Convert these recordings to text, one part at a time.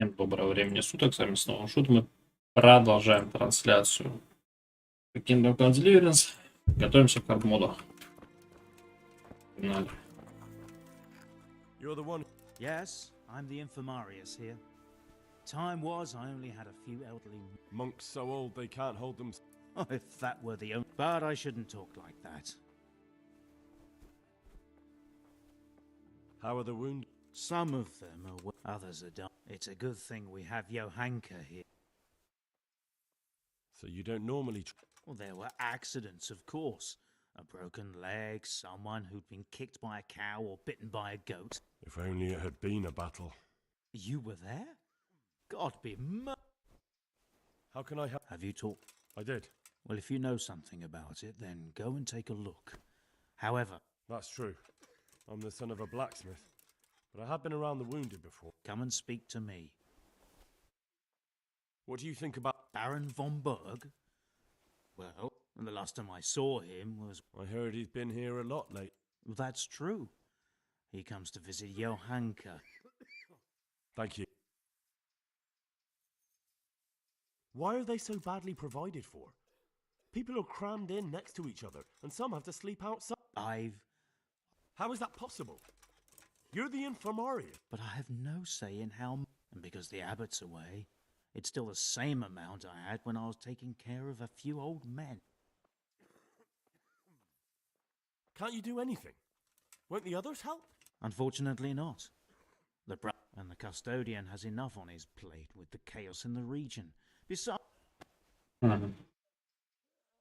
Всем доброго времени суток, с вами снова Шут. Мы продолжаем трансляцию Kingdom Come Deliverance. Готовимся к хард моду. Погнали. You're the one. Yes, I'm the infirmarius here. Time was I only had a few elderly Monks so old they can't hold them. Oh, if that were the only. But I shouldn't talk like that. How are the wounded? Some of them are, others are done. It's a good thing we have Johanka here. So you don't normally. Well, there were accidents, of course. A broken leg, someone who'd been kicked by a cow or bitten by a goat. If only it had been a battle. You were there? God be How can I help? Have you talked? I did. Well, if you know something about it, then go and take a look. However, That's true. I'm the son of a blacksmith. But I have been around the wounded before. come and speak to me. What do you think about? Baron von Berg? Well, the last time I saw him was... I heard he's been here a lot late. Well, that's true. He comes to visit Johanka. Thank you. Why are they so badly provided for? People are crammed in next to each other, and some have to sleep outside. How is that possible? You're the infirmarian. But I have no say in how... And because the abbot's away, it's still the same amount I had when I was taking care of a few old men. Can't you do anything? Won't the others help? Unfortunately not. And the custodian has enough on his plate with the chaos in the region. Besides... And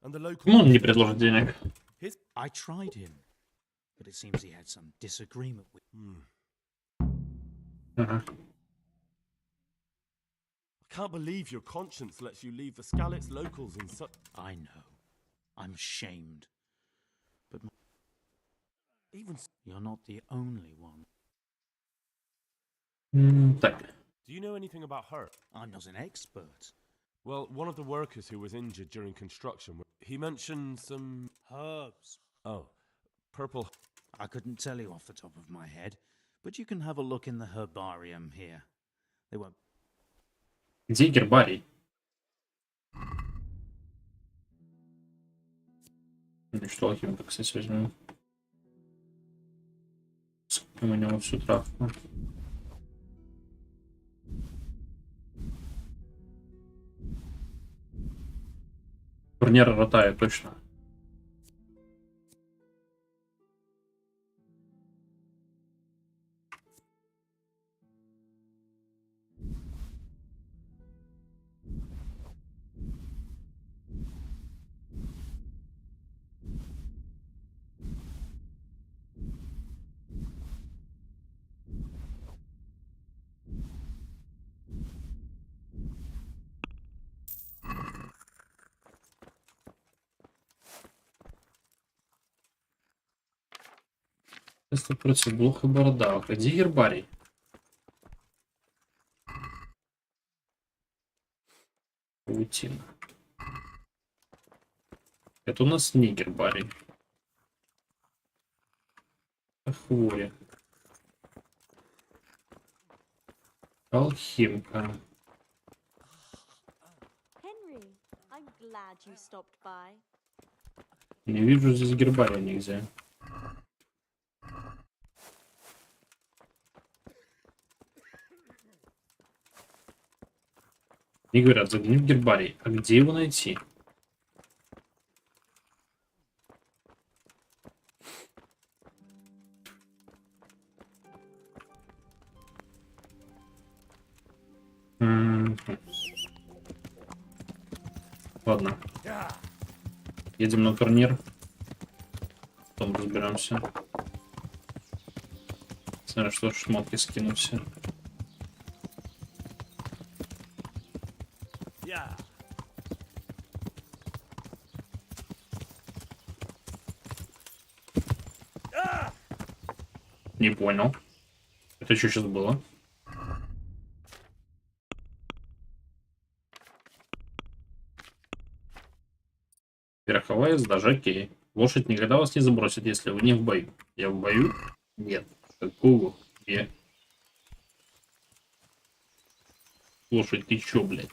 the local... Почему он не предложит денег? I tried him, but it seems he had some disagreement with... Ага. I can't believe your conscience lets you leave the Skalitz locals in such... I know. I'm ashamed. But Even... you're not the only one. Так. Do you know anything about her? I'm not an expert. Well, one of the workers who was injured during construction, he mentioned some... Herbs. Oh, purple... I couldn't tell you off the top of my head, but you can have a look in the herbarium here. They won't... Где гербарий? Что алхимика, кстати, возьмем. У меня вот всю травку. Турнир ротая, точно. Если против блох и бородавок. А где гербарий? Паутина. Это у нас не гербарий. Хвори. Алхимка. Henry, I'm glad you stopped by. Не вижу здесь гербария нигде. И говорят, загляни в гербарий. А где его найти? Ладно. Едем на турнир. Потом разберемся. Смотрю, что шмотки скину все. Не понял. Это что сейчас было? Верховая езда, жокей. Лошадь никогда вас не забросит, если вы не в бою. Я в бою? Нет. Какого? Где? Лошадь, ты чё, блядь?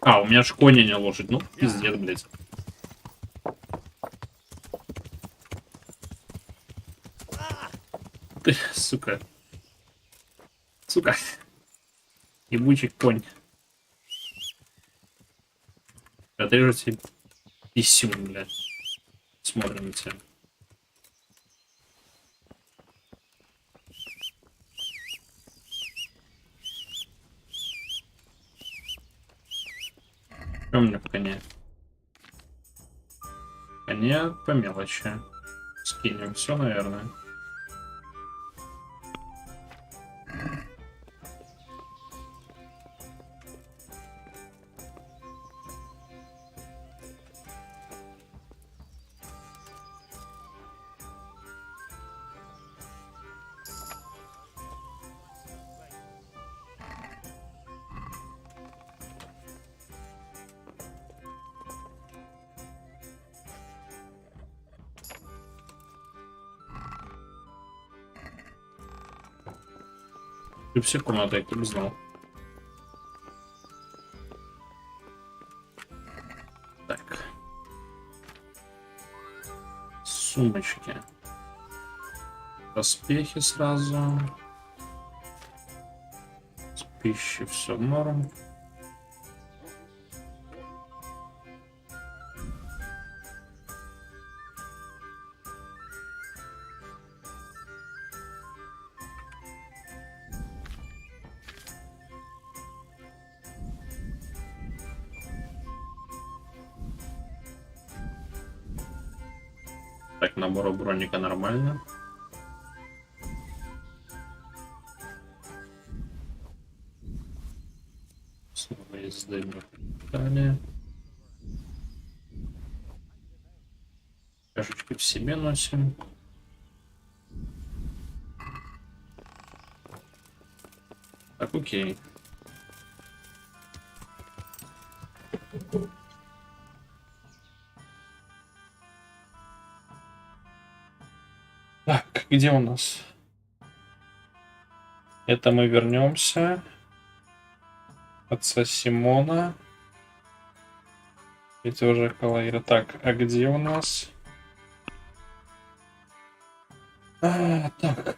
А, у меня ж кони не лошадь. Ну, пиздец, блядь. Ты, сука. Сука. Ебучий конь. Отрежу тебе писюн, блядь. Смотрим на тебя. Что у меня в коне? Коне по мелочи. Скинем все, наверное. Ты все комнаты, я бы знал. Так. Сумочки. Доспехи сразу. С пищей все норм. Так, набор броника нормально. Снова езды далее. Чашечки в себе носим. Так, окей. Так, где у нас? Это мы вернемся. Отца Симона. Эти уже Калаира. Так, а где у нас? Так.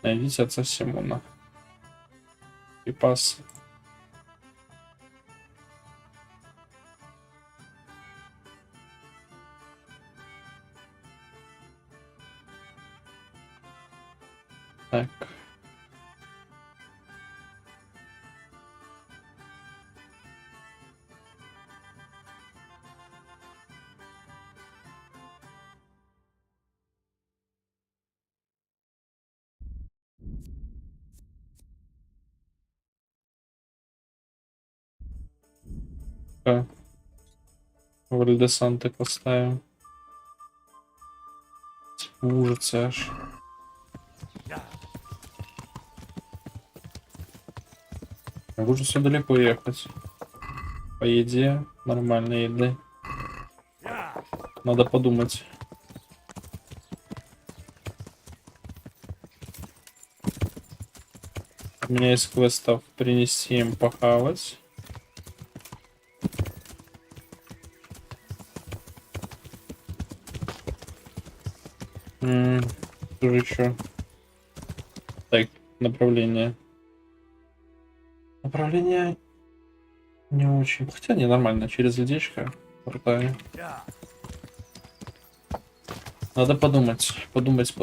Найдите отца Симона. И пас. Так. Вальдесанты поставим. Ужас аж. Лучше все далеко ехать. По еде, нормальной еды. Надо подумать. У меня есть квестов принести им похавать. Что же еще? Так, направление. Направление не очень. Хотя не нормально, через ледечко. Крутая. Надо подумать. Подумать.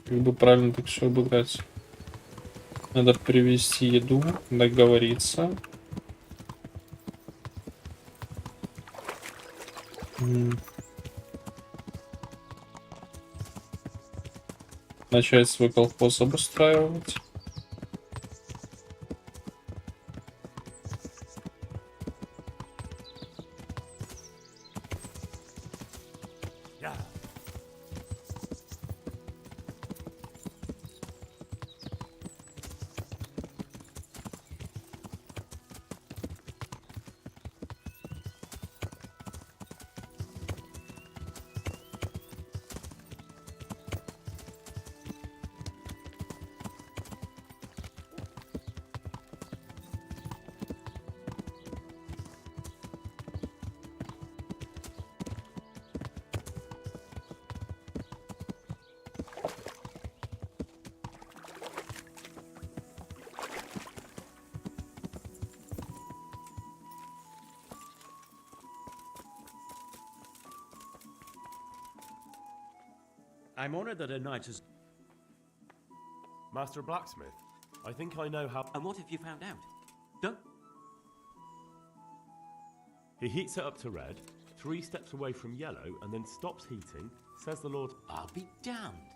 Как бы правильно так все обыграть. Надо привезти еду, договориться. Начать свой колхоз обустраивать. I'm honored that a knight has... Master Blacksmith, I think I know how... And what have you found out? Don't... He heats it up to red, 3 steps away from yellow, and then stops heating, says the Lord... I'll be damned.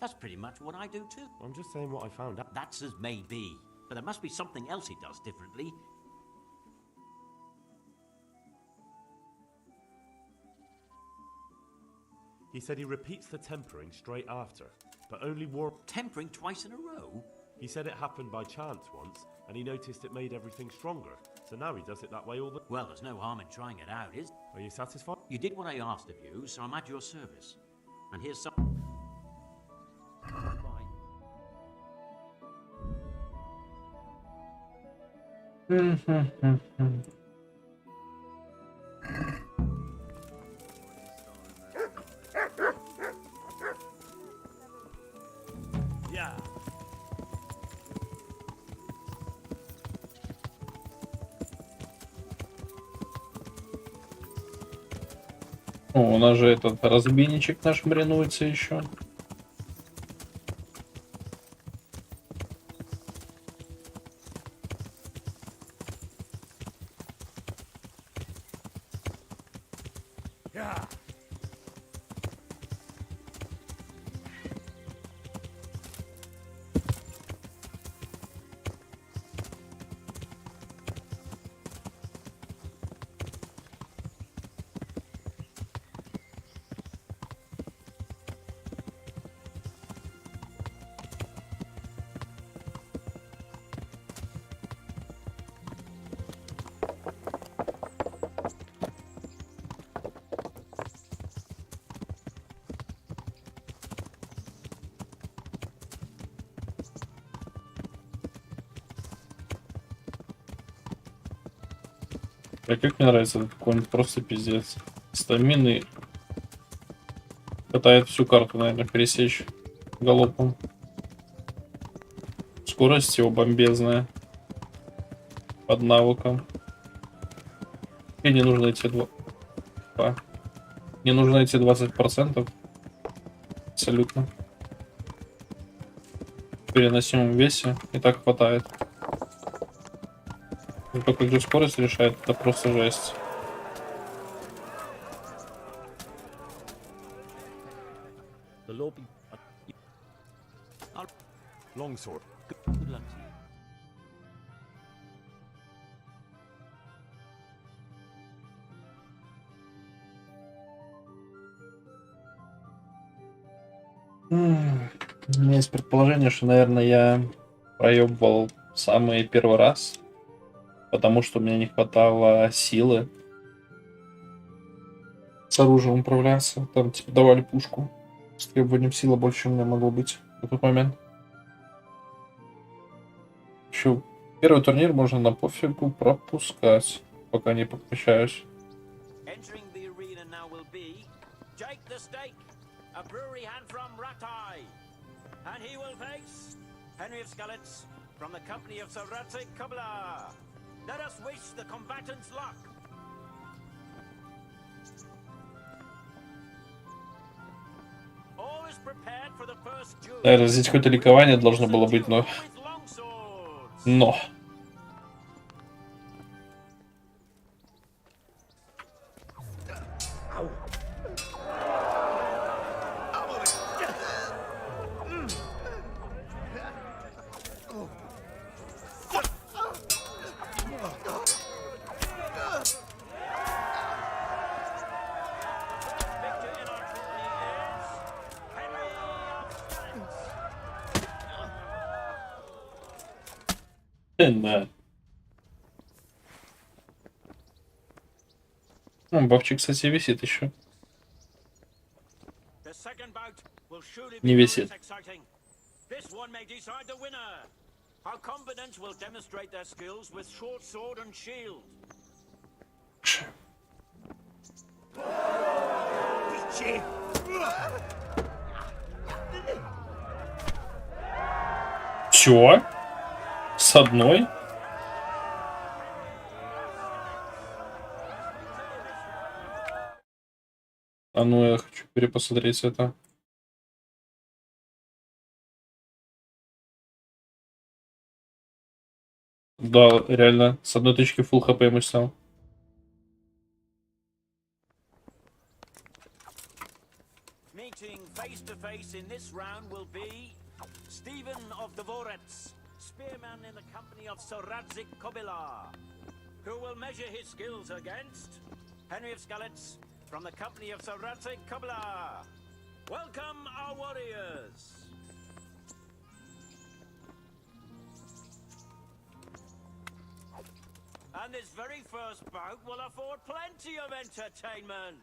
That's pretty much what I do too. I'm just saying what I found out. That's as may be, but there must be something else he does differently. He said he repeats the tempering straight after, but only warm... Tempering twice in a row? He said it happened by chance once, and he noticed it made everything stronger. So now he does it that way all the... Well, there's no harm in trying it out, is... Are you satisfied? You did what I asked of you, so I'm at your service. And here's some... Yeah. О, у нас же этот разбийничек наш маринуется еще. Yeah. А как мне нравится этот конь, просто пиздец. Стамины пытает всю карту, наверное, пересечь галопом. Скорость его бомбезная. Под навыком. И не нужно эти не нужно эти 20%. Абсолютно. В переносимом весе и так хватает. Но только где скорость решает, это просто жесть. The Lord be... Longsword. Good luck to you. У меня есть предположение, что, наверное, я проебывал самый первый раз, потому что у меня не хватало силы с оружием управляться. Там типа давали пушку с требованием силы больше, чем у меня могло быть в тот момент. Еще первый турнир можно на пофигу пропускать, пока не подкачаюсь. Entering the arena now will be Jake the Stake, a brewery hand from Ratai. And he will face Henry of Skellets from the company of Sir Ratsig Kubla. Let us wish the combatants luck. All is prepared for the first duel. Наверное, здесь какое-то ликование должно было быть, но... Но... Да. Бабчик, кстати, висит еще. Не висит. This one may decide the winner. Our combatants will demonstrate their skills with short sword and shield. Чё? С одной? А ну, я хочу перепосмотреть это. Да, реально, с одной тычки full хп ему снял. Meeting face to face in this round will be Stephen of Deliverance, spearman in the company of Radzik Kobilar, who will measure his skills against Henry of Skalitz from the company of Radzik Kobilar. Welcome our warriors. And this very first bout will afford plenty of entertainment.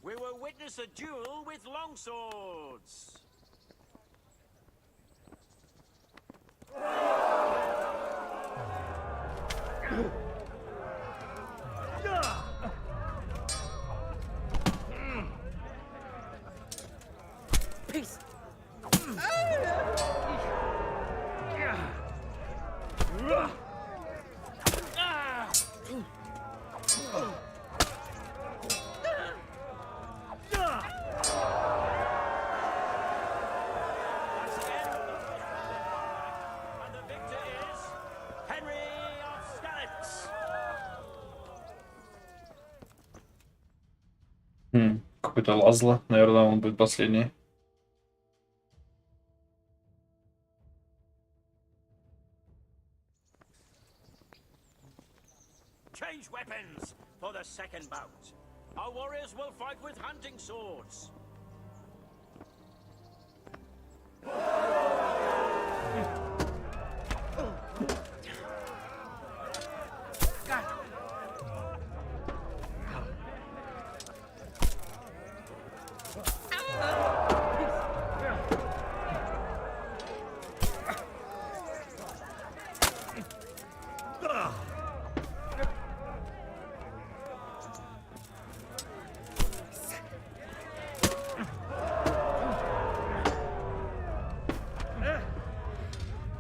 We will witness a duel with longswords. Peace. Какой-то Лазло, наверное, он будет последний. Change weapons for the second bout. Our warriors will fight with hunting swords.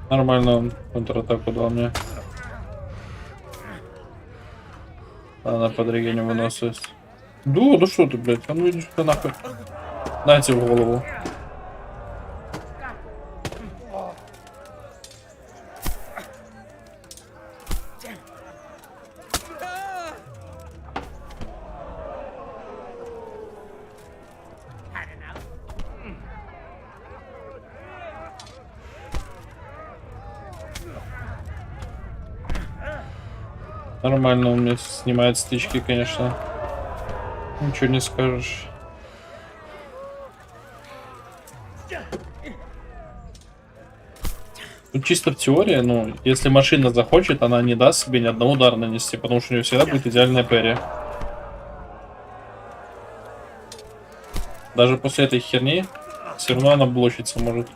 Нормально он контратаку дал мне. Она под регенем выносливость. Да, да что ты, блядь, а ну иди сюда нахуй. Дайте в голову. Нормально, он мне снимает стычки, конечно. Ничего не скажешь. Тут чисто в теории, ну, если машина захочет, она не даст себе ни одного удара нанести, потому что у нее всегда будет идеальная парри. Даже после этой херни все равно она блочиться может.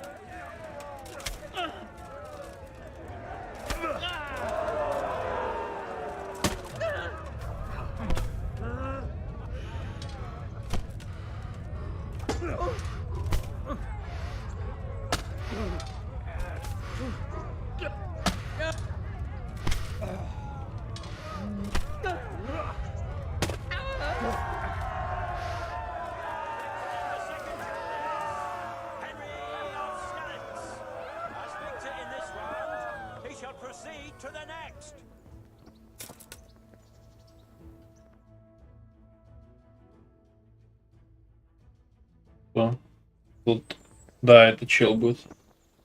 Тут, да, это чел будет.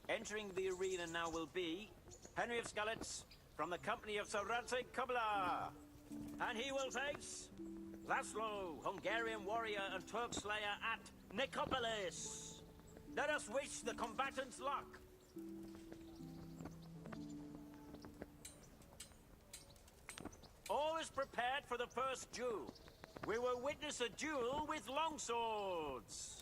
Entering the arena now will be Henry of Skalitz from the company of Radzik Kobilar, and he will face Laszlo, Hungarian warrior and Turk slayer at Nicopolis. Let us wish the combatants luck. All is prepared for the first duel. We will witness a duel with longswords.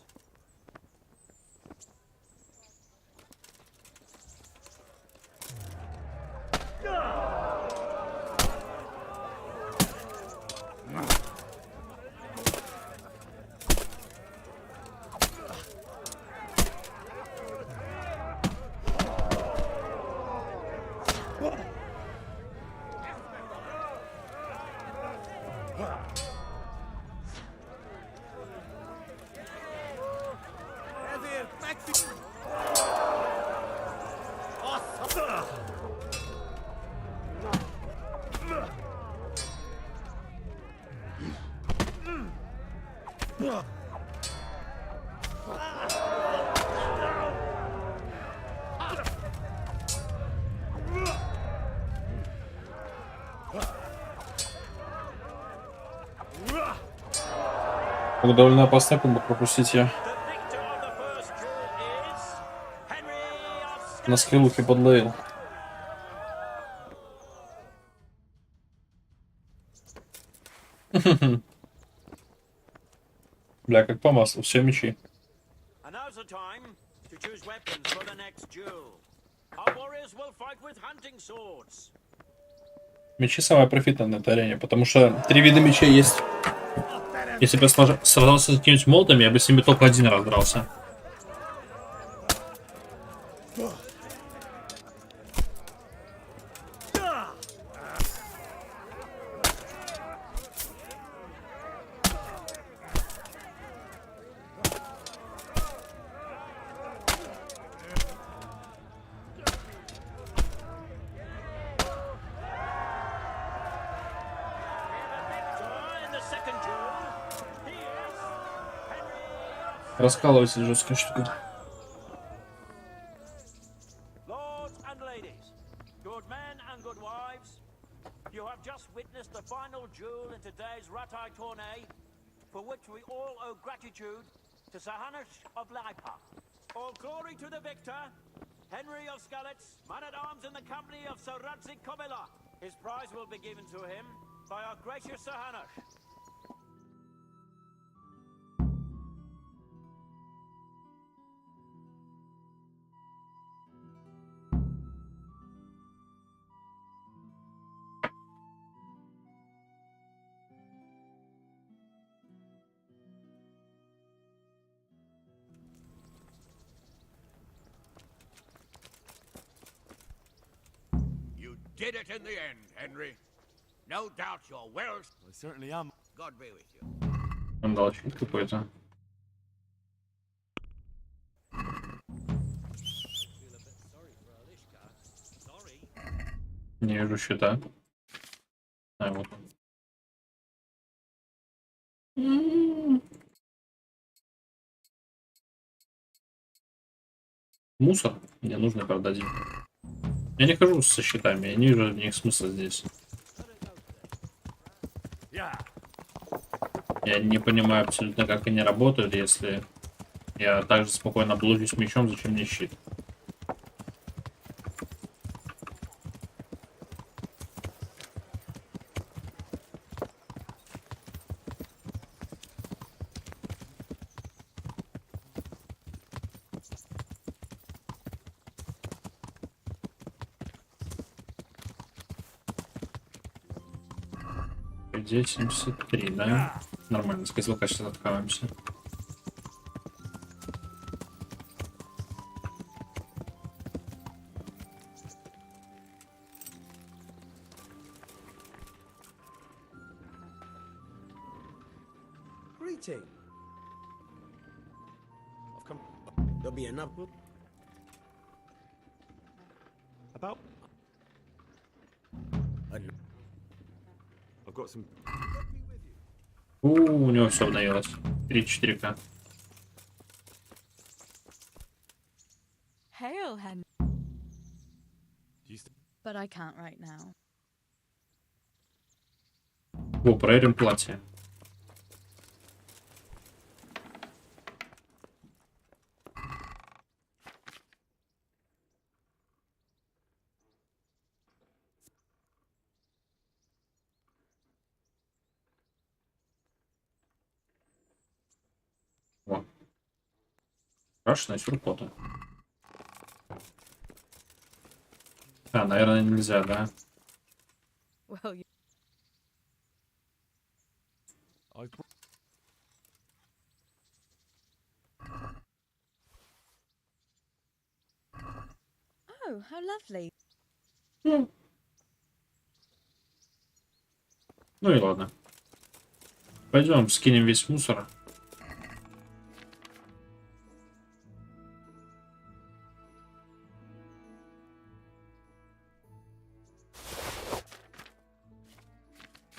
Довольно опасный пункт пропустить я. На скрылухе подловил. Бля, как по маслу, все мечи. Мечи самая профитная на этой арене, потому что 3 вида мечей есть. Если бы я сражался с какими-нибудь молотами, я бы с ними только один раз дрался. Раскалывается жесткая штука. Lords and ladies, good men and good wives, you have just witnessed the final duel in today's Ratai tourney, for which we all owe gratitude to Sahanash of Laipa. All glory to the victor, Henry of Skalitz, man-at-arms in the company of Sir Radzik Komila. His prize will be given to him by our gracious Sahanash. Did it in the end, Henry. No doubt you're well. I certainly am. God be with you. Он дал чуть какой-то. Не вижу счета. А, вот он. Мусор? Мне нужно, правда, один. Я не хожу со счетами, я не вижу в них смысла здесь. Я не понимаю абсолютно, как они работают, если я также спокойно блужусь мечом, зачем мне щит? Здесь 73, да? Нормально, с козелка сейчас открываемся. Greeting. I've come. There'll be enough. About. I've got some. У него все обновилось. 3-4К. Hail, Hen. Used to... But I can't right now. О, проверим платье. О. Крашеная сюрпота. А, наверное, нельзя, да? Well, you... I've... Oh, how lovely. Ну и ладно. Пойдем, скинем весь мусор.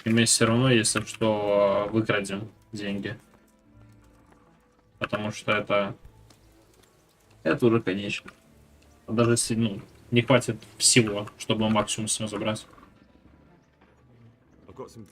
И мы все равно, если что, выкрадем деньги. потому что это уже конечно. Даже если, ну, не хватит всего, чтобы максимум с него забрать. I've got some.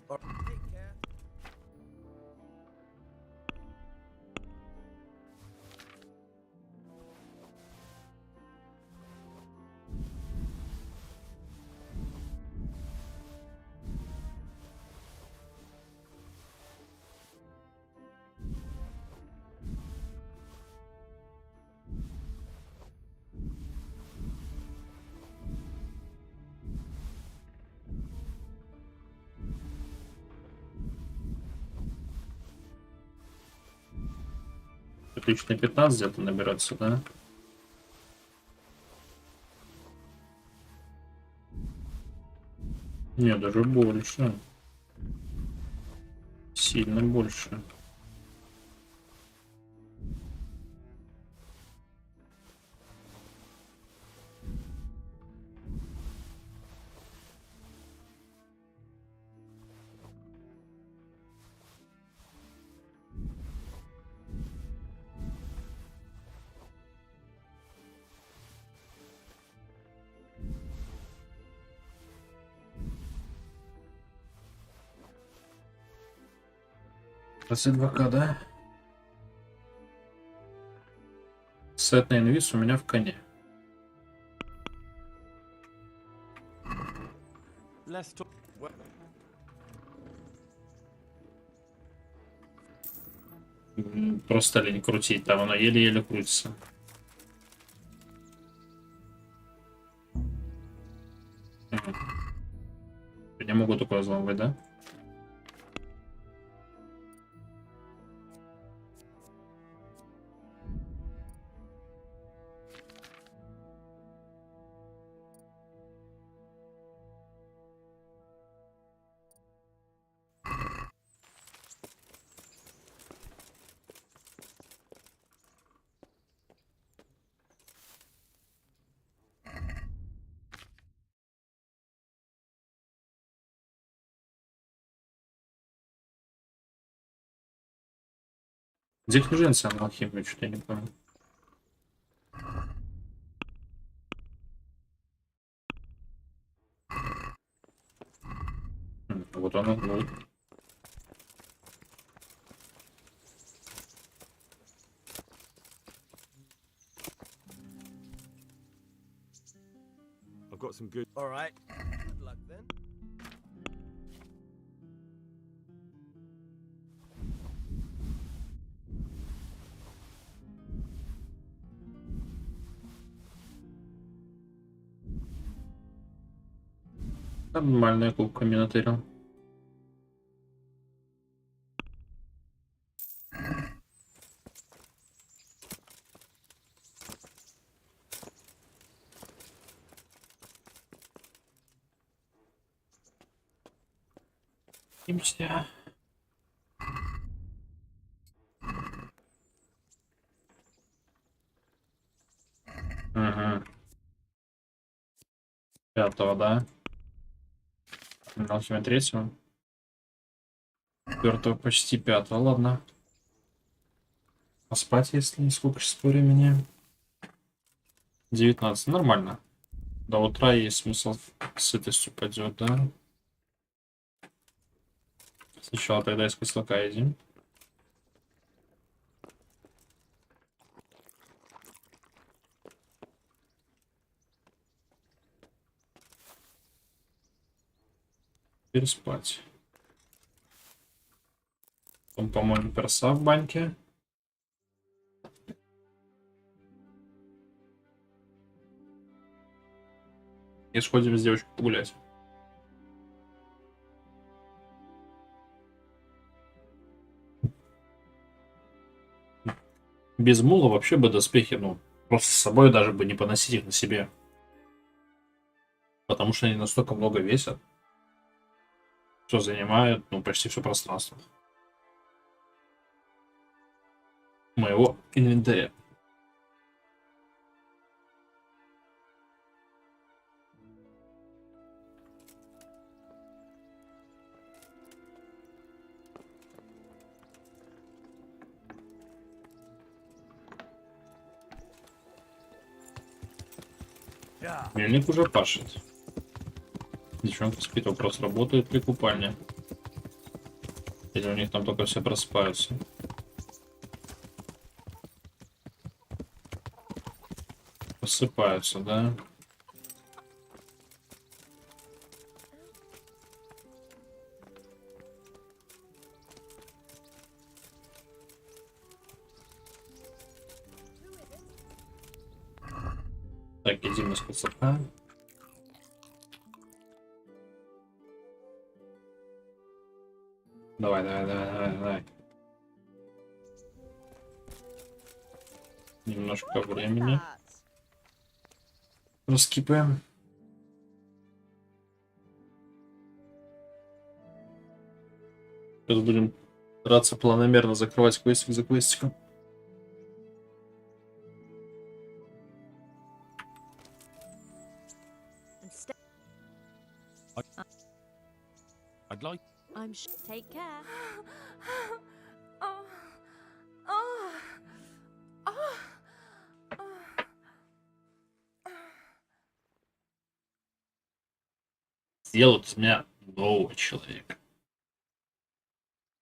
Отлично, 15 где-то наберется, да? Не, даже больше. Сильно больше. Раз 2К, да? Сет на инвиз у меня в коне. Let's talk. Просто лень крутить, там оно еле-еле крутится. Я не могу такое взламывать, да? Где книженцы на алхимию, что-то я не понял. Вот оно, вот. I've got some good. All right. Good luck then. Нормальная кубка мне натырил. Имся. Ага. 5-го, да? Алхимия 3-го. 4-го почти 5-го, ладно. Поспать, если не сколько сейчас по времени. 19, нормально. До утра есть смысл сытостью пойдет, да? Сначала тогда из кислока едим. Теперь спать. Потом, по-моему, перса в баньке. И сходим с девочкой погулять. Без мула вообще бы доспехи, ну, просто с собой даже бы не поносить их на себе. Потому что они настолько много весят. Все занимают, ну, почти все пространство моего инвентаря. Мельник уже пашет. Девчонка спит, вопрос, работает ли купальня? Или у них там только все просыпаются? Просыпаются, да? Так, идем из куцака. Давай, давай, давай, давай, давай. Немножко времени. Раскипаем. Сейчас будем стараться планомерно закрывать квестик за квестиком. I'd like. I'm take care. Oh, oh, oh, oh. Сделают из меня нового человека.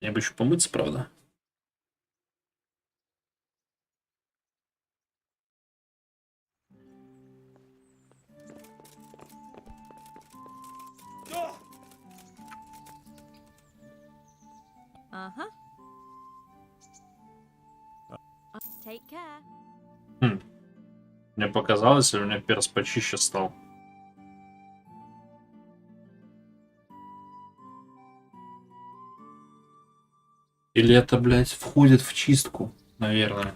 Мне бы еще помыться, правда? Uh-huh. Take care. Мне показалось, или у меня перс почище стал. Или это, блядь, входит в чистку, наверное.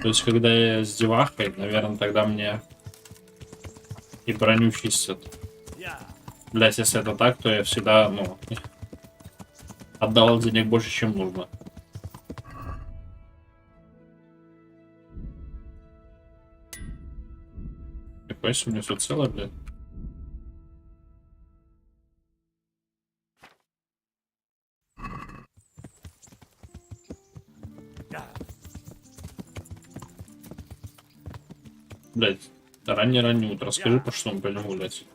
То есть, когда я с девахой, наверное, тогда мне и броню чистят. Блядь, если это так, то я всегда, ну, отдавал денег больше, чем нужно. Нихуя себе, у меня все целое, блядь. Блядь, раннее утро. Скажи, по что мы пойдем гулять.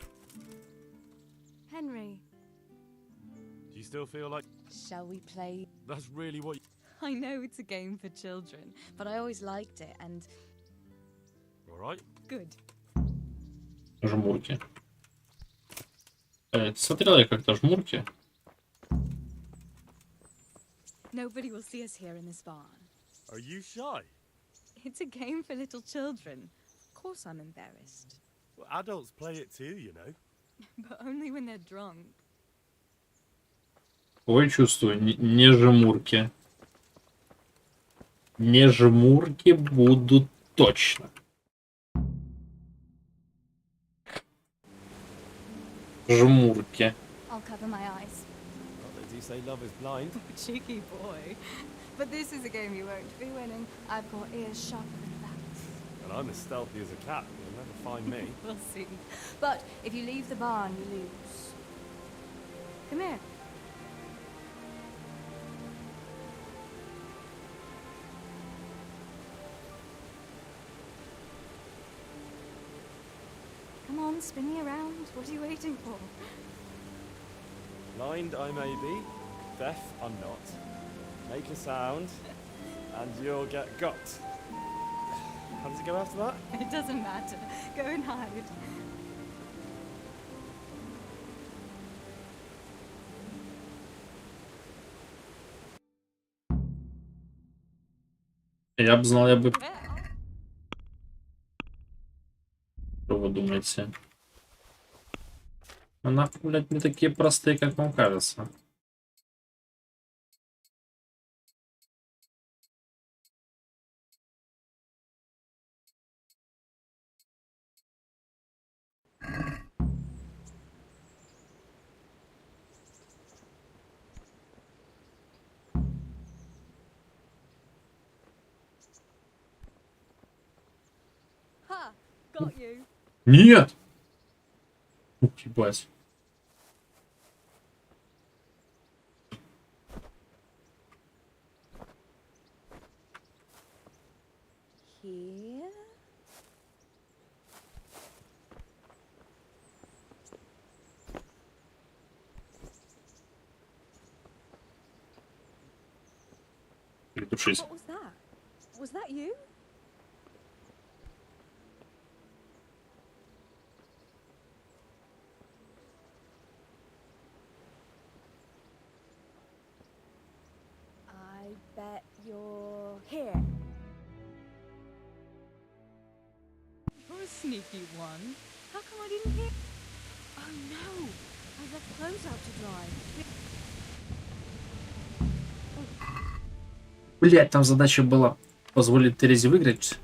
Henry, Do you still feel like Shall we play? that's really what? I know it's a game for children, but I always liked it, and All right. good. Жмурки. Смотрел я как-то жмурки. Nobody will see us here in this barn. Are you shy? It's a game for little children. Of course I'm embarrassed, Well, adults play it too, you know. but only when they're drunk. Ой, чувствую, не жмурки. Не жмурки будут точно. Жмурки. I'll cover my eyes. Well, they do say love is blind. Cheeky boy. But this is a game you won't be winning. I've got ears sharper than bats. And I'm as stealthy as a cat. You'll never find me. We'll see. But if you leave the barn, you lose. Come here. Come on, spin me around. What are you waiting for? Blind I may be, deaf I'm not. Make a sound, and you'll get got. How does it go after that? It doesn't matter. Go and hide. Я бы знал, я бы... Что вы думаете? Она, блядь, не такие простые, как вам кажется. Ha! Got you. Нет! Ебать. Here Притушись. What was that? Was that you? I bet you're here. You're a sneaky one. How come I didn't hear? Oh no! I left clothes out to dry. Блять, там задача была позволить Терезе выиграть.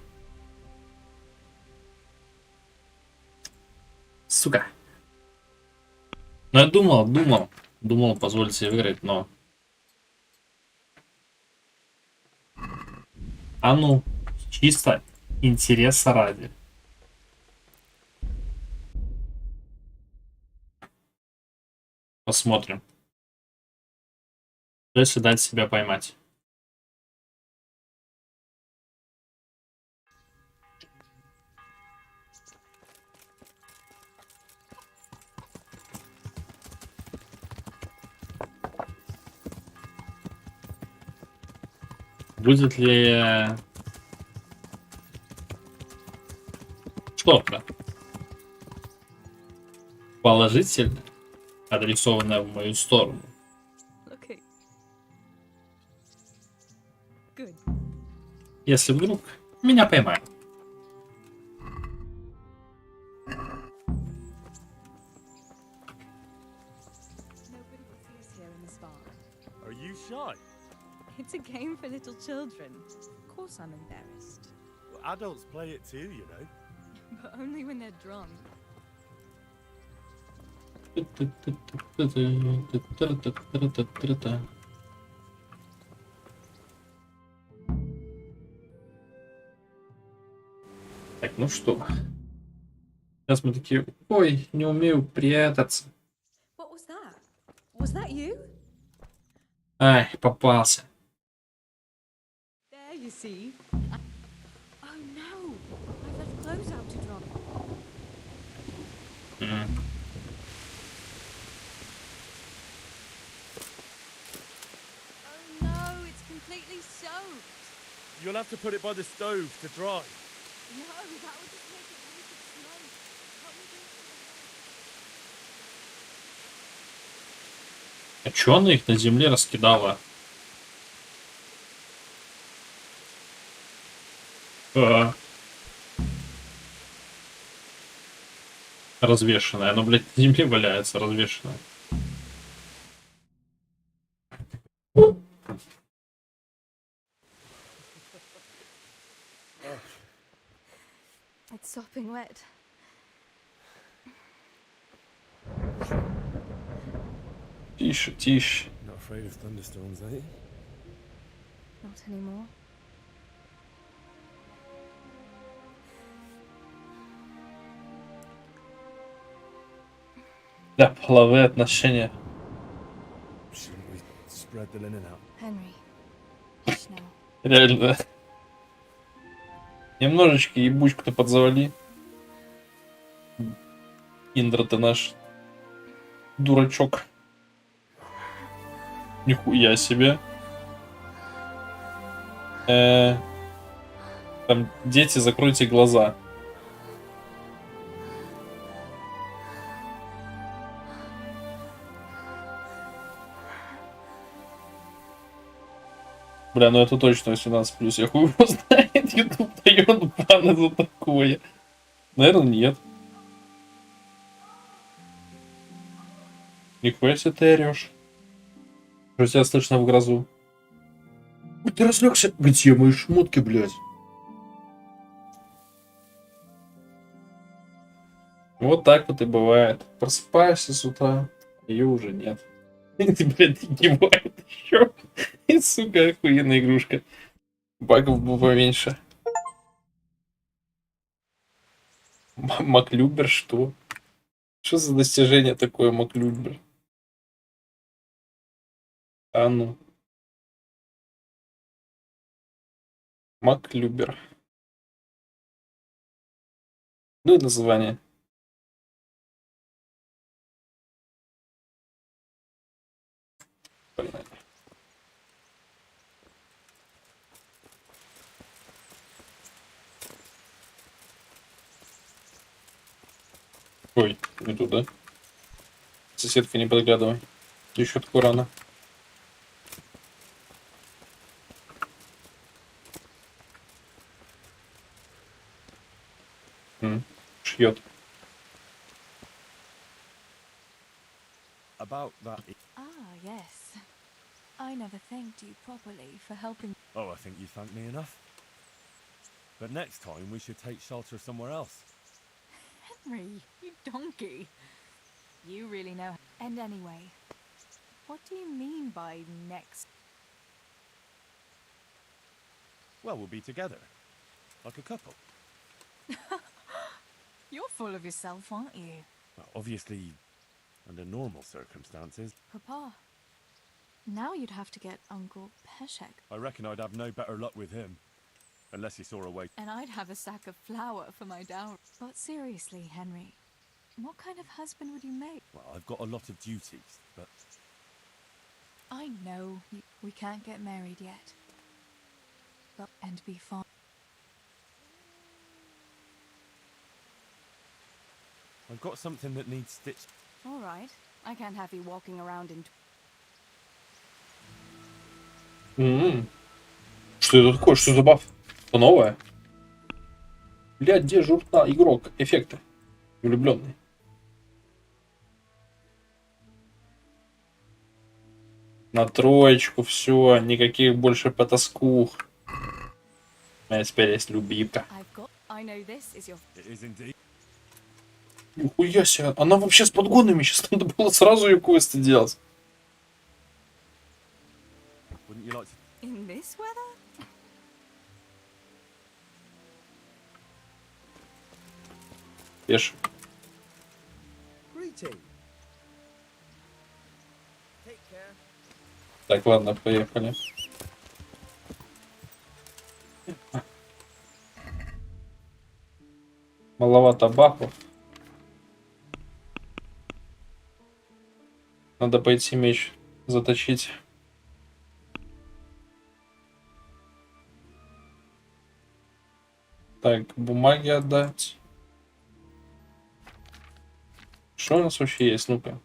Сука. Ну я думал позволить себе выиграть, но... А ну, чисто интереса ради. Посмотрим. Что если дать себя поймать? Будет ли что-то положительное, адресованное в мою сторону? Okay. Good. Если вдруг меня поймают. Nobody will see us here in the spa. Are you shy? It's a game for little children. Of course I'm embarrassed. Well, adults play it too, you know. But only when they're drunk. Так, ну что? Сейчас мы такие, ой, не умею прятаться. What was that? Was that you? Ай, попался. There, you see. Oh no! I've left clothes out to dry. Oh no! It's completely soaked. You'll have to put it by the stove to dry. No, that would just make it really good smoke. Help me do it. А чё она их на земле раскидала? Развешенная. Оно, блядь, на земле валяется, развешенная. It's sopping wet. Тише, тише. Not afraid of thunderstorms, are you? Not anymore. Да, половые отношения. Shouldn't we spread the linen out? Henry. Hush now. Реально. Немножечко ебучку-то подзавали. Индра, ты наш дурачок. Нихуя себе. Там, дети, закройте глаза. Бля, ну это точно 18+, я хуй его знает, YouTube дает баны за такое. Наверное, нет. Нихуя себе ты орешь. Что тебя слышно в грозу? Ты разлегся? Где мои шмотки, блядь? Вот так вот и бывает. Просыпаешься с утра, ее уже нет. Ты, блядь, кивает еще. И, сука, охуенная игрушка. Багов бы поменьше. Маклюбер, что? Что за достижение такое, Маклюбер? А ну. Маклюбер. Ну и название. Ой, не туда. Соседка, не подглядывай. Еще такое рано. Шьет. About that. Ah, yes. I never thanked you properly for helping. Oh, I think you thanked me enough. But next time we should take shelter somewhere else. Henry, you donkey. You really know. And anyway, what do you mean by next? Well, we'll be together. Like a couple. You're full of yourself, aren't you? Well, obviously, under normal circumstances. Papa. Now you'd have to get Uncle Peshek. I reckon I'd have no better luck with him. Unless he saw a way. And I'd have a sack of flour for my dowry. But seriously, Henry, what kind of husband would you make? Well, I've got a lot of duties, but... I know we can't get married yet. But, and be fine. I've got something that needs stitched. All right. I can't have you walking around in... Что это такое? Что за баф? Что новое? Блядь, где журнал? Игрок. Эффекты. Влюбленный. На троечку, все. Никаких больше потаскух. У меня теперь есть любимка. I know this is your... It is indeed. Нихуя себе. Она вообще с подгонами. Сейчас надо было сразу ее квесты делать. Wouldn't you like to... In this weather? Ешь. Greeting. Take care. Так, ладно, поехали. Маловато бафов. Надо пойти меч заточить. Так, бумаги отдать. Что у нас вообще есть? Ну-ка.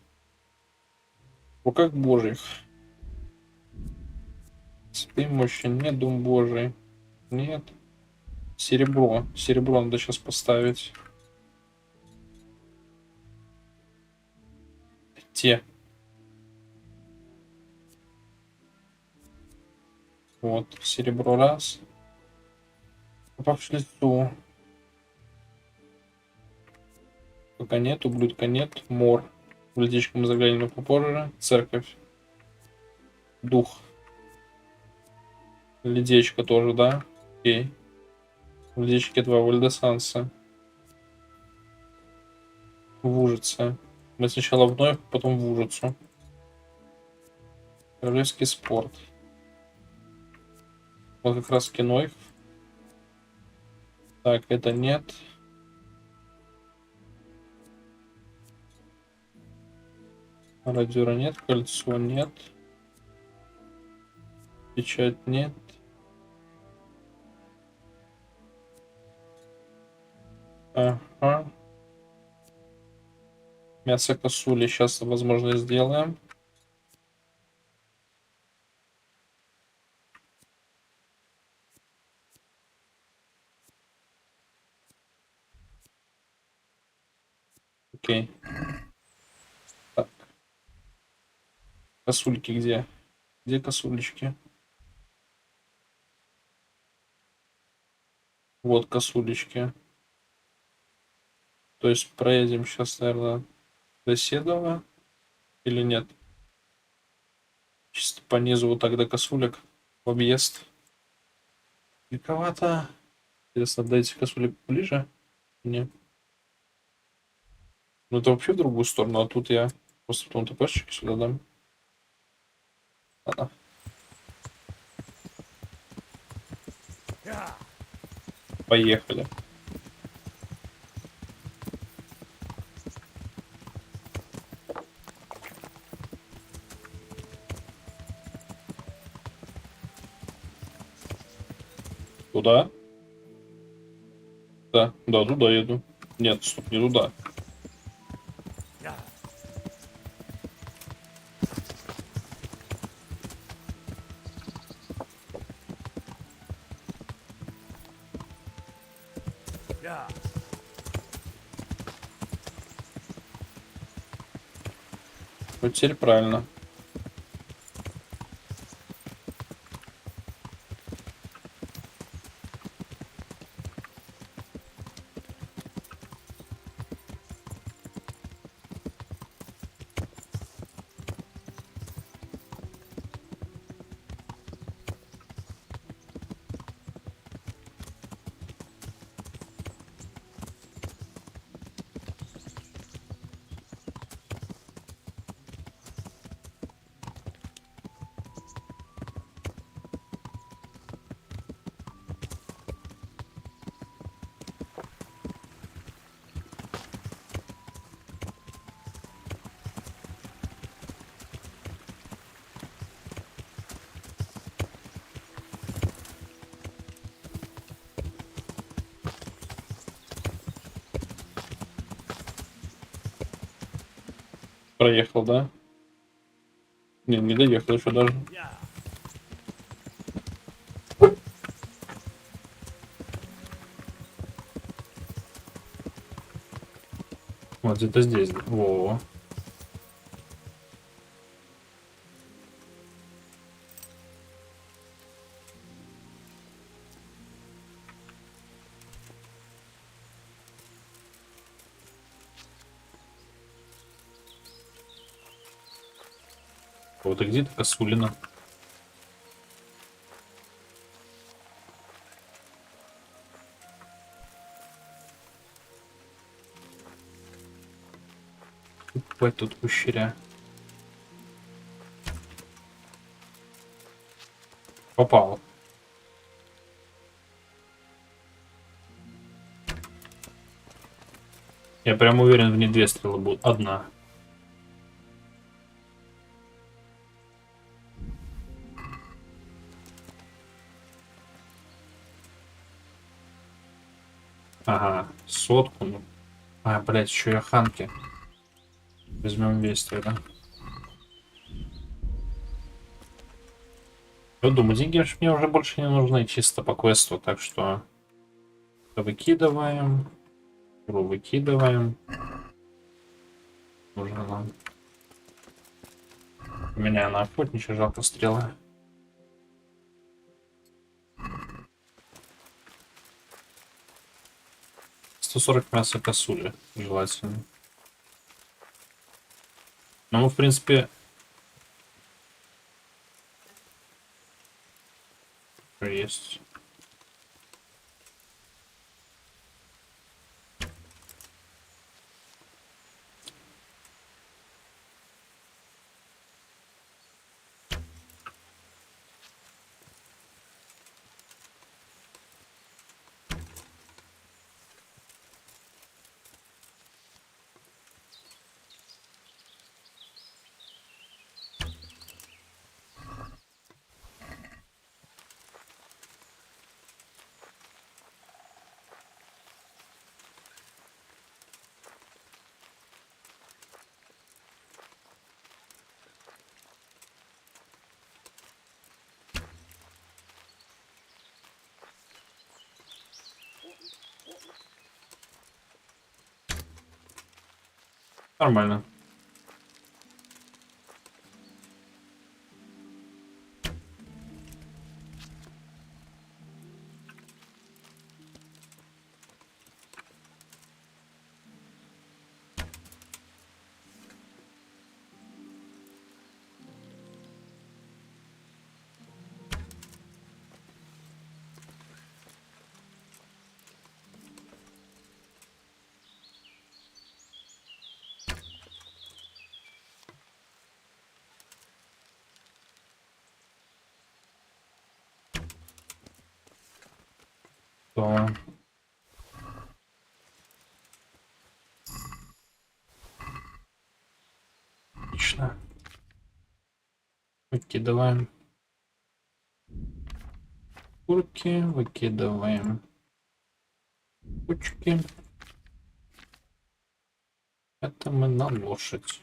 В руках Божьих. Цепи мощи нет, Дом Божий. Нет. Серебро. Серебро надо сейчас поставить. Те. Вот, серебро раз. Попав в лицо. Пока нет, ублюдка нет. Мор. В летичку мы заглянем попозже. Церковь. Дух. Ледечка тоже, да? Окей. В ледечке 2 вальдесанса. Вужица. Мы сначала в Ноев, потом в Ужицу. Королевский спорт. Вот как раз Киноев. Так, это нет. Радиора нет, кольцо нет. Печать нет. Ага. Мясо косули сейчас, возможно, сделаем. Окей. Так. Косульки где? Где косулечки? Вот косулечки. То есть проедем сейчас, наверное, до Седова. Или нет? Чисто по низу вот так до косулек. В объезд. Великовато. Интересно, дайте косулек ближе? Нет. Ну это вообще в другую сторону, а тут я просто потом ТПшечки сюда дам. Ладно. Поехали. Туда? Да, да, туда еду. Нет, стоп, не туда. Вот теперь правильно. Проехал, да? Не доехал еще даже. Вот где-то здесь. Во. Вот и где-то косулина. Упать тут кущеря. Попал. Я прям уверен, в ней 2 стрелы будут. Одна. Ага, 100. Ну. А, блядь, еще и оханки. Возьмем весь тогда. Я думаю, деньги мне уже больше не нужны, чисто по квесту, так что выкидываем. Выкидываем. Нужно нам. У меня на охотничья жалко стрелы. $140 мяса косули, желательно. Но мы, в принципе, есть. Нормально. То... Отлично. Выкидываем. Курки, выкидываем. Кучки. Это мы на лошадь.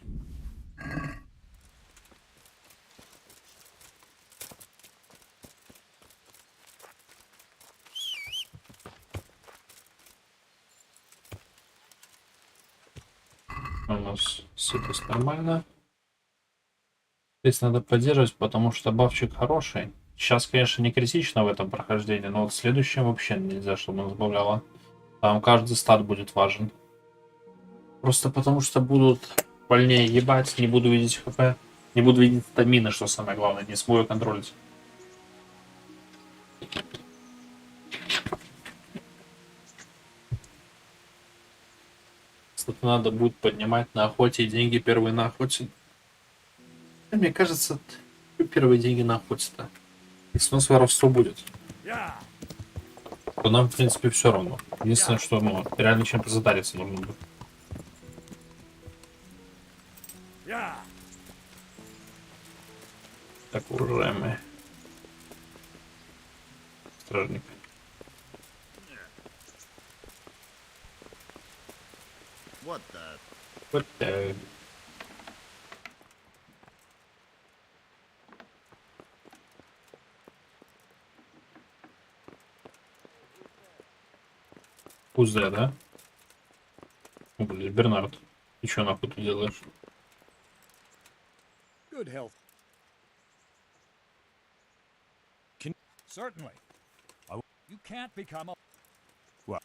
У нас сытость нормально. Здесь надо поддерживать, потому что бафчик хороший. Сейчас, конечно, не критично в этом прохождении, но вот в следующем вообще нельзя, чтобы он сбавляло. Там каждый стат будет важен. Просто потому что будут больнее ебать, не буду видеть хп, не буду видеть стамины, что самое главное, не смогу контролить. Что-то надо будет поднимать на охоте, и деньги первые на охоте. Мне кажется, первые деньги на охоте-то. Если у нас воровство будет, то нам, в принципе, все равно. Единственное, что, ну, реально чем-то затариться нужно будет. Так, уважаемые. Стражник. What the? Вот, Кузя, да? О, блин, Бернард. Ты что нахуй тут делаешь? Good health. Certainly. You can't become a... Well.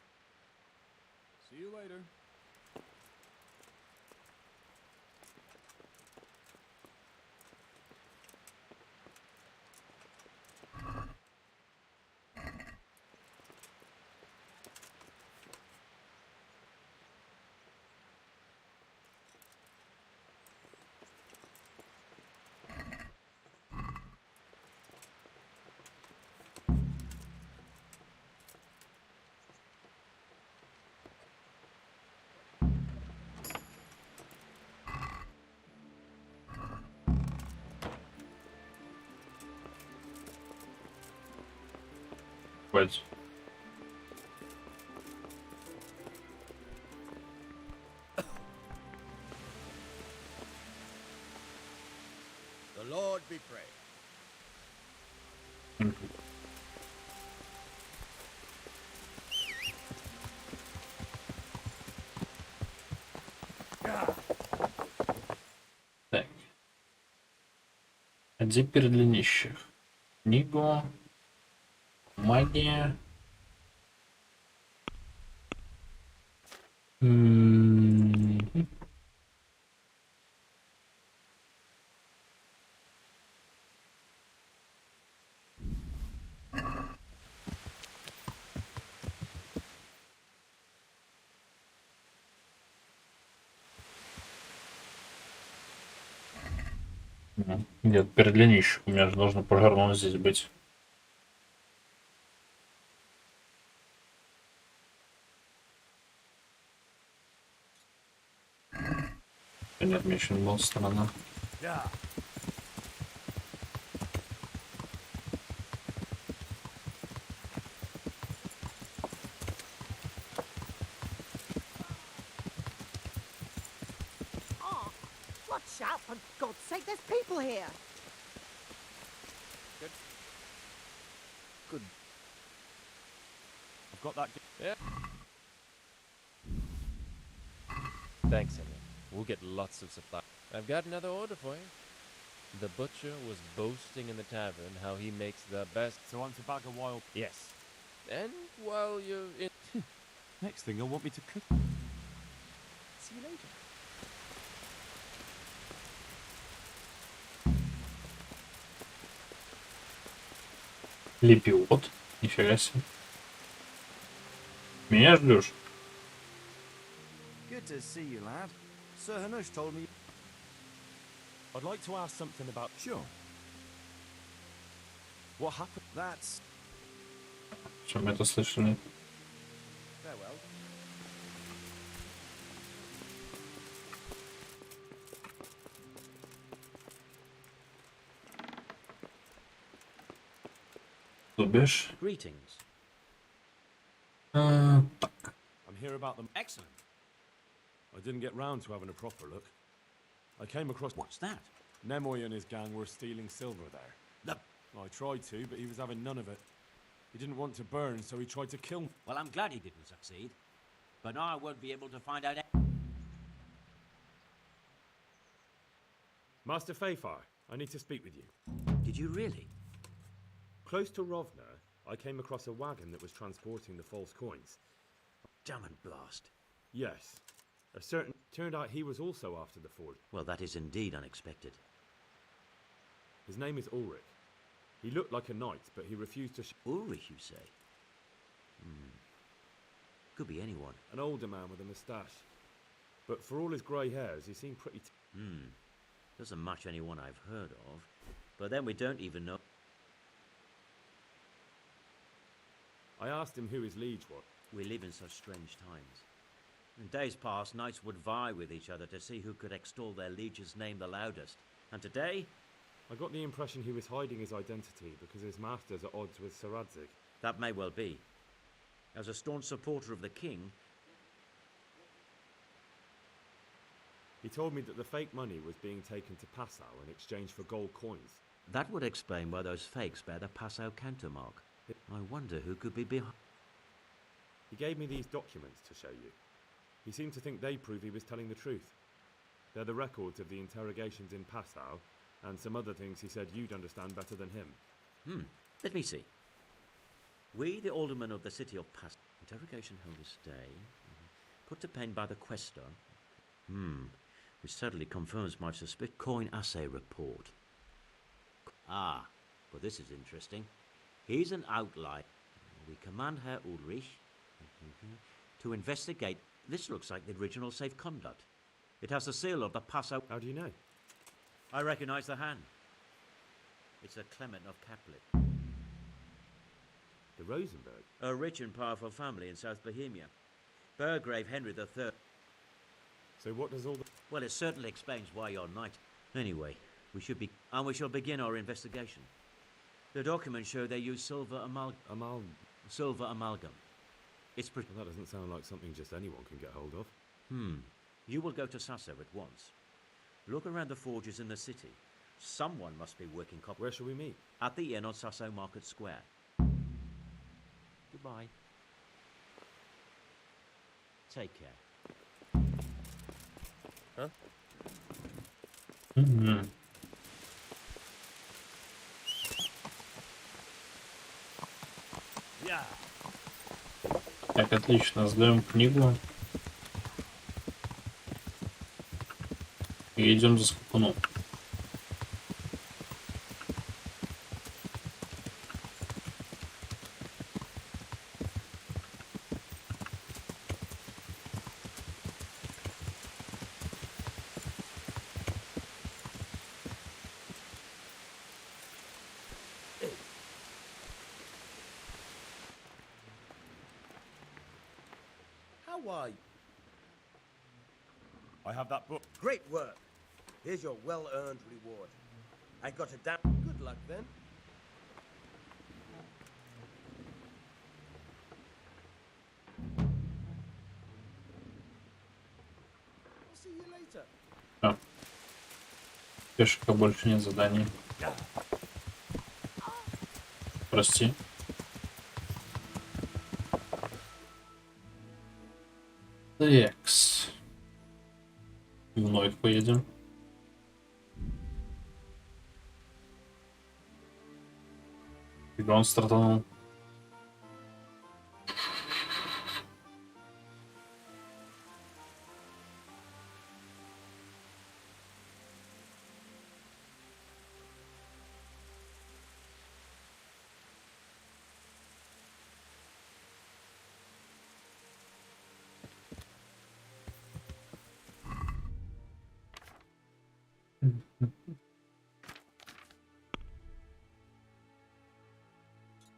See you later. Хватит. The Lord be praised. Так. А теперь для нищих. Книгу. Магия. М-м-м. Нет, теперь для нищих. У меня же должно пожарного здесь быть. Не отмечен был сторона. Oh, watch out, for God's sake, there's people here. Good. I've got that... Yeah. Thanks, Henry. We'll get lots of supply. I've got another order for you. The butcher was boasting in the tavern how he makes the best... So I'm to bag a wild... Yes. And while you're in... Next thing, you'll want me to cook. See you later. Лепиот. Нифига себе. Меня ждешь? Good to see you, lad. Sir Hanush told me... I'd like to ask something about... Sure. What happened? That's... Что мы это слышали? Farewell. То бишь? Greetings. Так. I'm here about them. Excellent. I didn't get round to having a proper look. I came across... What's that? Nemoy and his gang were stealing silver there. Look. I tried to, but he was having none of it. He didn't want to burn, so he tried to kill me. Well, I'm glad he didn't succeed. But now I won't be able to find out... Master Fafar, I need to speak with you. Did you really? Close to Rovna, I came across a wagon that was transporting the false coins. Damn and blast. Yes. A certain... Turned out he was also after the forge. Well, that is indeed unexpected. His name is Ulrich. He looked like a knight, but he refused to... Ulrich, you say? Could be anyone. An older man with a moustache. But for all his grey hairs, he seemed pretty... Doesn't match anyone I've heard of. But then we don't even know... I asked him who his liege was. We live in such strange times. In days past, knights would vie with each other to see who could extol their liege's name the loudest. And today... I got the impression he was hiding his identity because his master's at odds with Sir Radzig. That may well be. As a staunch supporter of the king... He told me that the fake money was being taken to Passau in exchange for gold coins. That would explain why those fakes bear the Passau countermark. I wonder who could be behind... He gave me these documents to show you. He seemed to think they prove he was telling the truth. They're the records of the interrogations in Passau, and some other things he said you'd understand better than him. Let me see. We, the aldermen of the city of Passau... Interrogation held this day. Put to pen by the questor. Which certainly confirms my suspicion. Coin assay report. Ah, but this is interesting. He's an outlier. We command Herr Ulrich to investigate. This looks like the original safe conduct. It has the seal of the Passau... How do you know? I recognize the hand. It's a Clement of Caplet. The Rosenberg? A rich and powerful family in South Bohemia. Burgrave Henry III. So what does all the... Well, it certainly explains why you're knight. Anyway, we shall begin our investigation. The documents show they use silver silver amalgam. It's Well, that doesn't sound like something just anyone can get hold of. You will go to Sasser at once. Look around the forges in the city. Someone must be working copper. Where shall we meet? At the inn on Sasso Market Square. Goodbye. Take care. Huh? Так, отлично, сдаем книгу. И идем за скакуном. How are you? I have that book. Great work. Here's your well-earned reward. I got a damn... Good luck, then. I'll see you later. А. Пешка, больше нет заданий. Прости. Такс. Вновь поедем. Когда он стартанул?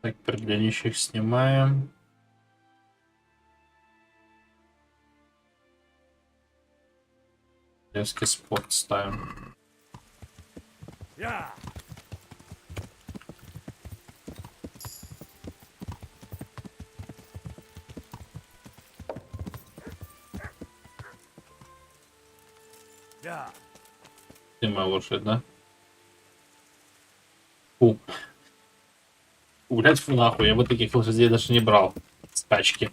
Так, предыдущих снимаем. Резкий спорт ставим. Ты моя лошадь, да? Фу. Блять, фу нахуй, я бы таких лошадей даже не брал. Скачки.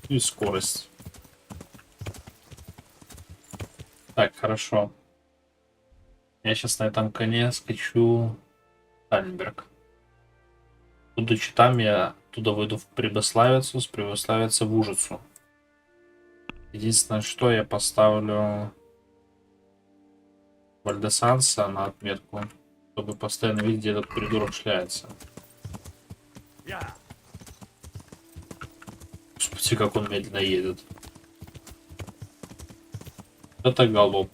И скорость. Так, хорошо. Я сейчас на этом коне скачу Тальнберг. Будучи там, я оттуда выйду в Прибыславицу, с Прибыславицы в Ужицу. Единственное, что я поставлю Вальдесанса на отметку, чтобы постоянно видеть, где этот придурок шляется. Господи, как он медленно едет. Это галоп.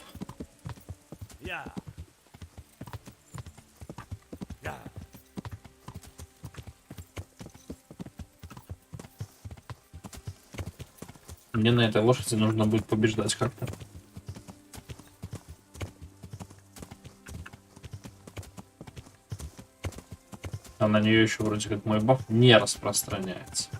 Мне на этой лошади нужно будет побеждать как-то. А на нее еще вроде как мой баф не распространяется.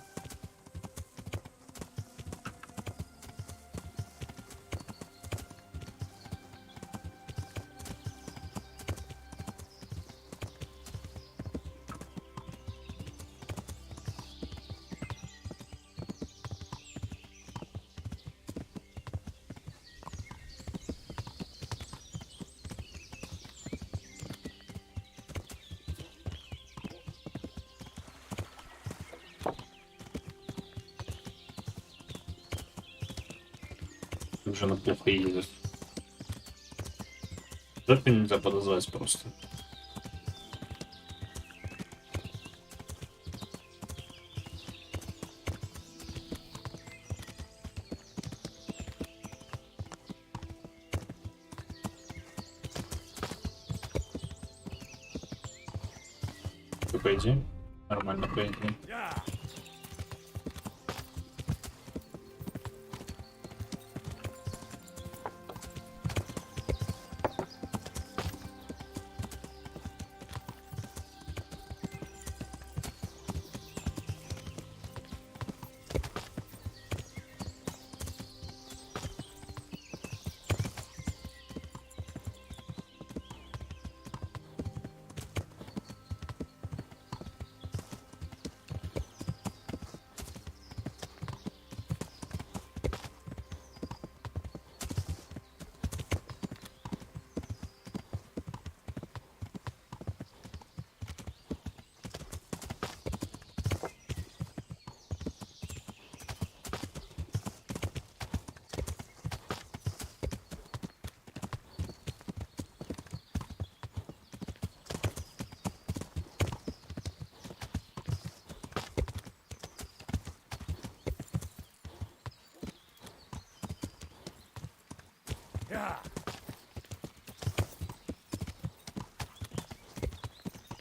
Уже она плохо едет. Жертву нельзя подозвать просто. Пойди. Нормально пойди.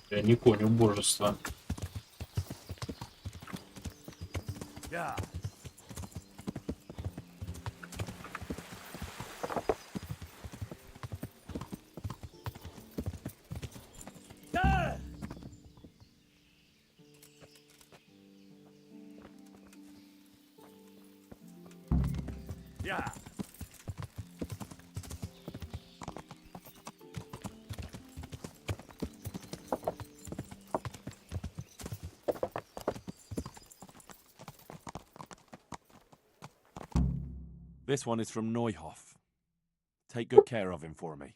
Я не понял божества. This one is from Neuhoff. Take good care of him for me.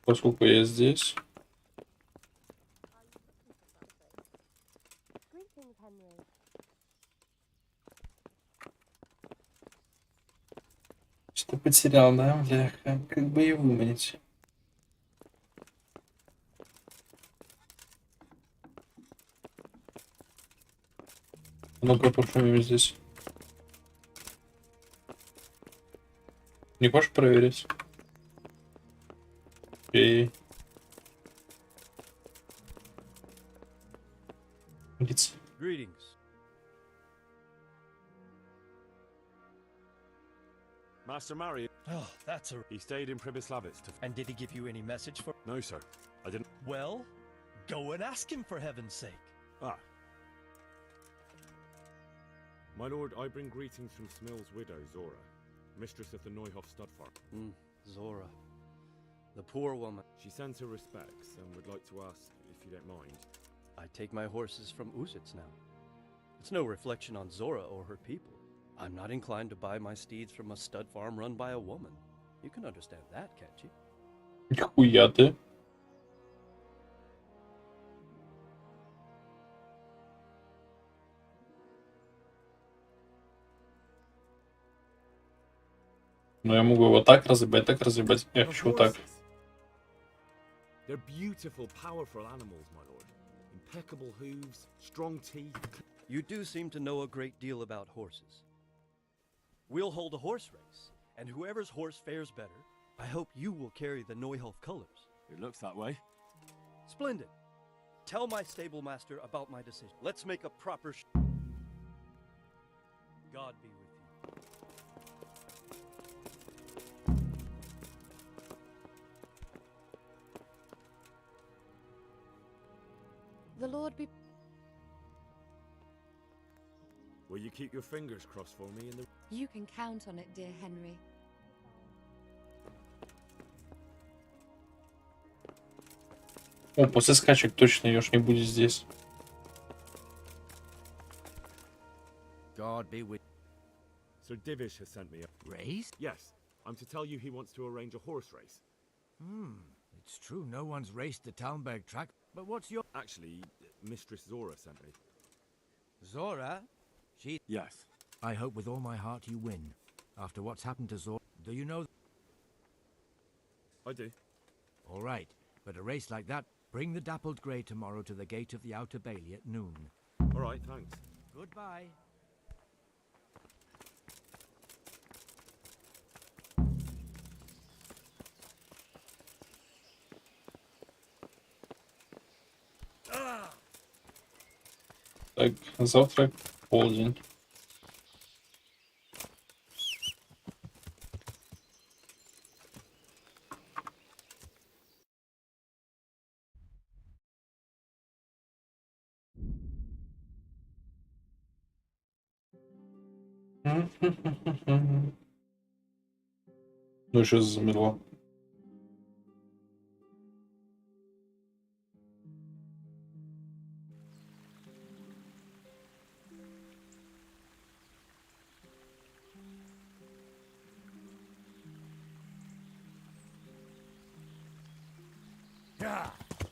Поскольку я здесь. Что потерял, да, бляха? Как бы и выманить. Ну-ка, пошумим здесь. Не хочешь проверить? Окей. Лица. Greetings. Master Mario. Oh, that's a... He stayed in Pribyslavitz to... And did he give you any message for... No, sir. I didn't... Well, go and ask him for heaven's sake. Ah. My lord, I bring greetings from Smill's widow, Zora, mistress of the Neuhof stud farm. Zora. The poor woman. She sends her respects and would like to ask, if you don't mind. I take my horses from Uzits now. It's no reflection on Zora or her people. I'm not inclined to buy my steeds from a stud farm run by a woman. You can understand that, can't you? Нихуя ты. Ну я могу его так разъебать, так разъебать. Я хочу так. They're beautiful, powerful animals, my lord. Impeccable hooves, strong teeth. You do seem to know a great deal about horses. We'll hold a horse race, and whoever's horse fares better, I hope you will carry the Neuhof colors. It looks that way. Splendid. Tell my stable master about my decision. Let's make a proper God be with you. The Lord be... Will you keep your fingers crossed for me in the... You can count on it, dear Henry. О, после скачек точно ее ж не будет здесь. God be with Sir Divish has sent me a... Race? Yes, I'm to tell you he wants to arrange a horse race. It's true, no one's raced the Talmberg track, but what's your... Actually, Mistress Zora sent me. Zora? She... Yes. I hope with all my heart you win. After what's happened to Zora, do you know... I do. All right, but a race like that, bring the dappled grey tomorrow to the gate of the Outer Bailey at noon. All right, thanks. Goodbye. Так, завтрак, полдень. Ну, сейчас замело.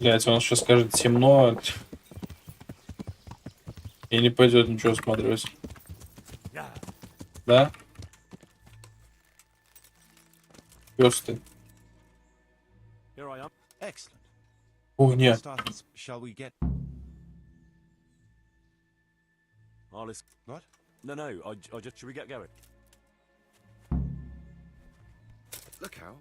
Блять, он сейчас скажет темно. И не пойдет ничего осматривать. Да? Пёс ты. Here I am. Excellent. О, нет. Shall we get... Alice. What? No, I just... Should we get going? Look out.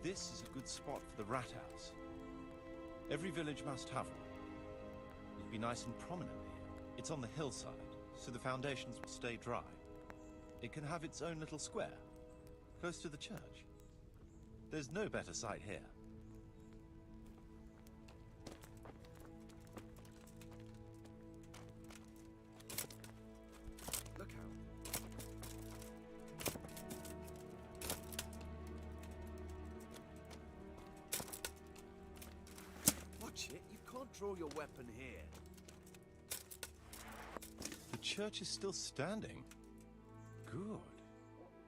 This is a good spot for the rat house. Every village must have one. It'll be nice and prominent here. It's on the hillside, so the foundations will stay dry. It can have its own little square, close to the church. There's no better site here. draw your weapon here. The church is still standing. Good.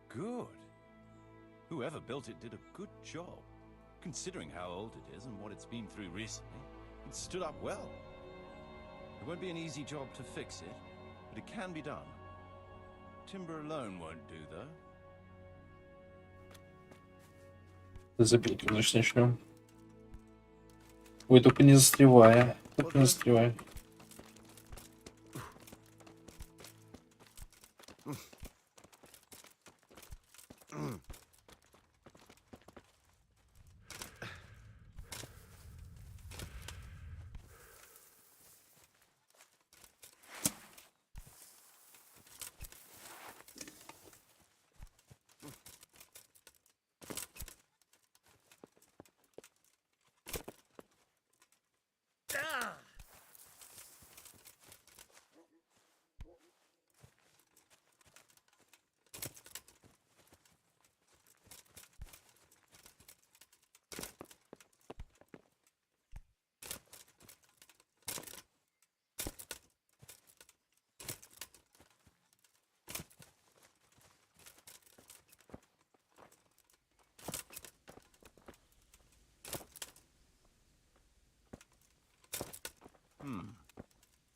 Good. Whoever built it did a good job. Considering how old it is and what it's been through recently, it stood up well. It won't be an easy job to fix it, but it can be done. Timber alone won't do, though. Забейте, значит, начнем. Ой, только не застревай. Только не застревай.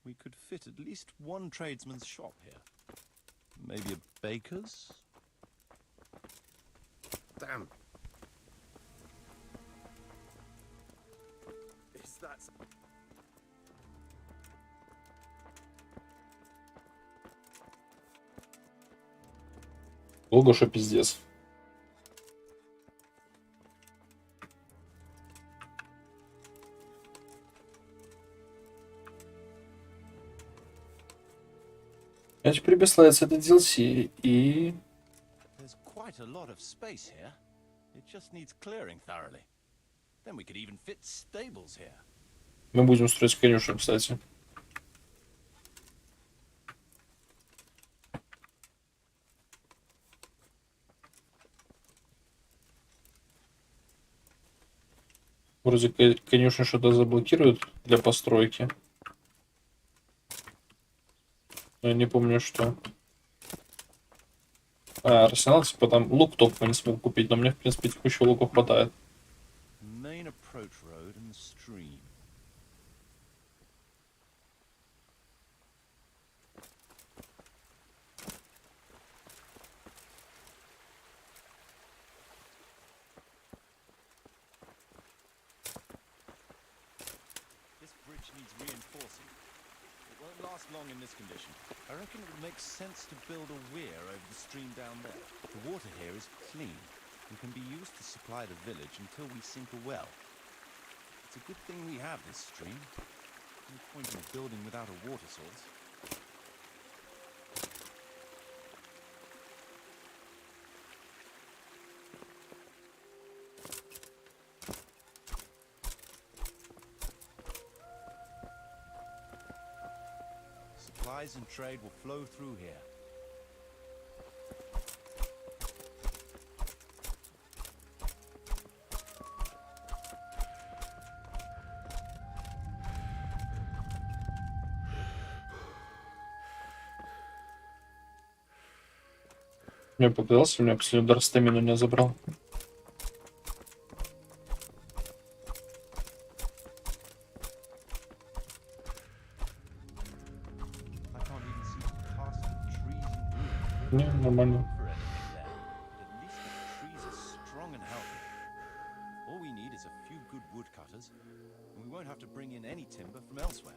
We could fit at least one tradesman's shop here. Maybe a baker's? Damn. Is that... Долго, что пиздец. Я теперь прислается этот DLC и... There's quite a lot of space here. It just needs clearing thoroughly. Then we could even fit stables here. Мы будем строить конюшню, кстати. Вроде конюшню что-то заблокируют для постройки. Я не помню, что. А, арсенал, типа там лук только не смог купить, но мне, в принципе, текущего лука хватает. Main approach road and the stream. This bridge needs reinforcing. It won't last long in this condition. I reckon it would make sense to build a weir over the stream down there. The water here is clean and can be used to supply the village until we sink a well. It's a good thing we have this stream. No point in building without a water source. Supplies and trade will flow through here. Мне показалось, у меня последний удар стамину не забрал. Не, нормально. All we need is a few good woodcutters, and we won't have to bring in any timber from elsewhere.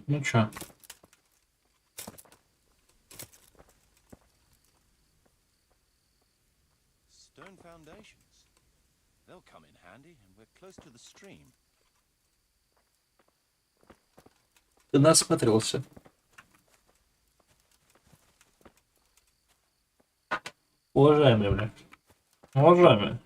Ну чё? Stone foundations. They'll come in handy, and we're close to the stream. Ты насмотрелся. Уважаемый, бля. Уважаемый.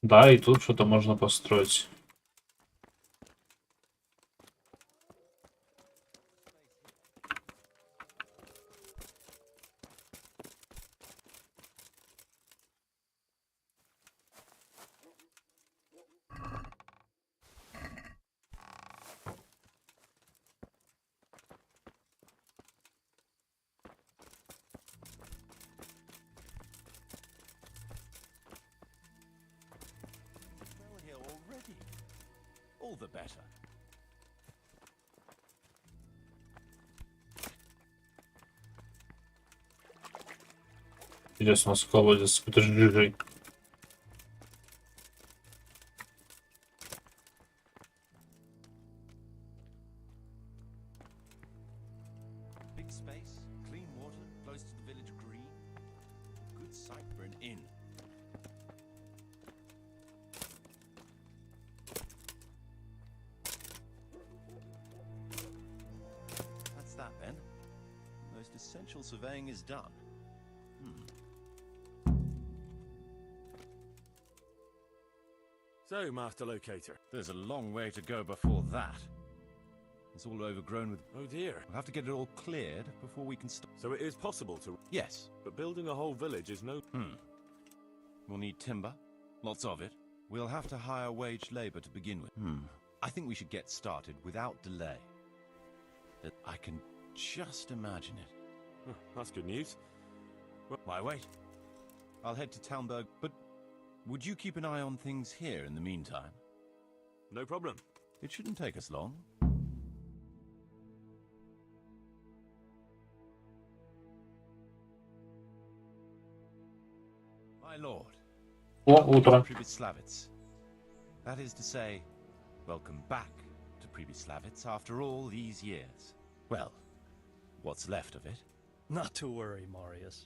Да, и тут что-то можно построить. Well, here already. All the better. Интересно, у нас колодец с какой-то жижей. Big space, clean water, close to the village green. Good site for an inn. That's that then. Most essential surveying is done. So, Master Locator. There's a long way to go before that. It's all overgrown with... Oh dear. We'll have to get it all cleared before we can start. So it is possible to... Yes. But building a whole village is no... We'll need timber. Lots of it. We'll have to hire wage labor to begin with. I think we should get started without delay. I can just imagine it. Huh, that's good news. Well, why wait? I'll head to Talmberg, but would you keep an eye on things here in the meantime? No problem. It shouldn't take us long. My lord. О, утро. Pribyslavitz. That is to say, welcome back to Pribyslavitz after all these years. Well, what's left of it. Not to worry, Marius.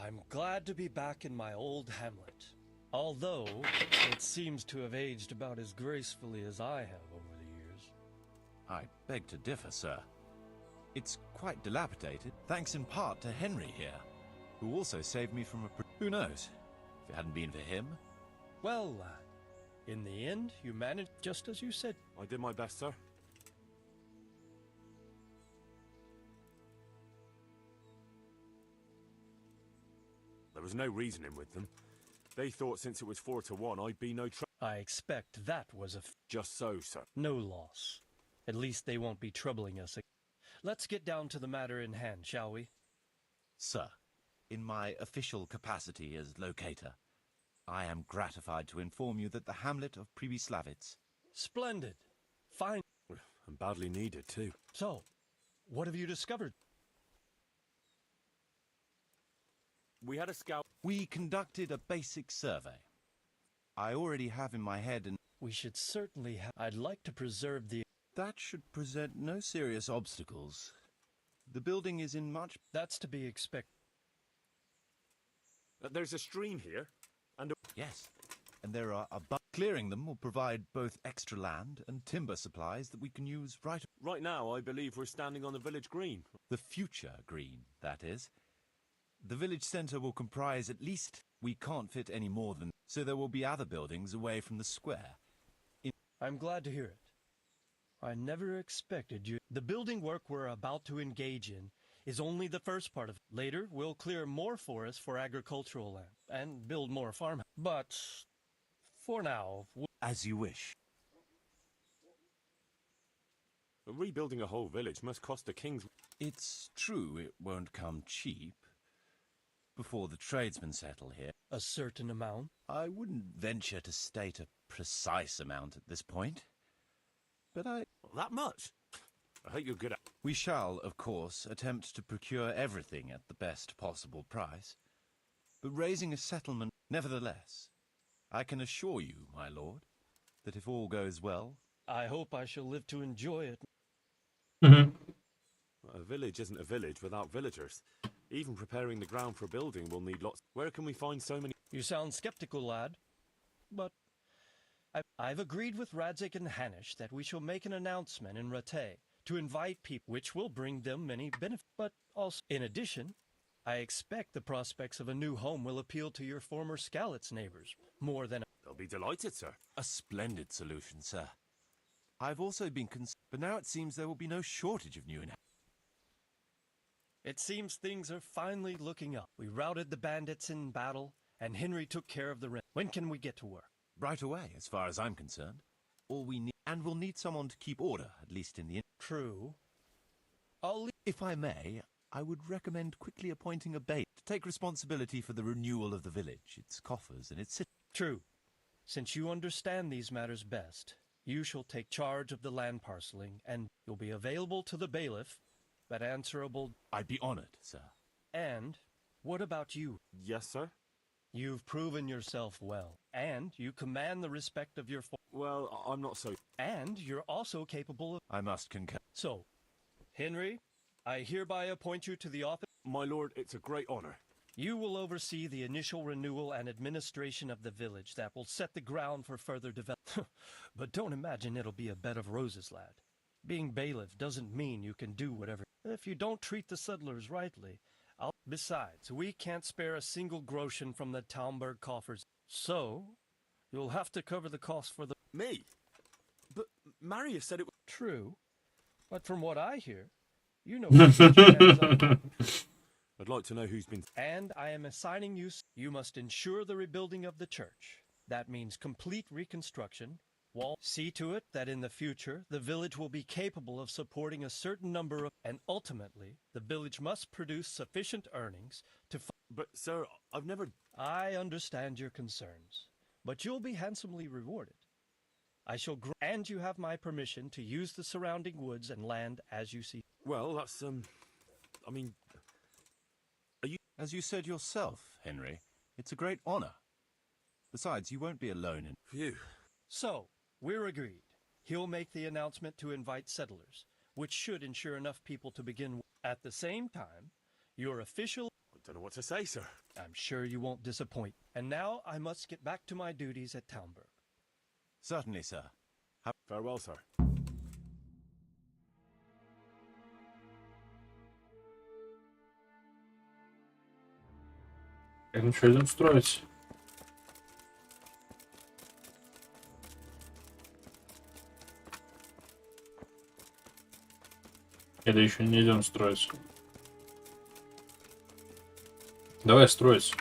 I'm glad to be back in my old hamlet. Although, it seems to have aged about as gracefully as I have over the years. I beg to differ, sir. It's quite dilapidated, thanks in part to Henry here, who also saved me from a... Who knows? If it hadn't been for him... Well, in the end, you managed just as you said. I did my best, sir. There was no reasoning with them. They thought since it was 4-1, I'd be no trouble. I expect that was a... Just so, sir. No loss. At least they won't be troubling us. Let's get down to the matter in hand, shall we? Sir, in my official capacity as locator, I am gratified to inform you that the hamlet of Pribyslavitz... Splendid. Fine. And badly needed, too. So, what have you discovered? We had a scout. We conducted a basic survey. I already have in my head and... We should certainly have... I'd like to preserve the... That should present no serious obstacles. The building is in much... That's to be expected. There's a stream here, and... Yes, and there are clearing them will provide both extra land and timber supplies that we can use right... Right now, I believe we're standing on the village green. The future green, that is. The village centre will comprise at least... We can't fit any more than... So there will be other buildings away from the square. I'm glad to hear it. I never expected you... The building work we're about to engage in is only the first part of it. Later, we'll clear more forest for agricultural land and build more farm. But for now... As you wish. Rebuilding a whole village must cost the king's... It's true it won't come cheap. Before the tradesmen settle here. A certain amount? I wouldn't venture to state a precise amount at this point. But That much? I hope you're good at... We shall, of course, attempt to procure everything at the best possible price. But raising a settlement, nevertheless, I can assure you, my lord, that if all goes well... I hope I shall live to enjoy it. A village isn't a village without villagers. Even preparing the ground for a building will need lots... Where can we find so many... You sound skeptical, lad. But I've agreed with Radzik and Hanish that we shall make an announcement in Rattay to invite people, which will bring them many benefits. But also, in addition, I expect the prospects of a new home will appeal to your former Skalitz neighbors more than... They'll be delighted, sir. A splendid solution, sir. I've also been but now it seems there will be no shortage of new inhabitants. It seems things are finally looking up. We routed the bandits in battle, and Henry took care of the rest. When can we get to work? Right away, as far as I'm concerned. All we need, and we'll need someone to keep order, at least in the... True. If I may, I would recommend quickly appointing a bailiff to take responsibility for the renewal of the village, its coffers, and its... True. Since you understand these matters best, you shall take charge of the land parceling, and you'll be available to the bailiff, but answerable... I'd be honored, sir. And what about you? Yes, sir? You've proven yourself well, and you command the respect of your... Well, I'm not so... And you're also capable of... I must concur. So, Henry, I hereby appoint you to the office... My lord, it's a great honor. You will oversee the initial renewal and administration of the village that will set the ground for further development. But don't imagine it'll be a bed of roses, lad. Being bailiff doesn't mean you can do whatever... If you don't treat the settlers rightly, Besides, we can't spare a single groschen from the Talmberg coffers. So, you'll have to cover the cost for the... Me? But Marius said it was... True. But from what I hear, you know what hands on. I'd like to know who's been... And I am assigning you... You must ensure the rebuilding of the church. That means complete reconstruction. See to it that in the future, the village will be capable of supporting a certain number of... And ultimately, the village must produce sufficient earnings to... But, sir, I've never... I understand your concerns, but you'll be handsomely rewarded. I shall and you have my permission to use the surrounding woods and land as you see. Well, that's, I mean... Are you... As you said yourself, Henry, it's a great honor. Besides, you won't be alone in... Phew. So, we're agreed. He'll make the announcement to invite settlers, which should ensure enough people to begin with. At the same time, your official... I don't know what to say, sir. I'm sure you won't disappoint. And now I must get back to my duties at Talmberg. Certainly, sir. Farewell, sir. Ну что, идем строить? Или еще не идем строить? Давай строить.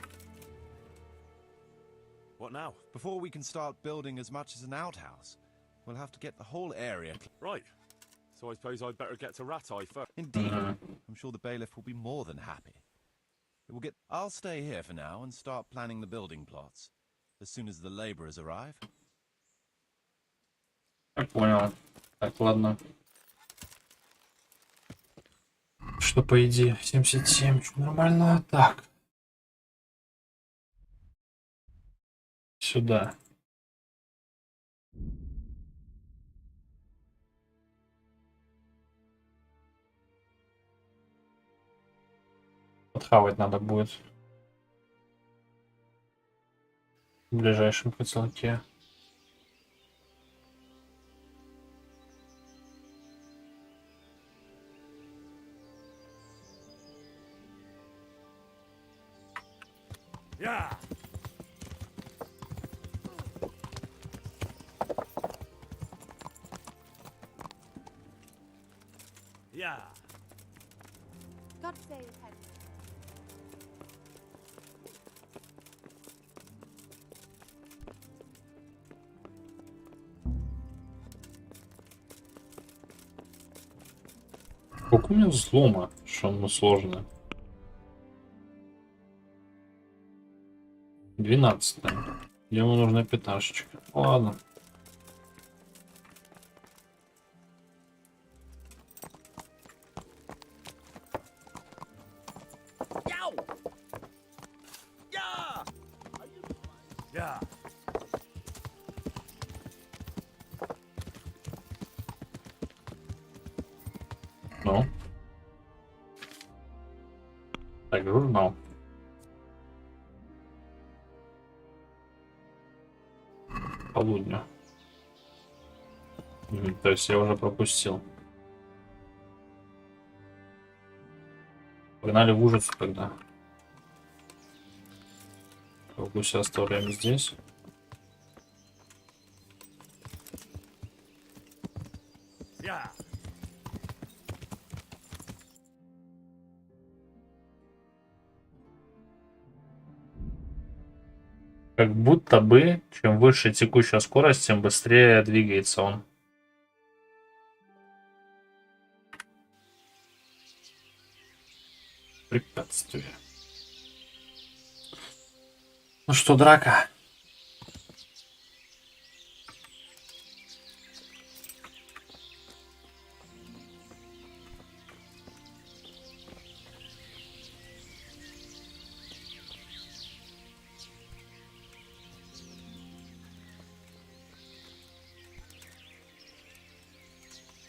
What now? Before we can start building as much as an outhouse, we'll have to get the whole area... Right. So I suppose I'd better get to Ratai first. Indeed. I'm sure the bailiff will be more than happy. It will get... I'll stay here for now and start planning the building plots. As soon as the laborers arrive. Я понял. Так, ладно. Что по идее? 77. Нормально. Так. Сюда. Подхавать надо будет. В ближайшем поселке. Yeah. Yeah. God save Henry. Сколько у меня взлома, что оно сложно? 12. Ему нужна пяташечка. Ладно. Yeah. Ну. Так, журнал. Полудня. То есть я уже пропустил. Погнали в ужас тогда. гуся оставляем здесь. Как будто бы, чем выше текущая скорость, тем быстрее двигается он. Препятствие. Ну что, драка?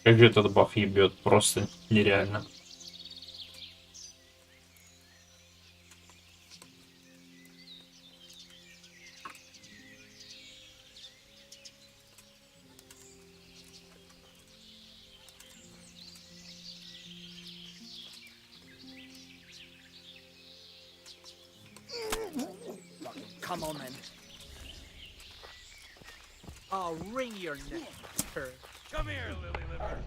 Как же этот баф ебет, просто нереально. Come on then. I'll wring your neck. Come here, lily liver.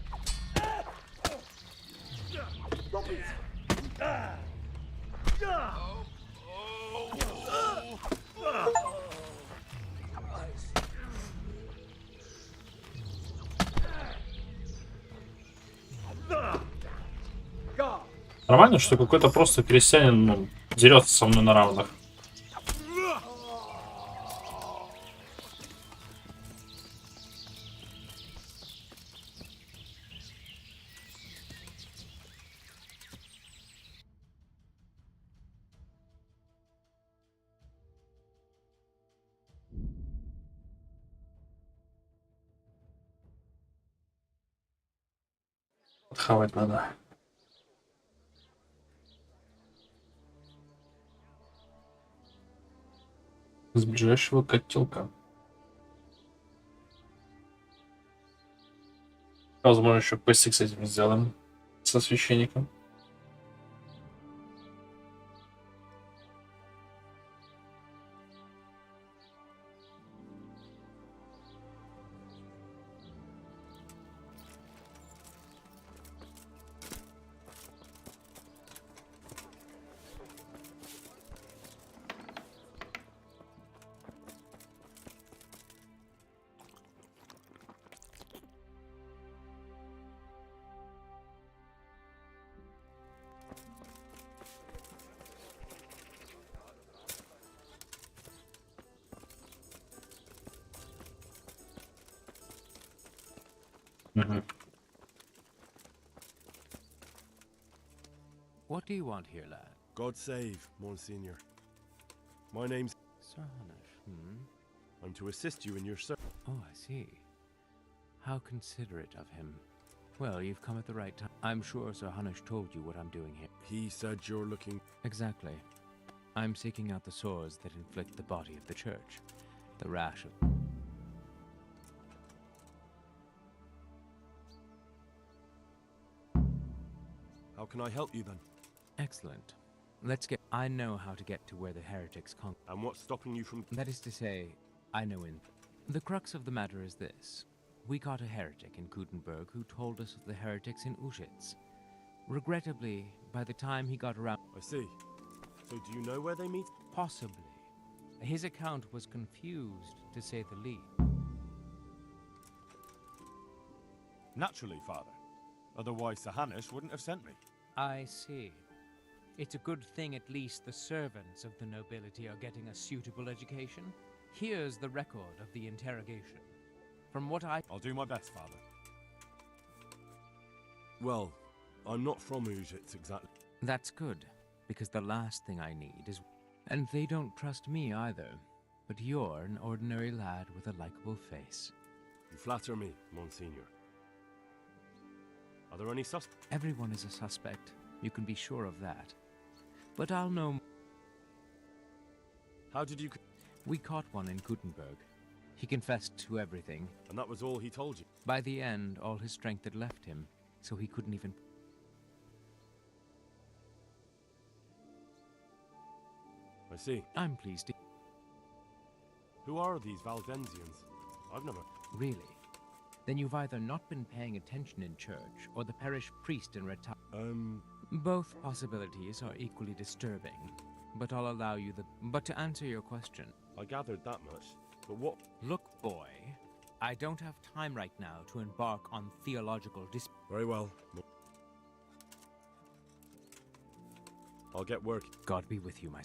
Нормально, что какой-то просто крестьянин, ну, дерется со мной на равных. Хавать надо. С ближайшего котелка. Возможно, еще квестик с этим сделаем. Со священником. What do you want here, lad? God save, Monsignor. My name's Sir Hanish, I'm to assist you in your search. Oh, I see. How considerate of him. Well, you've come at the right time. I'm sure Sir Hanish told you what I'm doing here. He said you're looking... Exactly. I'm seeking out the sores that inflict the body of the church. The rash of... How can I help you then? Excellent. Let's get... I know how to get to where the heretics con... And what's stopping you from... That is to say, I know in... The crux of the matter is this. We caught a heretic in Gutenberg who told us of the heretics in Ushitz. Regrettably, by the time he got around... I see. So do you know where they meet? Possibly. His account was confused, to say the least. Naturally, Father. Otherwise, Sir Hanish wouldn't have sent me. I see. It's a good thing at least the servants of the nobility are getting a suitable education. Here's the record of the interrogation. From what I'll do my best, Father. Well, I'm not from Ushitz exactly. That's good, because the last thing I need is... And they don't trust me either. But you're an ordinary lad with a likable face. You flatter me, Monsignor. Are there any suspects? Everyone is a suspect. You can be sure of that. But I'll know... How did you... We caught one in Gutenberg. He confessed to everything. And that was all he told you? By the end, all his strength had left him, so he couldn't even... I see. I'm pleased to... Who are these Valdensians? I've never... Really? Then you've either not been paying attention in church, or the parish priest in retire. Both possibilities are equally disturbing, but I'll allow you the... But to answer your question... I gathered that much, but what... Look, boy, I don't have time right now to embark on theological Very well. I'll get work. God be with you, my...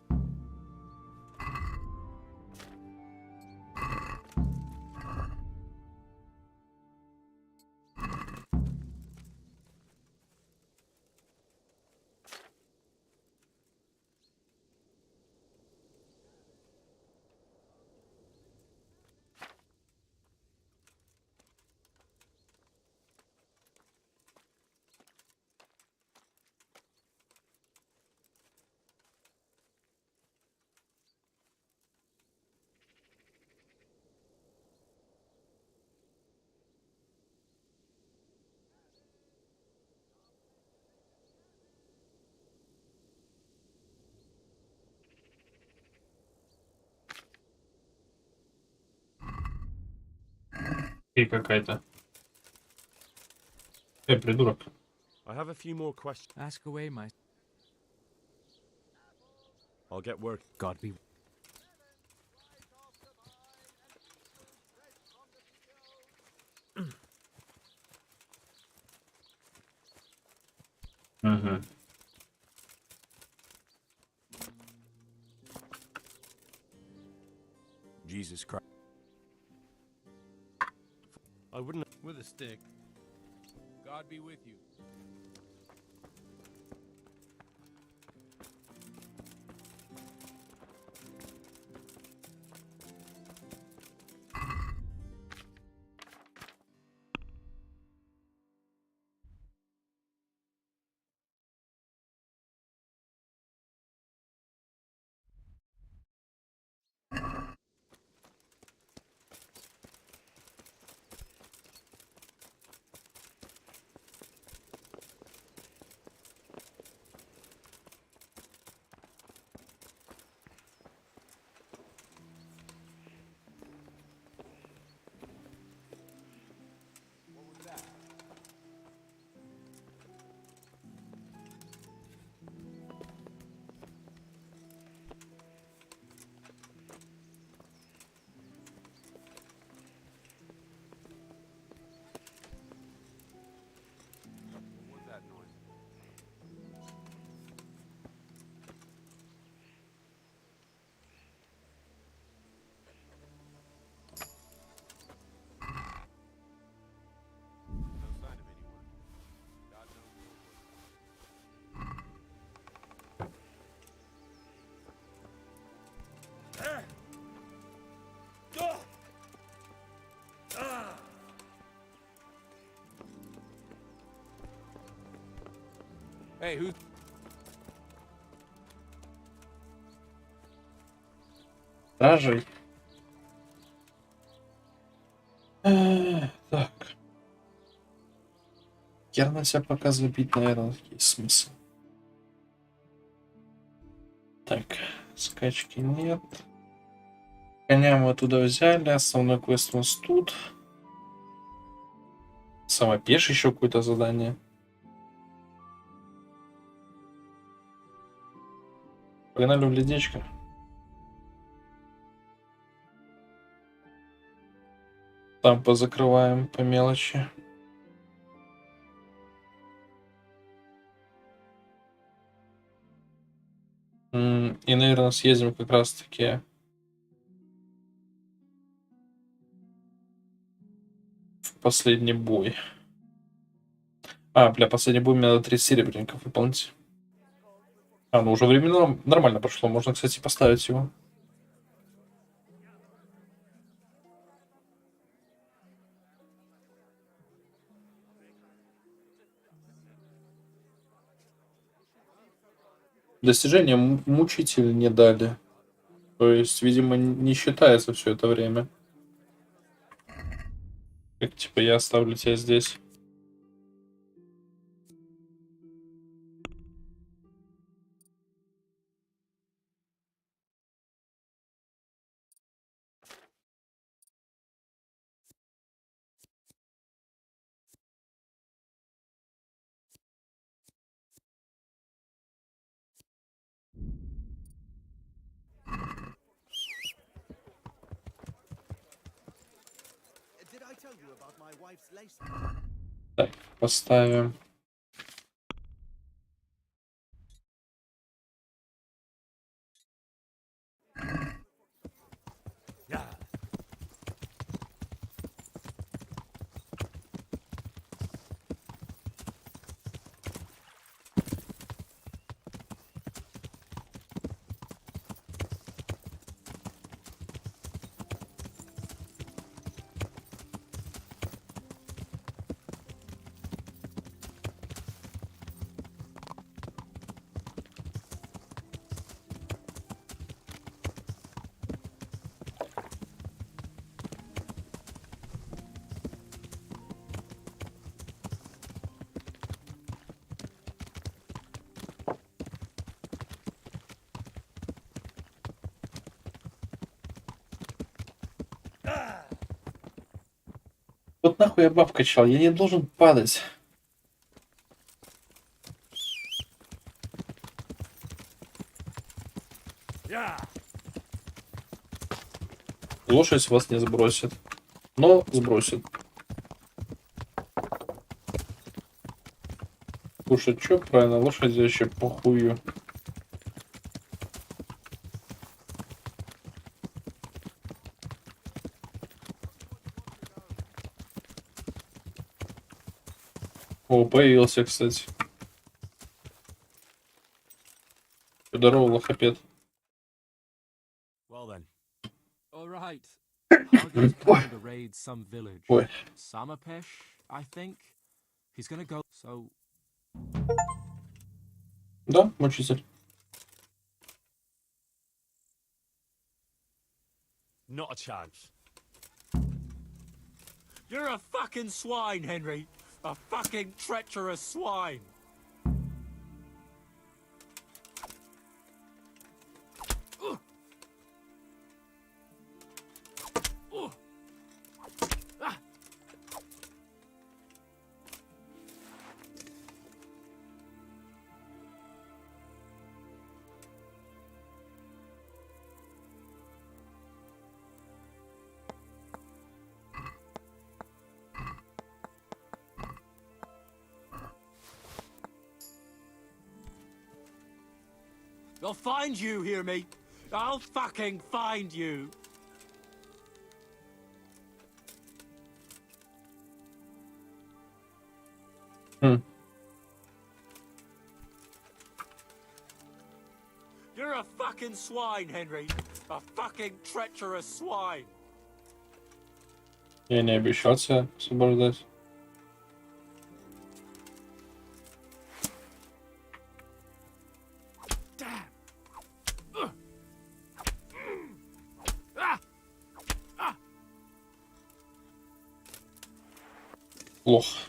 И какая-то. Придурок. I have a few more questions. Ask away, my... I'll get work. God be... Угу. Jesus Christ. I wouldn't... With a stick. God be with you. Hey, who? Стражей. Так. Хер на себя пока забить, наверное, есть смысл. Так, скачки нет. Коня мы оттуда взяли, основной квест у нас тут. Самопеш еще какое-то задание. Погнали в ледечко. Там позакрываем по мелочи. И, наверное, съездим как раз-таки в последний бой. Бля, последний бой мне надо 30 серебряников выполнить. Ну уже временно нормально прошло. Можно, кстати, поставить его. Достижение мучитель не дали. То есть, видимо, не считается все это время. Как, типа, я оставлю тебя здесь. Так, поставим. Вот нахуй я баб качал, я не должен падать. Лошадь вас не сбросит, но сбросит. Слушай, чё правильно, лошади вообще похую. О, появился, кстати. Здорово, лохопед. Well then. All right. Hargo's planning to raid some village. Ой. Samapesh, I think. He's gonna go. So. Да, мучитель. Not a chance. You're a fucking swine, Henry. A fucking treacherous swine. I'll find you, hear me? I'll fucking find you. You're a fucking swine, Henry. A fucking treacherous swine. Я не обещал тебя освобождать. Плохо.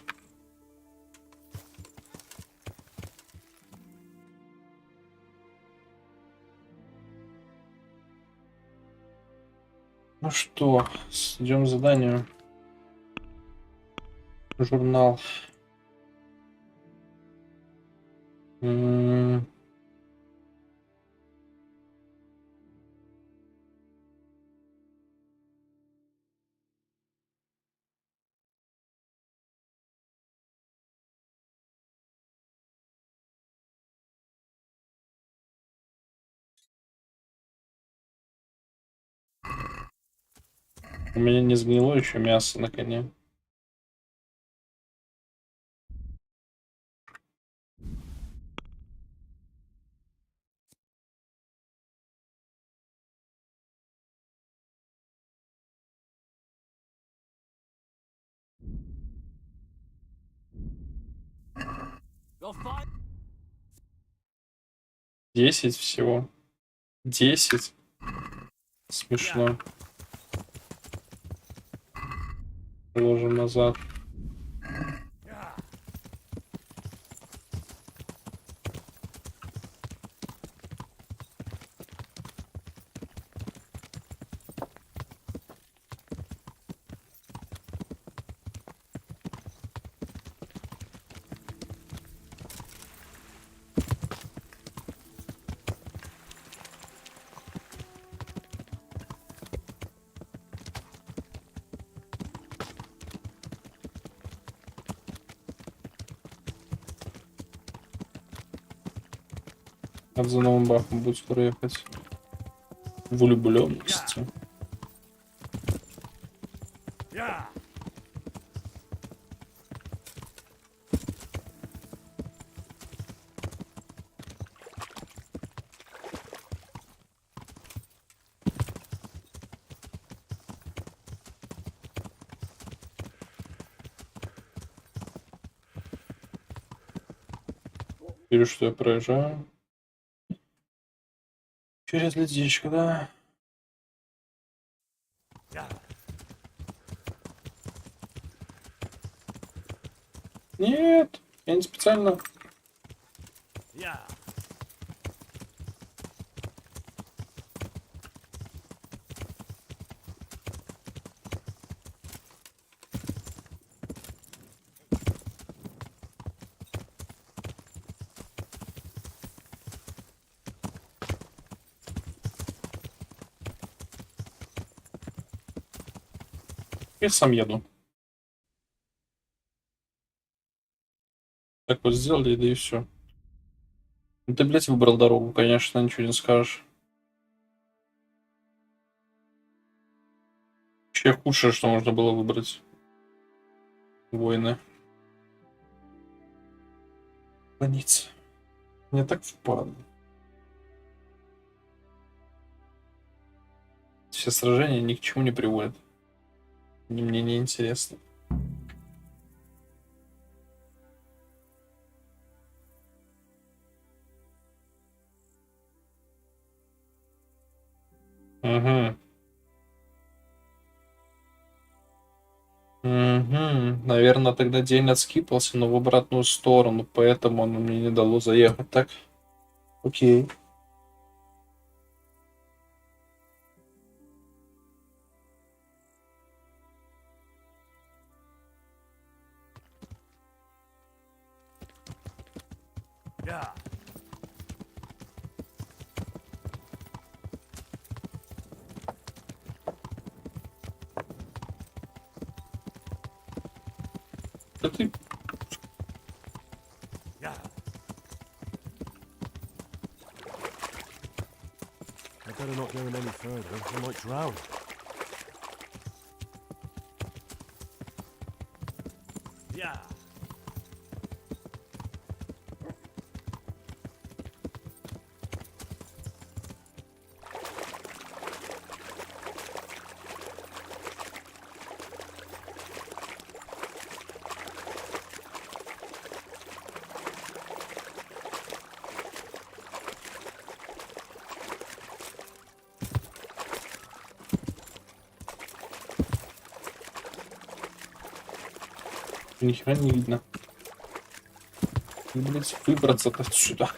Ну что, идем к заданию. Журнал. У меня не сгнило еще мясо на коне. You'll find. 10 всего. 10. Смешно. Ложим назад. за новым бафом будет скоро ехать. Влюбленности. Вижу, что я проезжаю. Через ледичку, да? Нет, я не специально. Я сам еду. Так вот сделали, да и все. Ну, ты, блядь, выбрал дорогу, конечно, ничего не скажешь. Вообще худшее, что можно было выбрать. Войны. Границы. Мне так впадло. Все сражения ни к чему не приводят. Мне не интересно. Угу. Угу. Наверное, тогда день отскипался, но в обратную сторону, поэтому оно мне не дало заехать, так? Окей. Да ты... I better not go any further. I might drown. Ни хера не видно. Блять, выбраться-то сюда.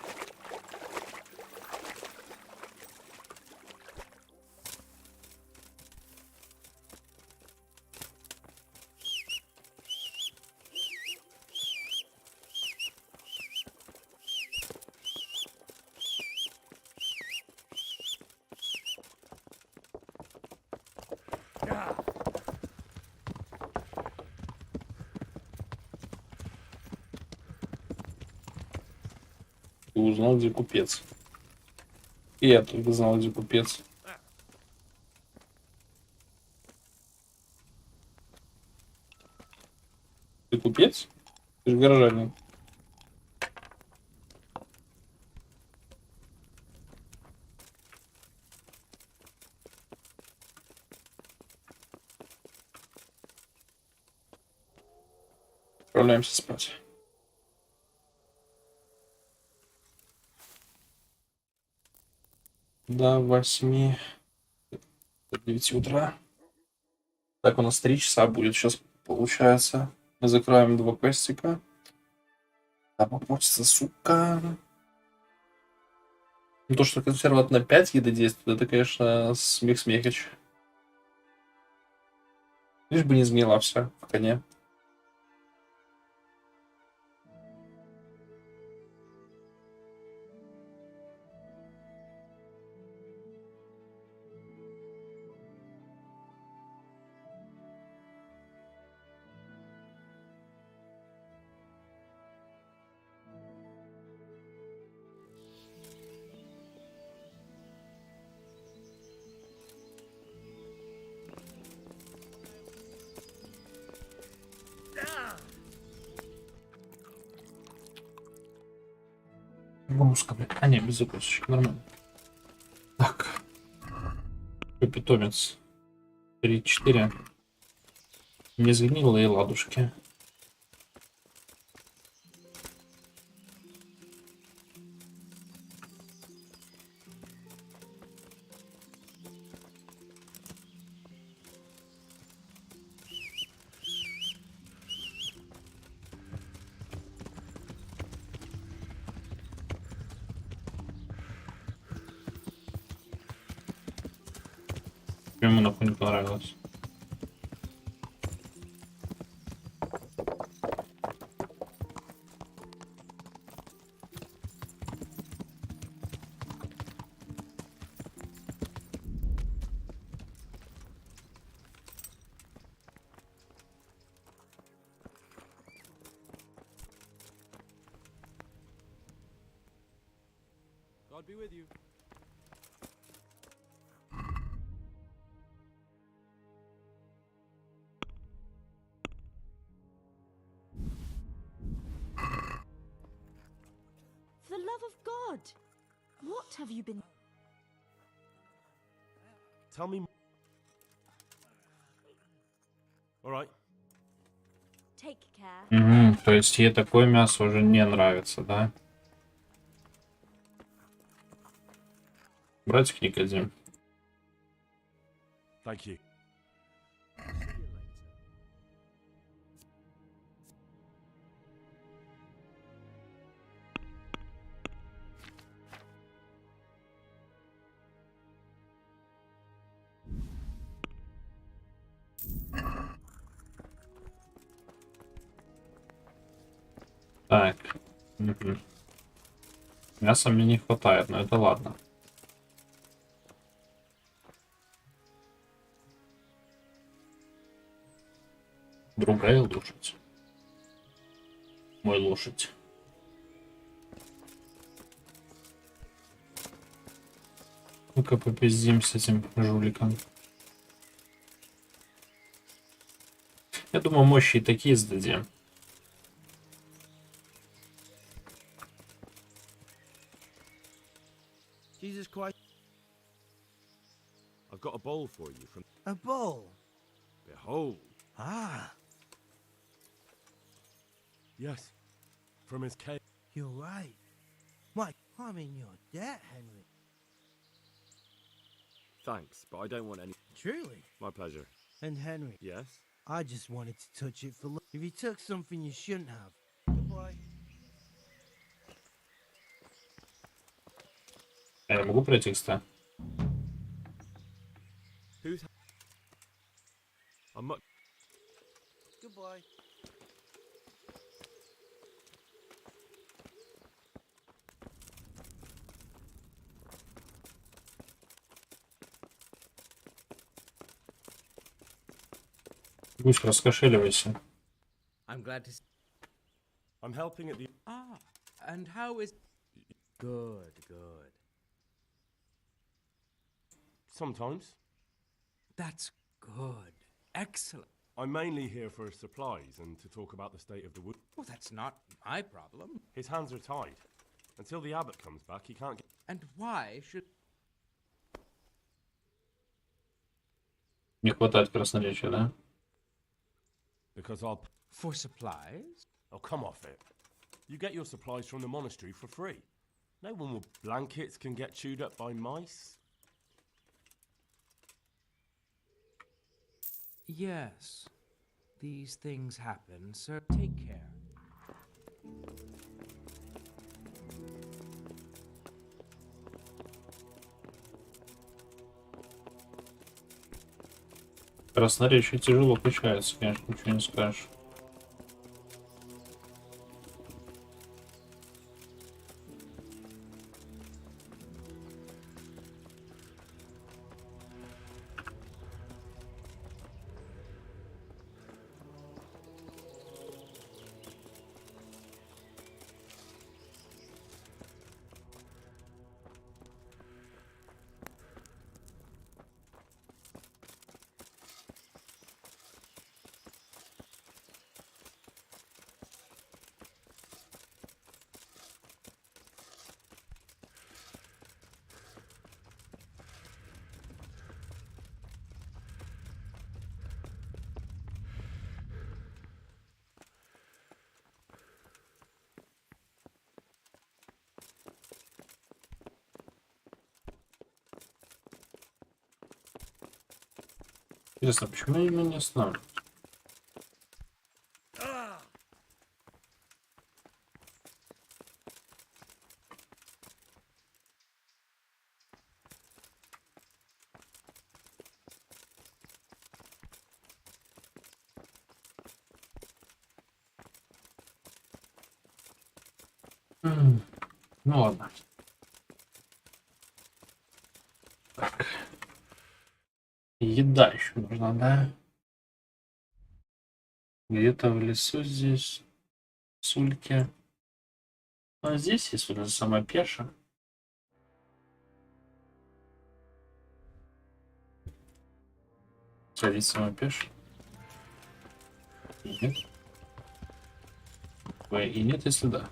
Ты узнал, где купец. И я только знал, где купец. Ты купец? Ты же горожанин. Отправляемся спать. До 8, до 9 утра. Так, у нас 3 часа будет сейчас, получается. Мы закроем 2 квестика. Да, попортится, сука. Ну, то, что консерват на 5 еды действует, это, конечно, смех-смехич. Лишь бы не сгнила вся в коне. Загрузка, блядь. А, не, без загрузочки, нормально. Так. Питомец. 3-4. Не сгнилые ладушки. Ему нахуй не понравилось. God be with you. For the love of God! What have you been... Tell me. All right. Take care. Угу, то есть ей такое мясо уже не нравится, да? Братик Никодим. Thank you. Так. Угу. Мяса мне не хватает, но это ладно. Другая лошадь. Мой лошадь. Ну-ка попиздим с этим жуликом. Я думаю, мощи и такие сдадим. Jesus Christ. I've got a bowl for you from... A bowl? Behold. Ah. Yes. From his cave. You're right. Mike, I'm in your debt, Henry. Thanks, but I don't want any... Truly? My pleasure. And Henry? Yes? I just wanted to touch it for look. If you took something you shouldn't have. Goodbye. Я могу пройти, кстати? Who's... I'm not... Goodbye. Гусь, раскошеливайся. I'm glad to... I'm helping at the... Ah, and how is... Good, good. Sometimes. That's good. Excellent. I'm mainly here for supplies and to talk about the state of the wood. Well, that's not my problem. His hands are tied. Until the abbot comes back, he can't get... And why should... Не хватает красноречия, да? Because I'll... For supplies? Oh, come off it. You get your supplies from the monastery for free. No one will... Blankets can get chewed up by mice. Yes. These things happen, sir. Take care. Красноречие тяжело получается, конечно, ничего не скажешь. Интересно, почему они меня не останавливают? Ну ладно. Так. Еда еще нужна, да? Где-то в лесу здесь сульки. А здесь есть уже сама пеша. Садись сама пеша. И нет. Ой, и нет, если да.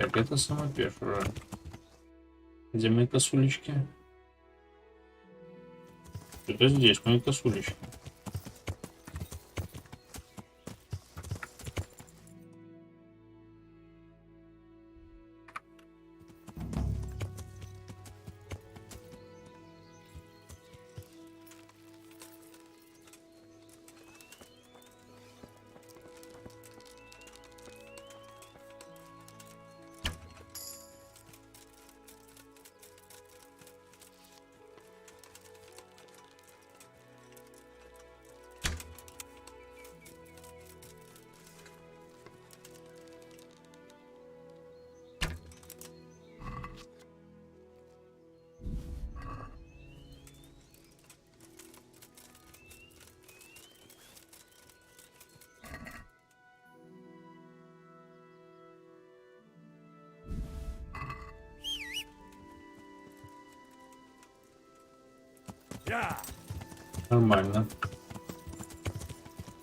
Так, это сама пеша уже. Где мои косулечки? Это здесь мои косулечки. Нормально.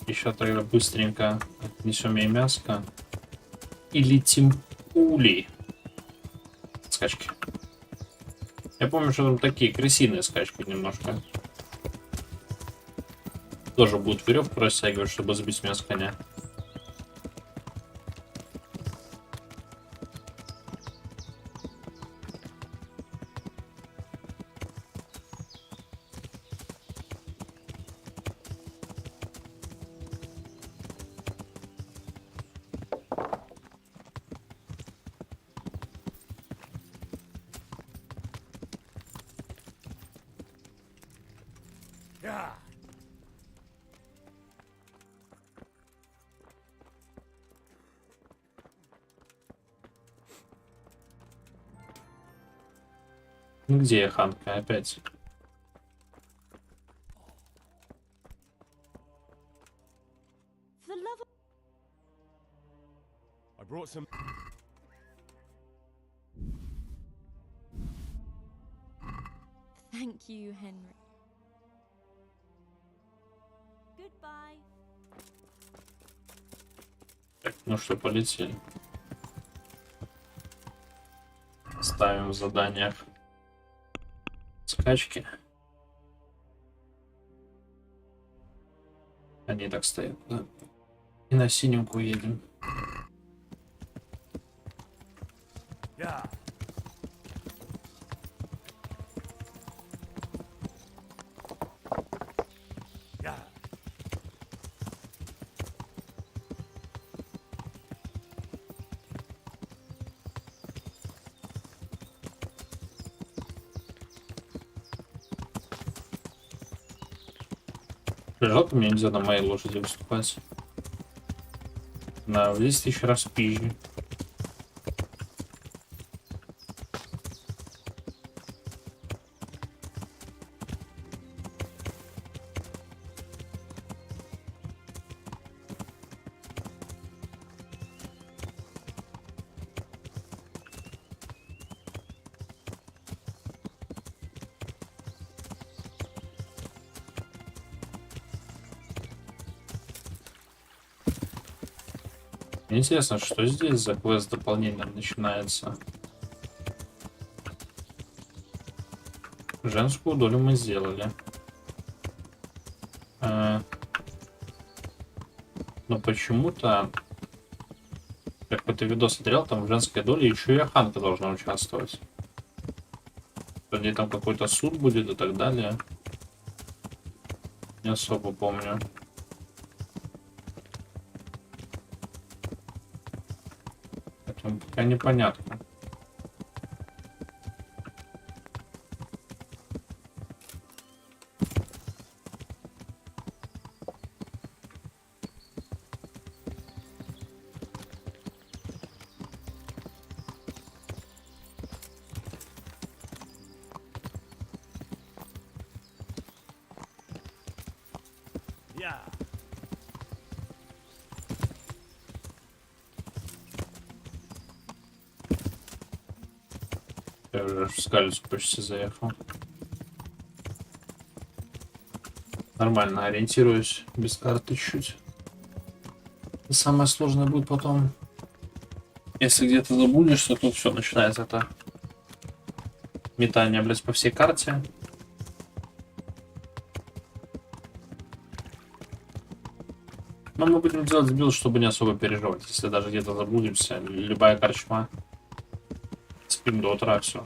Еще тогда быстренько отнесем ей мяско. И летим пулей. Скачки. Я помню, что там такие крысиные скачки немножко. Тоже будут веревку растягивать, чтобы сбить мясо коня. Ну где я, Ханка, опять? For the love of... I brought some. Thank you, Henry. Goodbye. Так, ну что, полетели. Ставим в заданиях скачки. Они так стоят, да? И на синенькую едем. Жалко, мне нельзя на моей лошади выступать. На в 10 000 раз пизже. Мне интересно, что здесь за квест дополнительно начинается. Женскую долю мы сделали. Но почему-то, как какой-то видос смотрел, там в женской доле еще и охранка должна участвовать. Где там какой-то суд будет и так далее. Не особо помню. Поэтому пока непонятно. Я уже в скалицу почти заехал. Нормально ориентируюсь без карты чуть. И самое сложное будет потом, если где-то забудешь, то тут все начинается это метание, блядь, по всей карте. Но мы будем делать билд, чтобы не особо переживать. Если даже где-то забудемся, любая корчма. Спим до утра, все.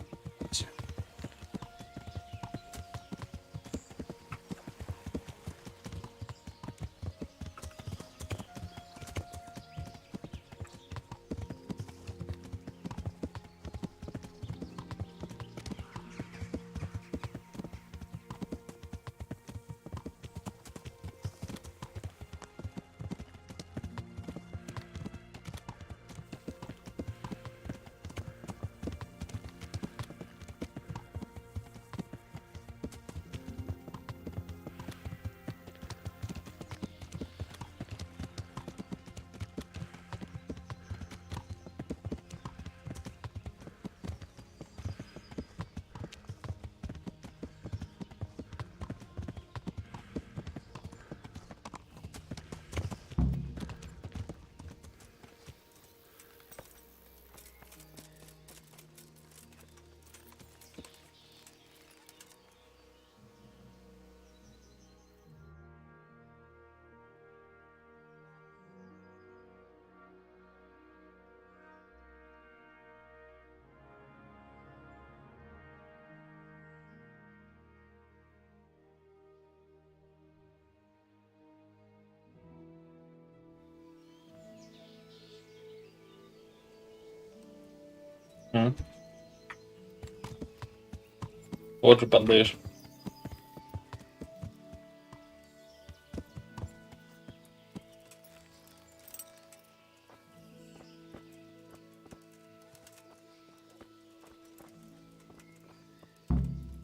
Вот же падаешь.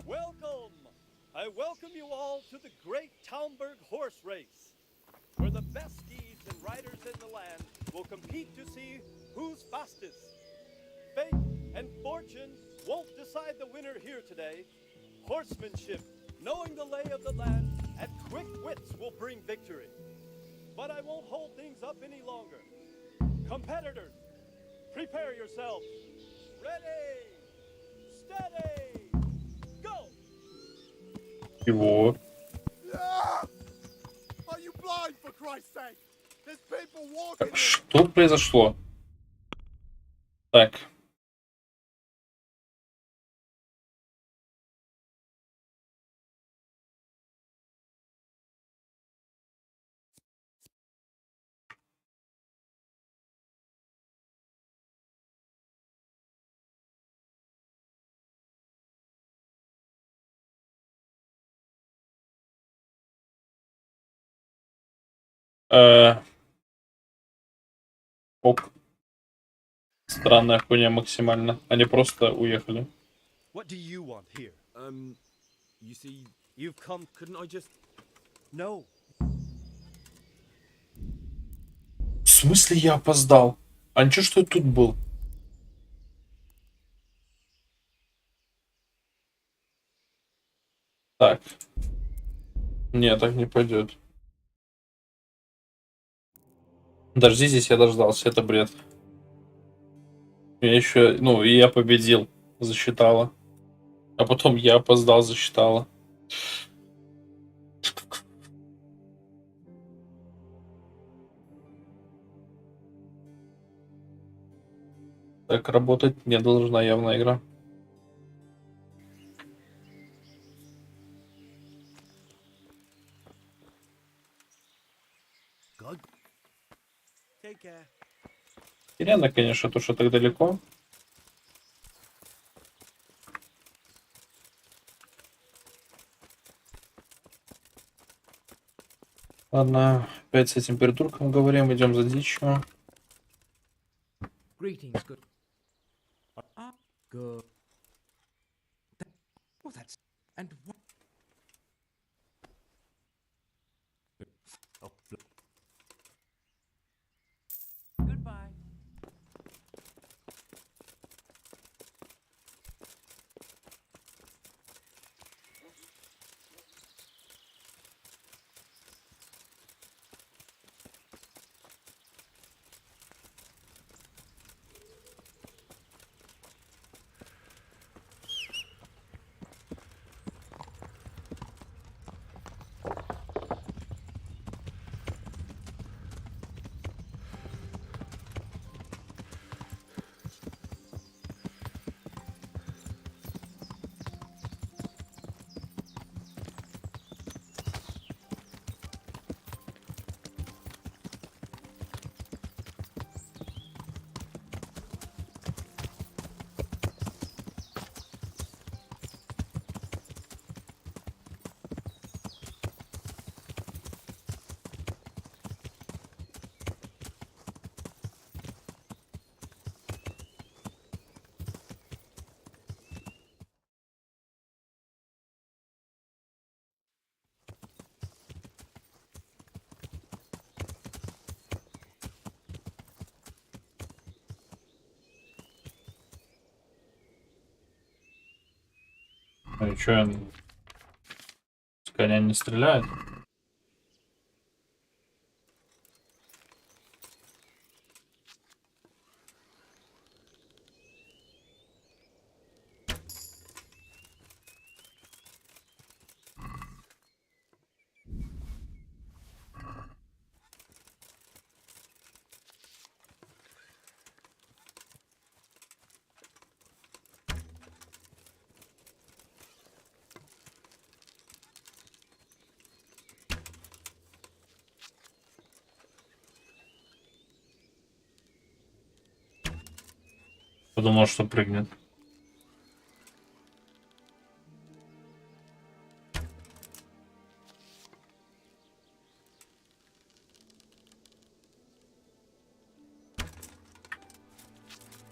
Welcome! I welcome you all to the Great Talmberg Horse Race, where the best steeds and riders in the land will compete to see who's fastest. Fate and fortune won't decide the winner here today. Horsemanship, knowing the lay of the land, and quick wits will bring victory. But I won't hold things up any longer. Competitors, prepare yourselves. Ready, steady, go! Его. Are you blind, for Christ's sake? There's people walking. Что произошло? Так. Оп. Странная хуйня максимально. Они просто уехали. What do you want here? You see, you've come. Couldn't I just? No. В смысле я опоздал? А ничего, что я тут был? Так. Нет, так не пойдет. Дождитесь, я дождался, это бред. Я еще, ну, и я победил, засчитала. А потом я опоздал, засчитала. Так работать не должна явно игра. Интересно, конечно, то, что так далеко. Ладно, опять с этим придурком говорим, идем за дичью. Greetings, good. Good. Oh, that's and what? Goodbye. Ну и чё, с коня не стреляет? Подумал, что прыгнет.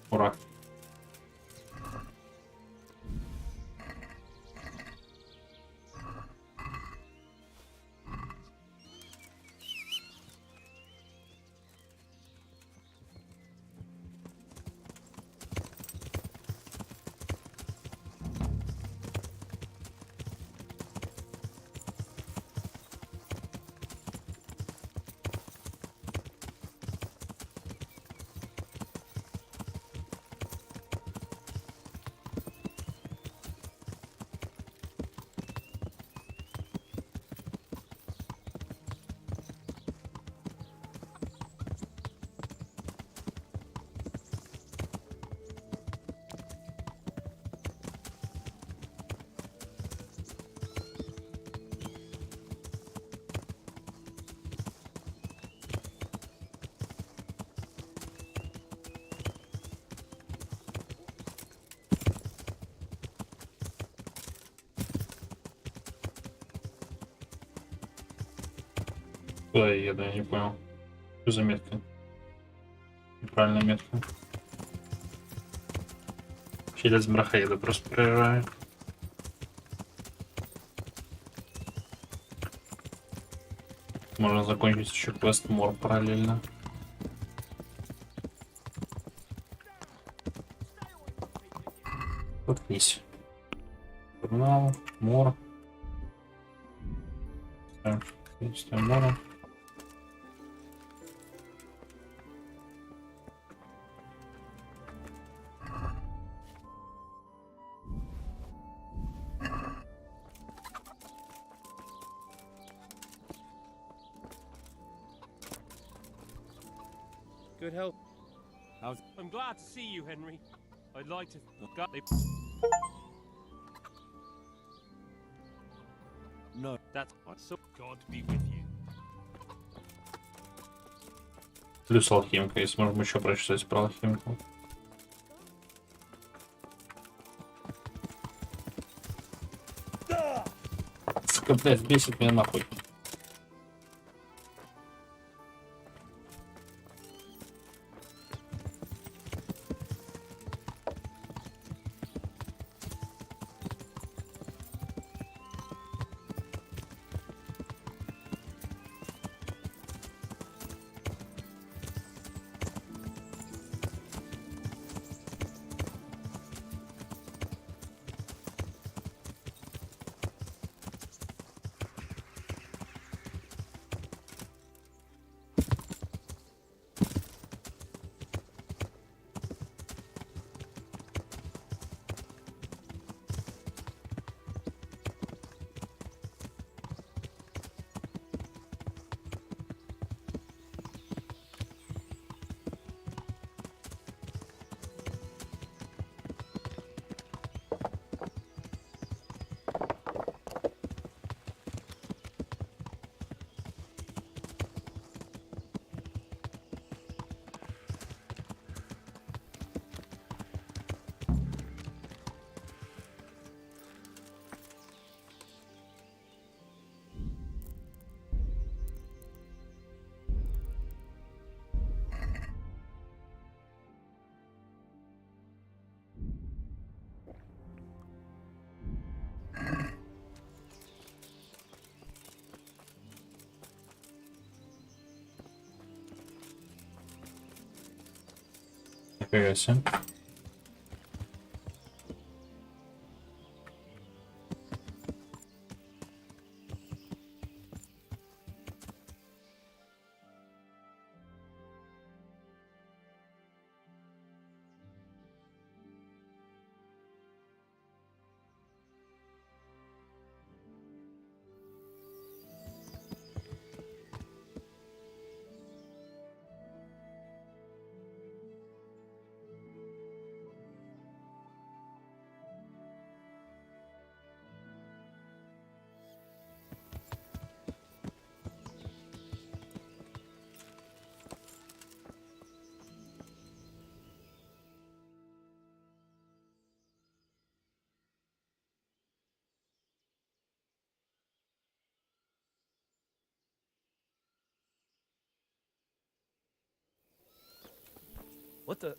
Ура. Куда я еду, я не понял. Что за метка? Неправильная метка. Через мрахаеда просто проезжаю. Можно закончить еще квест Мор параллельно. Заткнись. Журнал, Мор. Так, количество Мора. good health. I'm glad to see you, Henry. I'd like to look up. No. That's so. God be with you. Плюс алхимика, если можем еще прочитать про алхимику. Сука, блядь, бесит меня нахуй. Нифига себе. What the?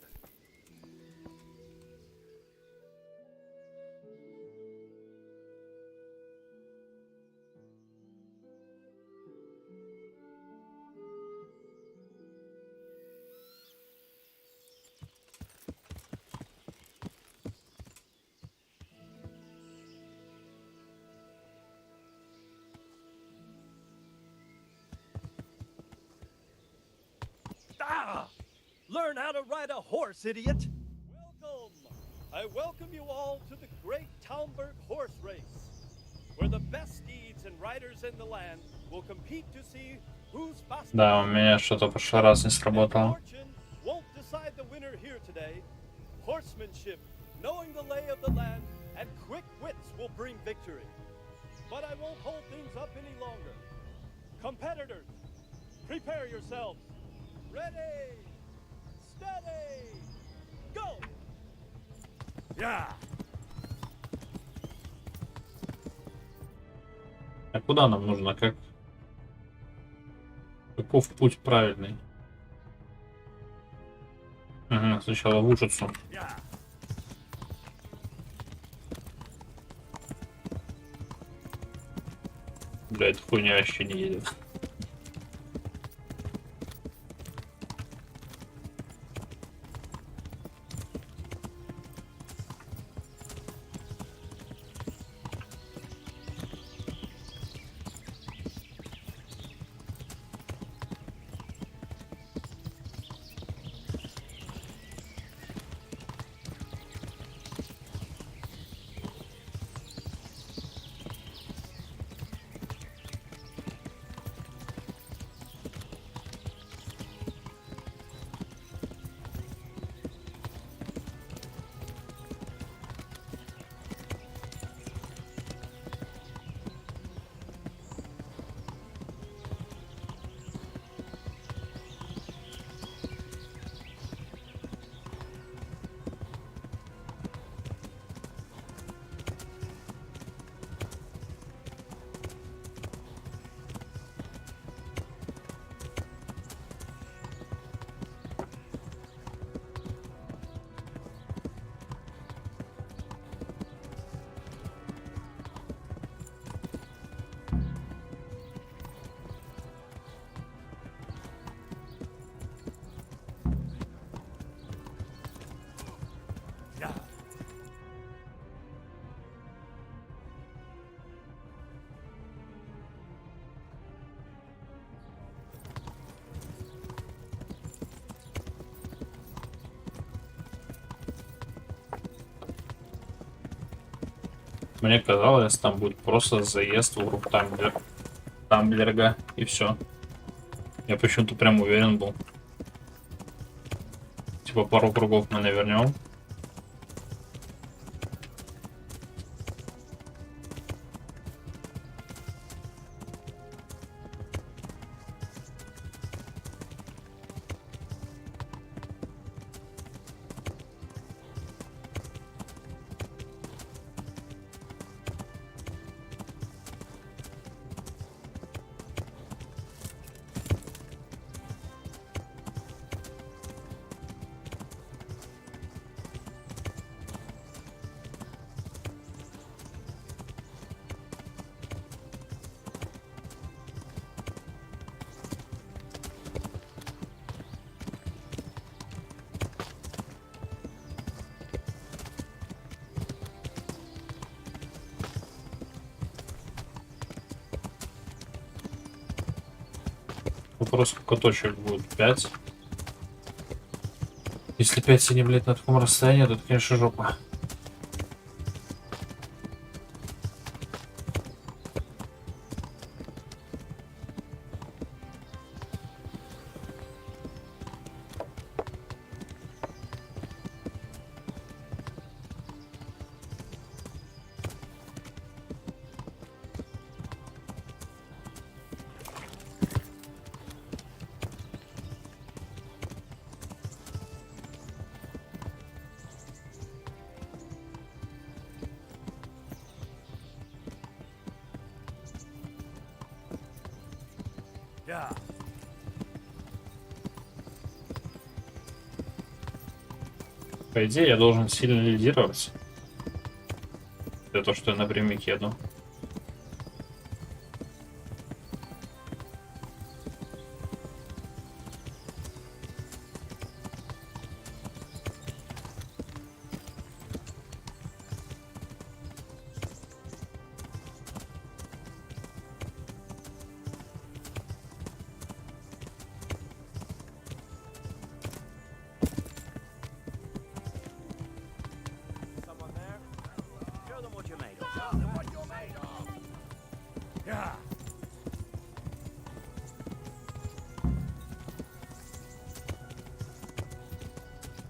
Ah! Learn how to ride a horse, idiot! Welcome! I welcome you all to the Great Talmberg Horse Race, where the best steeds and riders in the land will compete to see who's faster. Да, у меня что-то в прошлый раз не сработало. Fortune won't decide the winner here today. Horsemanship, knowing the lay of the land, and quick wits will bring victory. But I won't hold things up any longer. Competitors, prepare yourselves. Ready! Steady! Go! Yeah! А куда нам нужно? Каков путь правильный? Угу, сначала в Ужицу. Бля, эта хуйня вообще не едет. Мне казалось, там будет просто заезд в группу Тамблерга и все. Я почему-то прям уверен был. Типа пару кругов мы навернем. Вопрос, сколько точек будет? 5? Если 5 синий, блядь, на таком расстоянии, то это, конечно, жопа. Yeah. По идее, я должен сильно лидировать. Это то, что я напрямик еду. Someone there? Show them what you're made of. Show them what you're made of. Yeah.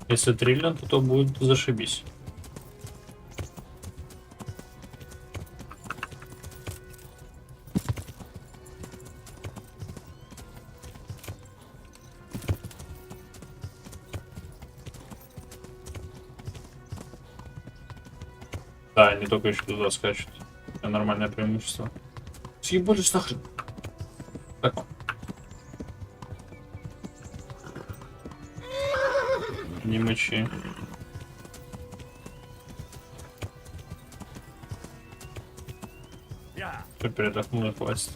Если триллион, то будет зашибись. Да, они только еще туда скачут. Это нормальное преимущество. Съебались нахрен. Так. Не мочи. Все, передохнули, хватит.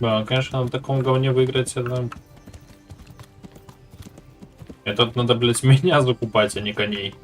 Да, конечно, на таком говне выиграть это... Это надо, блядь, меня закупать, а не коней.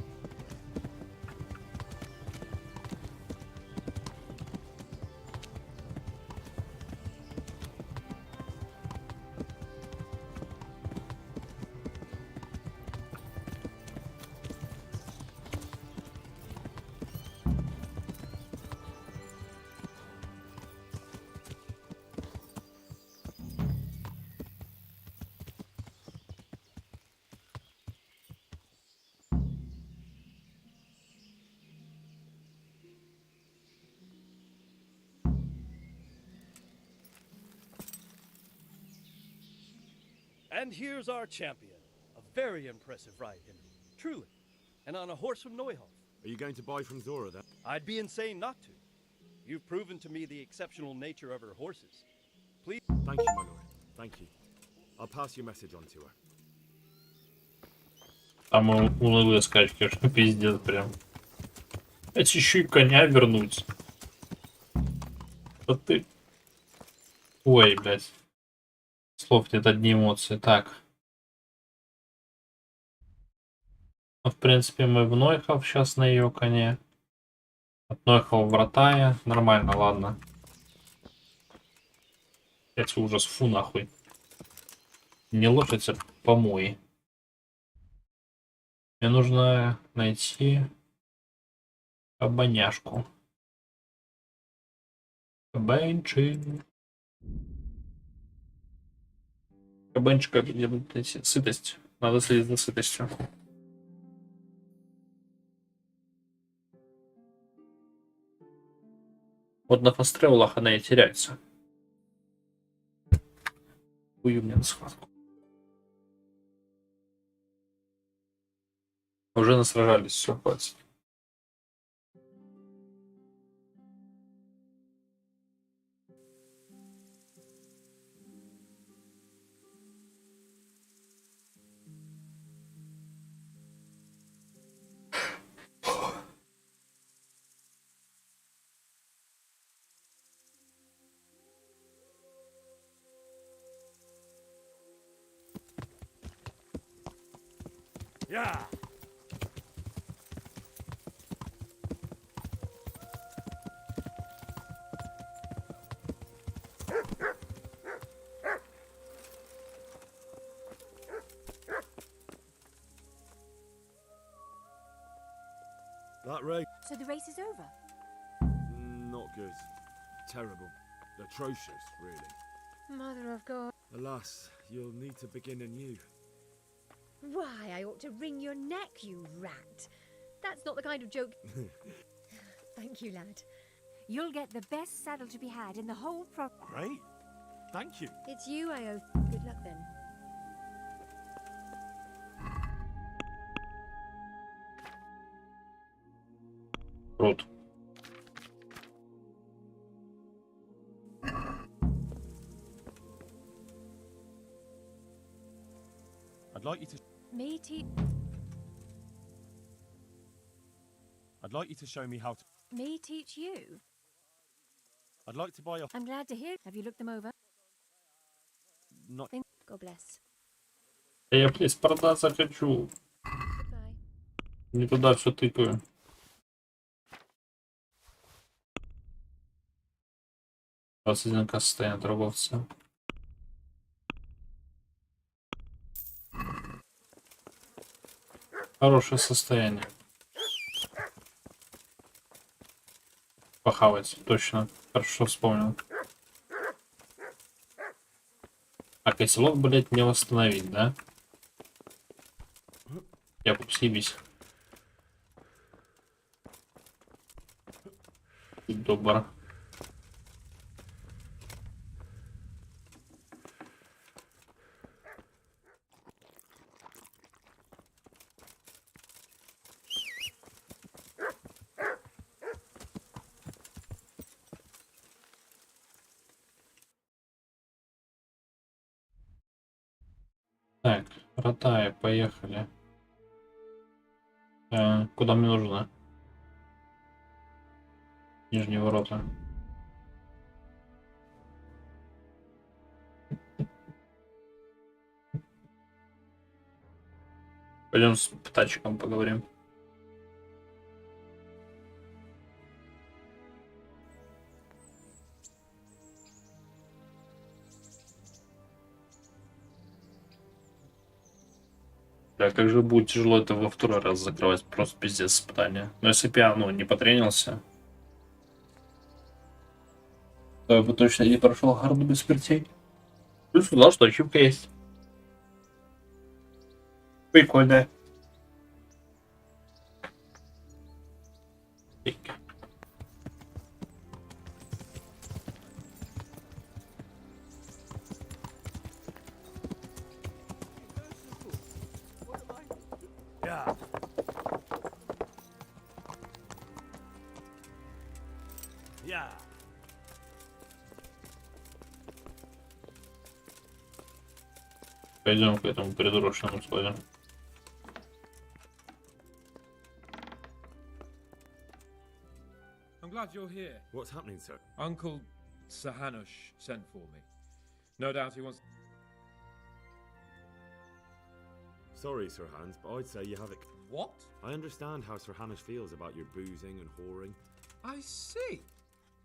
And here's our champion. A very impressive ride, Henry. Truly. And on a horse from Neuhoff. Are you going to buy from Zora then? I'd be insane not to. You've proven to me the exceptional nature of her horses. Please. Thank you, my lord. Thank you. I'll pass your message on to her. Там унылые скачки, что пиздец прям. Это еще и коня вернуть. Вот ты. Ой, блядь. Слов нет, одни эмоции. Так. Ну, в принципе, мы в Нойхов сейчас на ее коне. От Нойхова в Ратая. Нормально, ладно. Это ужас, фу нахуй. Не лошадь, а помои. Мне нужно найти кабаняшку. Кабанчик. Кабанчика, где будет найти сытость. Надо следить за сытостью. Вот на фаст-тревелах она и теряется. Хую мне на схватку. Уже насражались, все, хватит. Yeah. That race. So the race is over? Not good. Terrible. Atrocious, really. Mother of God. Alas, you'll need to begin anew. Why, I ought to wring your neck, you rat. That's not the kind of joke... Thank you, lad. You'll get the best saddle to be had in the whole Great. Thank you. It's you I owe... Good luck, then. Рот. I'd like you to... Me teach... I'd like you to show me how to... Me teach you? I'd like to buy a... I'm glad to hear. Have you looked them over? Not... God bless. Я, блядь, продаться хочу. Goodbye. Не туда все тыкаю. Состояние торговца. Хорошее состояние. Похавать, точно. Хорошо вспомнил. А котелок, блядь, не восстановить, да? Я съебись. Добро. Так, Ратая, поехали. Куда мне нужно? Нижние ворота. Пойдем с птачком поговорим. Да, как же будет тяжело это во второй раз закрывать, просто пиздец испытание. Но если бы я, не потренился, то я бы точно не прошел харду без смертей. Плюс узнал, что ачивка есть. Прикольно. Yeah. Yeah. Пойдем к этому придурочному сходим. I'm glad you're here. What's happening, sir? Uncle Sahanush sent for me. No doubt he wants... Sorry, Sir Hans, but I'd say you have it. What? I understand how Sir Hanish feels about your boozing and whoring. I see.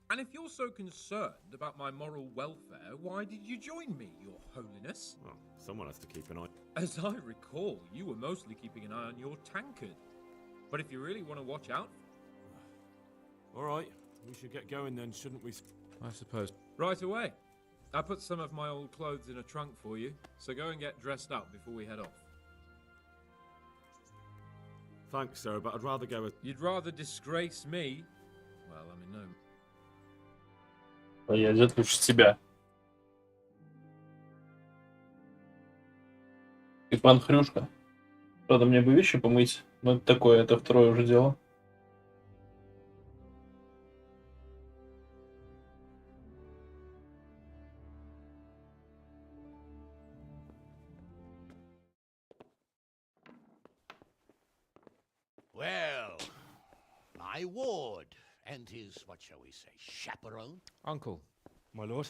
And if you're so concerned about my moral welfare, why did you join me, Your Holiness? Well, someone has to keep an eye. As I recall, you were mostly keeping an eye on your tankard. But if you really want to watch out... All right, we should get going then, shouldn't we? I suppose. Right away. I put some of my old clothes in a trunk for you, so go and get dressed up before we head off. Thanks, sir, but I'd rather go with... You'd rather disgrace me? Well, I mean, no. Поедет лучше тебя. И пан Хрюшка. Правда, мне бы вещи помыть, но это такое, это второе уже дело. Well, my ward and his, what shall we say, chaperone? Uncle. My lord?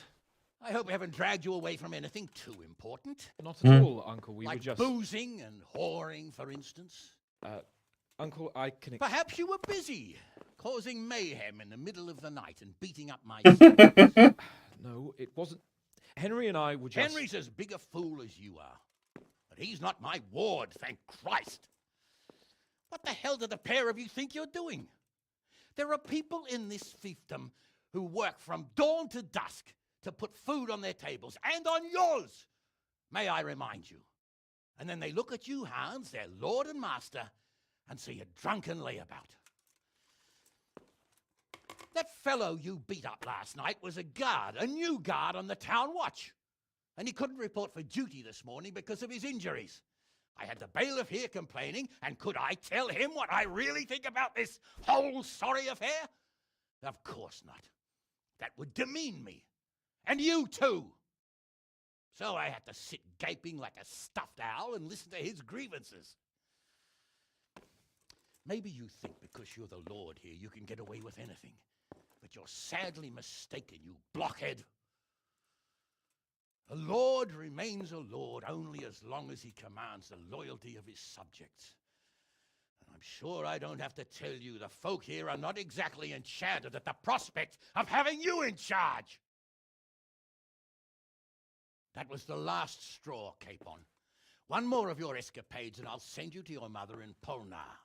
I hope we haven't dragged you away from anything too important. Not at all, Uncle. We like were just... boozing and whoring, for instance. Uncle, I can... Perhaps you were busy, causing mayhem in the middle of the night and beating up my son. No, it wasn't... Henry and I were just... Henry's as big a fool as you are. But he's not my ward, thank Christ. What the hell do the pair of you think you're doing? There are people in this fiefdom who work from dawn to dusk to put food on their tables, and on yours, may I remind you. And then they look at you, Hans, their lord and master, and see a drunken layabout. That fellow you beat up last night was a guard, a new guard on the town watch. And he couldn't report for duty this morning because of his injuries. I had the bailiff here complaining, and could I tell him what I really think about this whole sorry affair? Of course not. That would demean me. And you too. So I had to sit gaping like a stuffed owl and listen to his grievances. Maybe you think because you're the lord here you can get away with anything. But you're sadly mistaken, you blockhead. A lord remains a lord only as long as he commands the loyalty of his subjects. And I'm sure I don't have to tell you the folk here are not exactly enchanted at the prospect of having you in charge. That was the last straw, Capon. One more of your escapades and I'll send you to your mother in Polnar.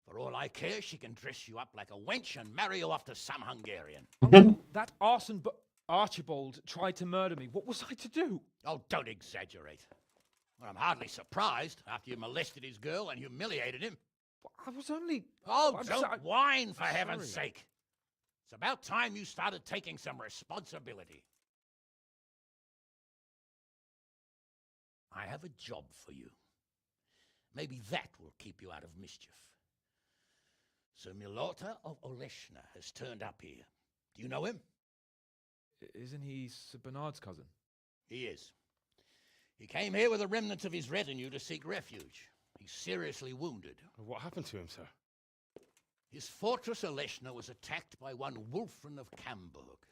For all I care, she can dress you up like a wench and marry you off to some Hungarian. That arson Archibald tried to murder me. What was I to do? Oh, don't exaggerate. Well, I'm hardly surprised after you molested his girl and humiliated him. I was only... Oh, don't whine, for heaven's sake. It's about time you started taking some responsibility. I have a job for you. Maybe that will keep you out of mischief. Sir Milota of Oleshna has turned up here. Do you know him? Isn't he Sir Bernard's cousin? He is. He came here with the remnants of his retinue to seek refuge. He's seriously wounded. What happened to him, sir? His fortress Oleshna was attacked by one Wulfrin of Camburg.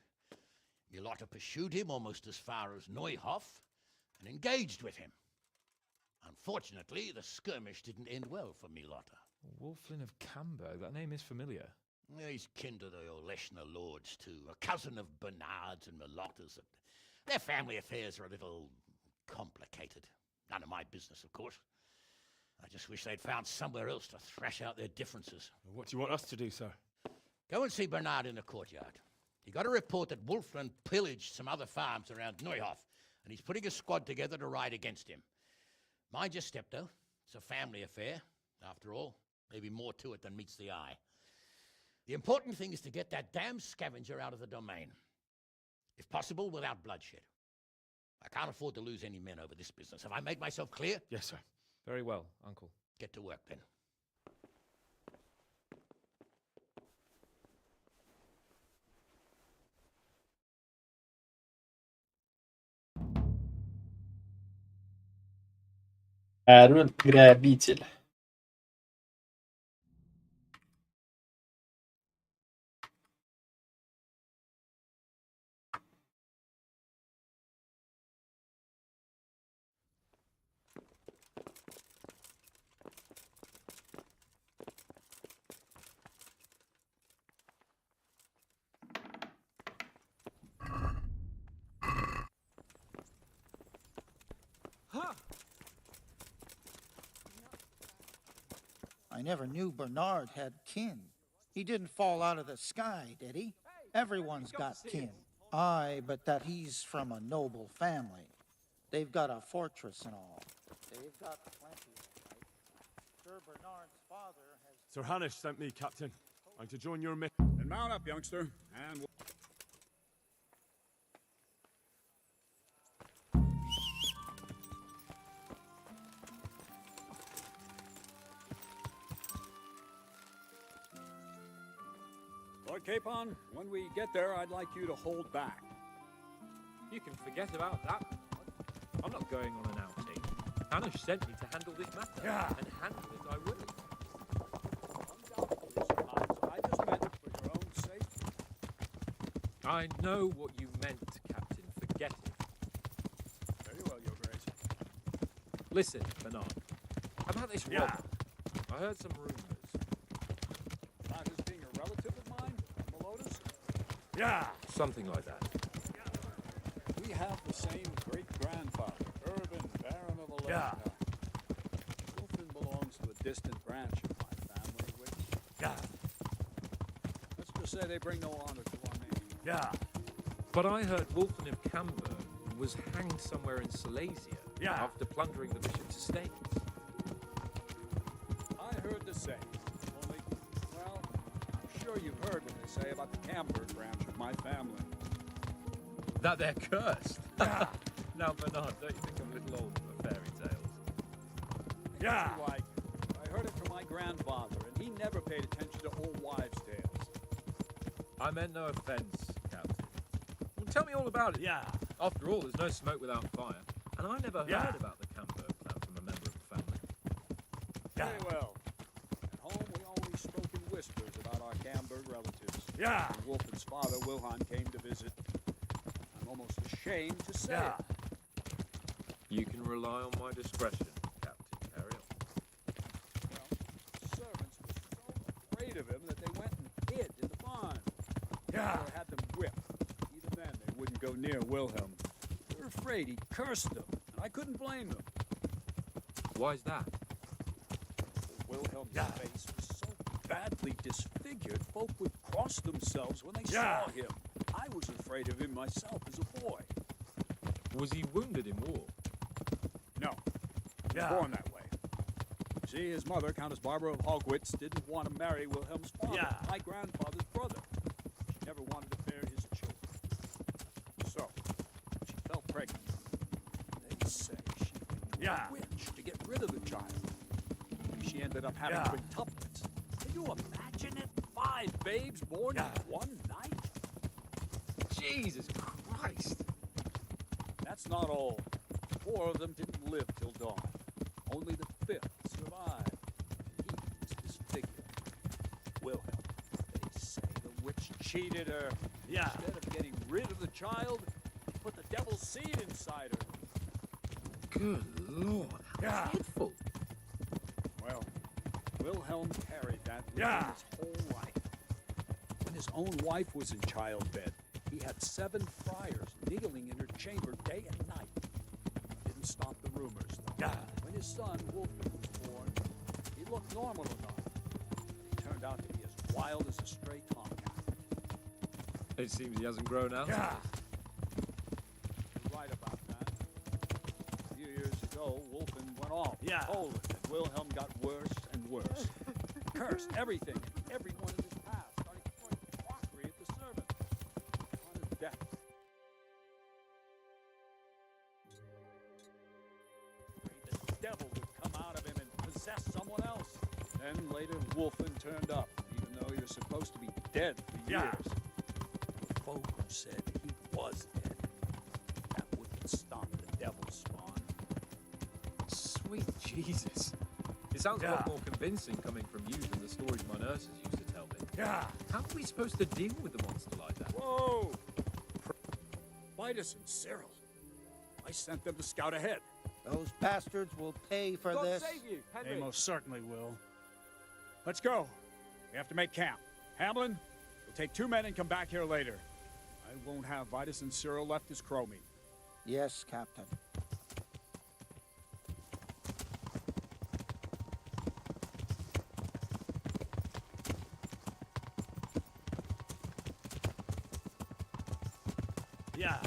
Milota pursued him almost as far as Neuhof and engaged with him. Unfortunately, the skirmish didn't end well for Milota. Wulflin of Camburg, that name is familiar. He's kin to the Oleshna lords, too. A cousin of Bernard's and Milota's. Their family affairs are a little complicated. None of my business, of course. I just wish they'd found somewhere else to thrash out their differences. What do you want us to do, sir? Go and see Bernard in the courtyard. He got a report that Wulflin pillaged some other farms around Neuhof, and he's putting a squad together to ride against him. Mind your step, though. It's a family affair. After all, maybe more to it than meets the eye. The important thing is to get that damn scavenger out of the domain. If possible, without bloodshed. I can't afford to lose any men over this business. Have I made myself clear? Yes, sir. Very well, Uncle. Get to work, then. Король грабитель. I never knew Bernard had kin. He didn't fall out of the sky, did he? Everyone's got kin. Aye, but that he's from a noble family. They've got a fortress and all. They've got plenty of light. Sir Bernard's father has... Sir Hanish sent me, Captain. I'm to join your mission. Then mount up, youngster, and we'll... Lord Capon, when we get there, I'd like you to hold back. You can forget about that. I'm not going on an outing. Hanish sent me to handle this matter. Yeah. And handle it I will. I just meant for your own sake. I know what you meant, Captain. Forget it. Very well, Your Grace. Listen, Bernard. About this Yeah. robber. I heard some rumors. About his being a relative of mine, Melodus? Yeah. Something like that. We have the same great-grandfather, Urban, Baron of Alena. Yeah. Wolfen belongs to a distant branch of my family, which... Yeah. Let's just say they bring no honor to our name. Yeah. But I heard Wolfen of Camberg was hanged somewhere in Silesia after plundering the bishop's estates. I heard the same. Only, well, I'm sure you've heard what they say about the Camberg branch of my family. That they're cursed. Now, Bernard, don't you think I'm a little old for fairy tales? Yeah. Like, I heard it from my grandfather, and he never paid attention to old wives' tales. I meant no offense, Captain. Well, tell me all about it. Yeah. After all, there's no smoke without fire. And I never Yeah. heard about the Camberg plan from a member of the family. Very well. At home, we always spoke in whispers about our Camberg relatives. Yeah. When Wolfen's father, Wilhelm, came to visit. I'm almost ashamed to say Yeah. it. You can rely on my discretion, Captain. Carry on. Well, the servants were so afraid of him that they went and hid in the barn. Yeah. They had them whipped. Even then, they wouldn't go near Wilhelm. They were afraid he cursed them, and I couldn't blame them. Why's that? Wilhelm's face was so badly disfigured, folk would cross themselves when they Yeah. saw him. I was afraid of him myself as a boy. Was he wounded in war? No. He was born that way. See, his mother, Countess Barbara of Hogwitz, didn't want to marry Wilhelm's father, my grandfather's brother. She never wanted to bear his children. So, she fell pregnant. They say she went to a witch to get rid of the child. She ended up having quintuplets. Can you imagine it? 5 babes born in one night? Jesus Christ! That's not all. 4 of them didn't live till dawn. Only the 5th survived. He was disfigured. Wilhelm, they say the witch cheated her. Instead of getting rid of the child, put the devil's seed inside her. Good Lord, how dreadful. Well, Wilhelm carried that with him his whole life. When his own wife was in childbed, he had 7 friars kneeling in her chamber day and night. Didn't stop the rumors, though. When his son, Wolfen, was born, he looked normal enough. He turned out to be as wild as a stray tomcat. It seems he hasn't grown out. You're right about that. A few years ago, Wolfen went off to Poland, and Wilhelm got worse and worse. Cursed everything and everyone in his path, starting throwing crockery at the servants. On his death. The devil would come out of him and possess someone else. Then later, Wolfen turned up, even though you're supposed to be dead for years. The folk who said he was dead. That wouldn't stop the devil's spawn. Sweet Jesus. It sounds a lot more convincing coming from you than the stories my nurses used to tell me. Yeah. How are we supposed to deal with a monster like that? Whoa! Vitus and Cyril. I sent them to scout ahead. Those bastards will pay for God this. save you, Henry. They most certainly will. Let's go. We have to make camp. Hamlin, we'll take 2 men and come back here later. I won't have Vitus and Cyril left as crow meat. Yes, Captain. Yeah.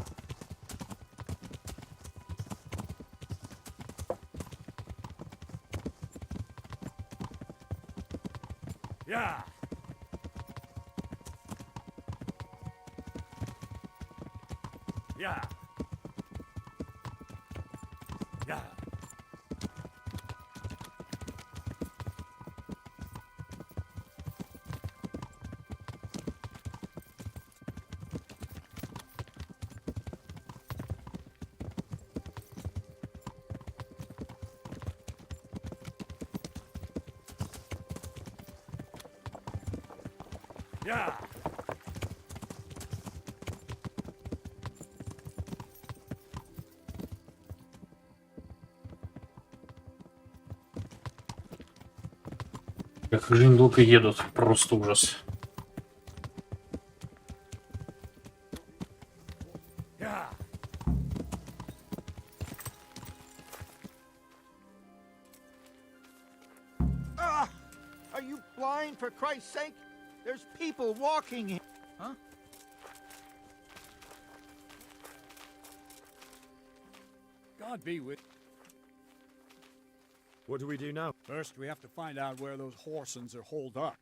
Yeah. Yeah. Yeah. Yeah. Как же долго едут, просто ужас. Yeah. Ah! Are you blind, for Christ's sake? There's people walking here. Huh? God be with. What do we do now? First, we have to find out where those Horsons are holed up.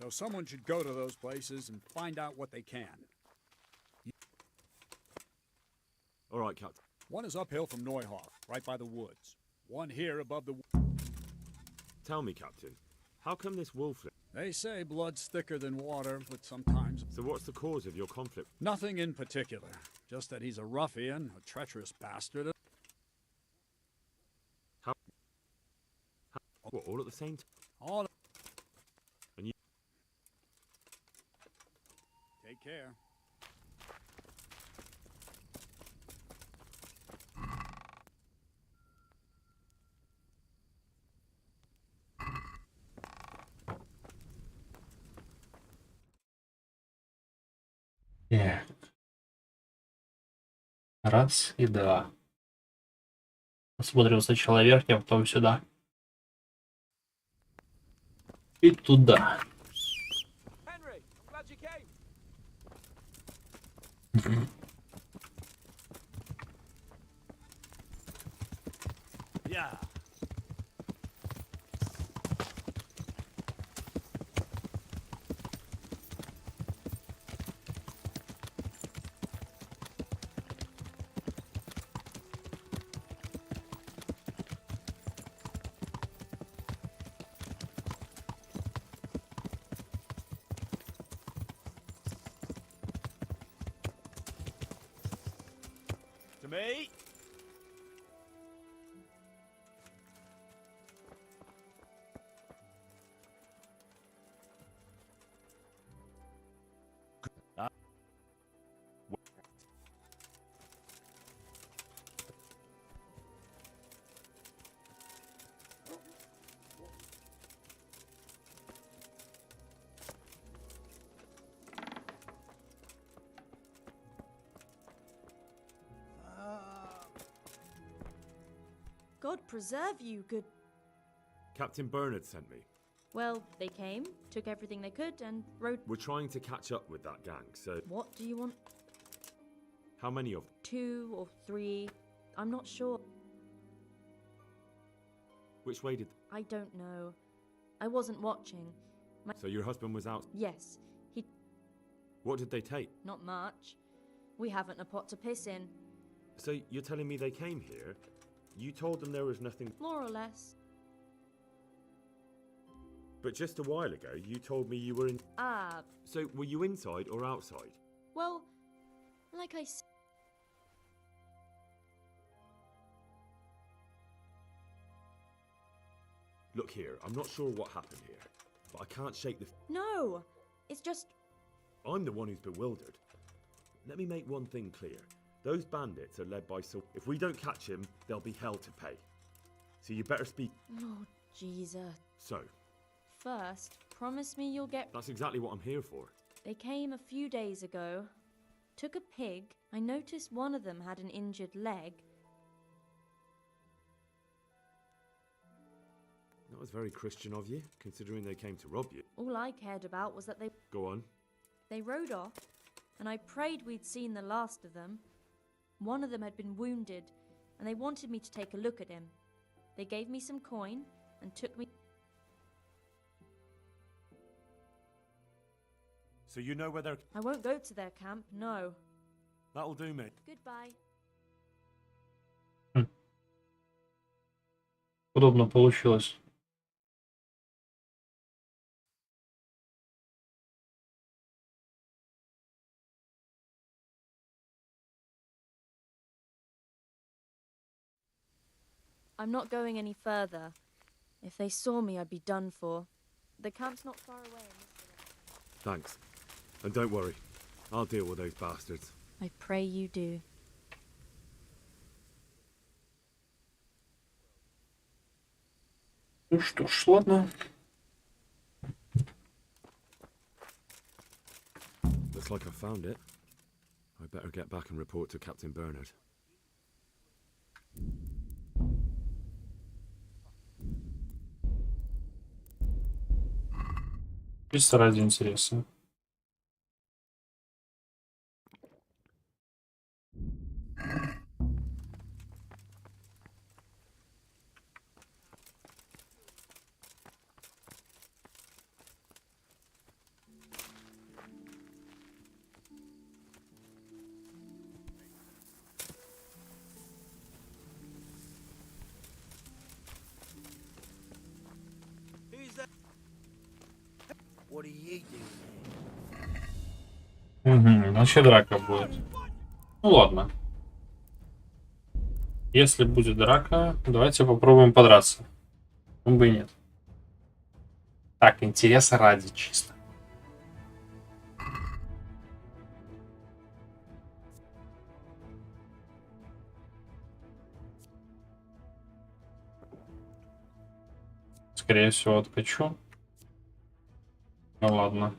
So someone should go to those places and find out what they can. All right, Captain. One is uphill from Neuhoff, right by the woods. One here above the... Tell me, Captain, how come this wolf... They say blood's thicker than water, but sometimes... So what's the cause of your conflict? Nothing in particular. Just that he's a ruffian, a treacherous bastard. What, all at the same time? All... And you... Take care. Так. Раз и два. Осмотрелся человек, а потом сюда. И туда. Henry, I'm glad you came. Yeah. To me. God preserve you, good... Captain Bernard sent me. Well, they came, took everything they could, and wrote... We're trying to catch up with that gang, so... What do you want? How many of them? 2 or 3. I'm not sure. Which way did... I don't know. I wasn't watching. So your husband was out... Yes, he... What did they take? Not much. We haven't a pot to piss in. So you're telling me they came here? You told them there was nothing... More or less. But just a while ago, you told me you were in... Ah. So were you inside or outside? Well, like I said... Look here, I'm not sure what happened here, but I can't shake the... No, it's just... I'm the one who's bewildered. Let me make one thing clear. Those bandits are led by If we don't catch him, there'll be hell to pay. So you better speak... Oh, Jesus. So? First, promise me you'll get... That's exactly what I'm here for. They came a few days ago, took a pig. I noticed one of them had an injured leg. That was very Christian of you, considering they came to rob you. All I cared about was that they... Go on. They rode off, and I prayed we'd seen the last of them. One of them had been wounded, and they wanted me to take a look at him. They gave me some coin and took me... So you know where they're... I won't go to their camp, no. That'll do, mate. Goodbye. Удобно получилось. I'm not going any further. If they saw me, I'd be done for. The camp's not far away. Thanks. And don't worry, I'll deal with those bastards. I pray you do. Ну что ж, ладно. Looks like I found it. I better get back and report to Captain Bernard. Чисто ради интереса. What are you doing? Угу, значит драка будет. Ну ладно. Если будет драка, давайте попробуем подраться. Ну бы и нет. Так, интереса ради чисто. Скорее всего, откачу. Ну ладно.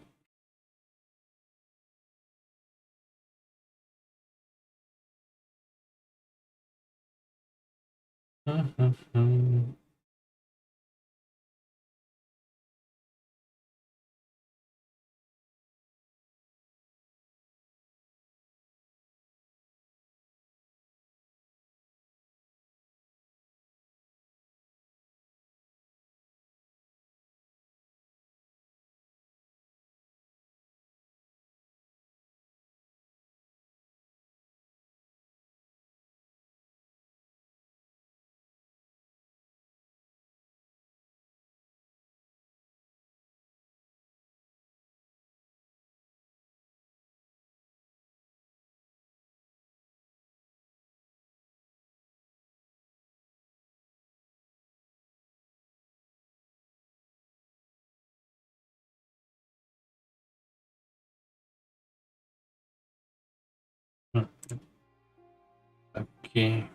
Окей.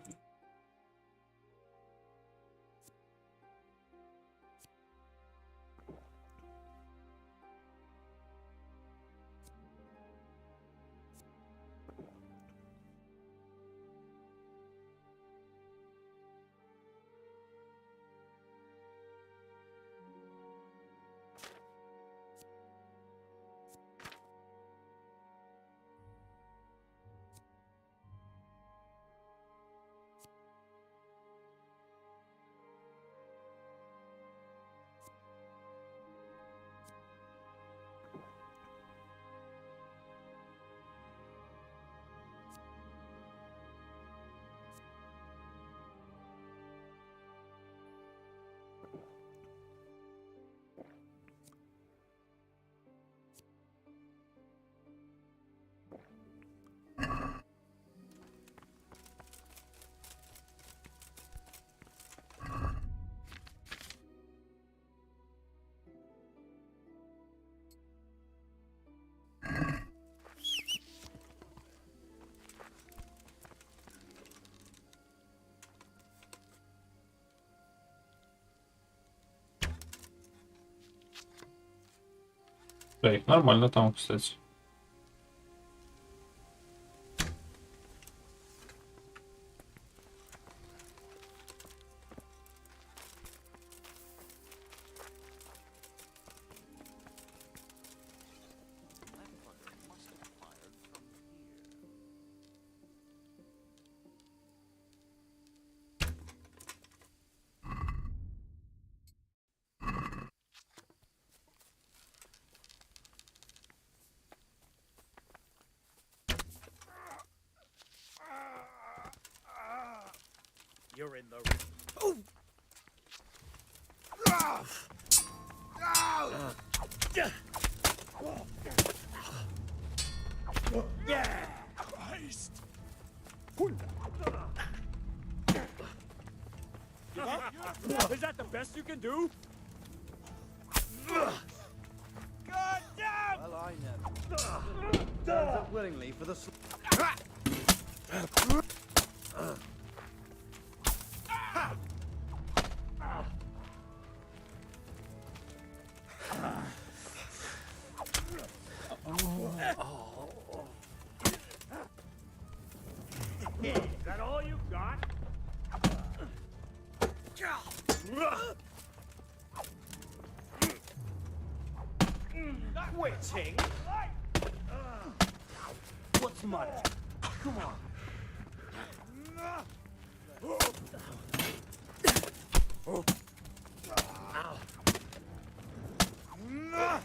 Да, их нормально там, кстати. You're in the. Oh! Yeah! Christ! Is that the best you can do? God damn! Well, I never. Stands up willingly for the. Is that all you got? Quitting? What's money? Come on.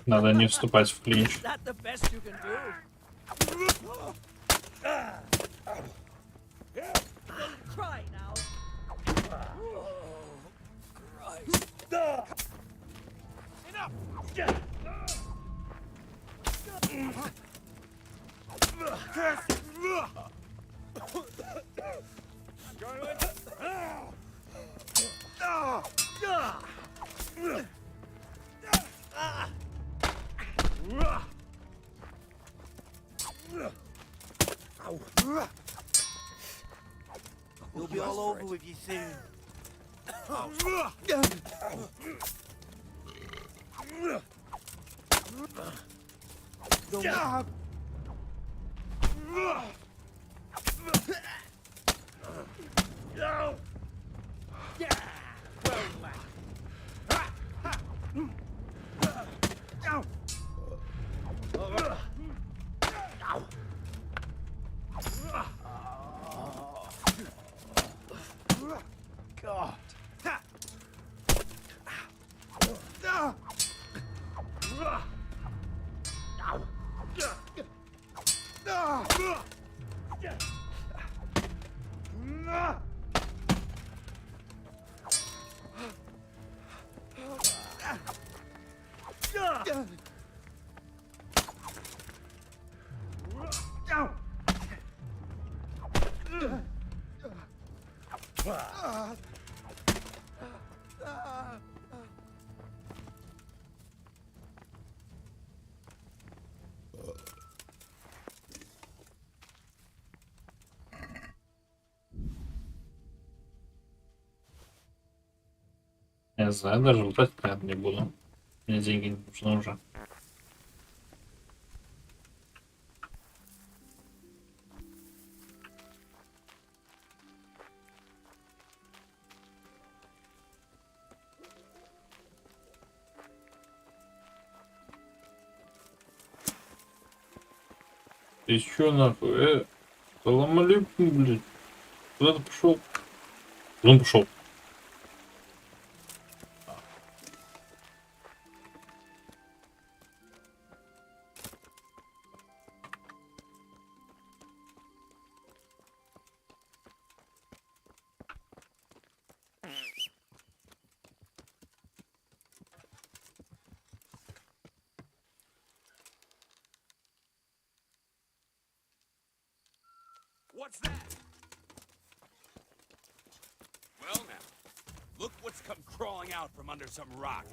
Надо не вступать в клинч. Is that the best you can do? Try now. Christ. Enough. We'll be all over with you soon. God. Я знаю, даже лутать, наверное, не буду. Мне деньги не нужны уже. Ты чё нахуй? Салам алейкум, блядь. Куда ты пошел? Куда он пошел? What's that? Well now, look what's come crawling out from under some rock.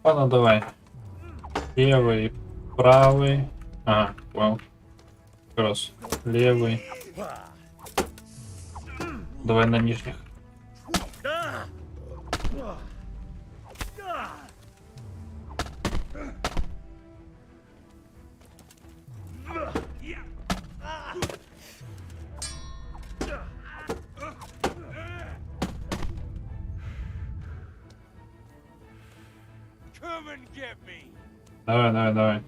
Ладно, давай. Левый, правый. Ага, понял. Раз. Левый. Давай на нижних. Come and get me. Давай, давай, давай.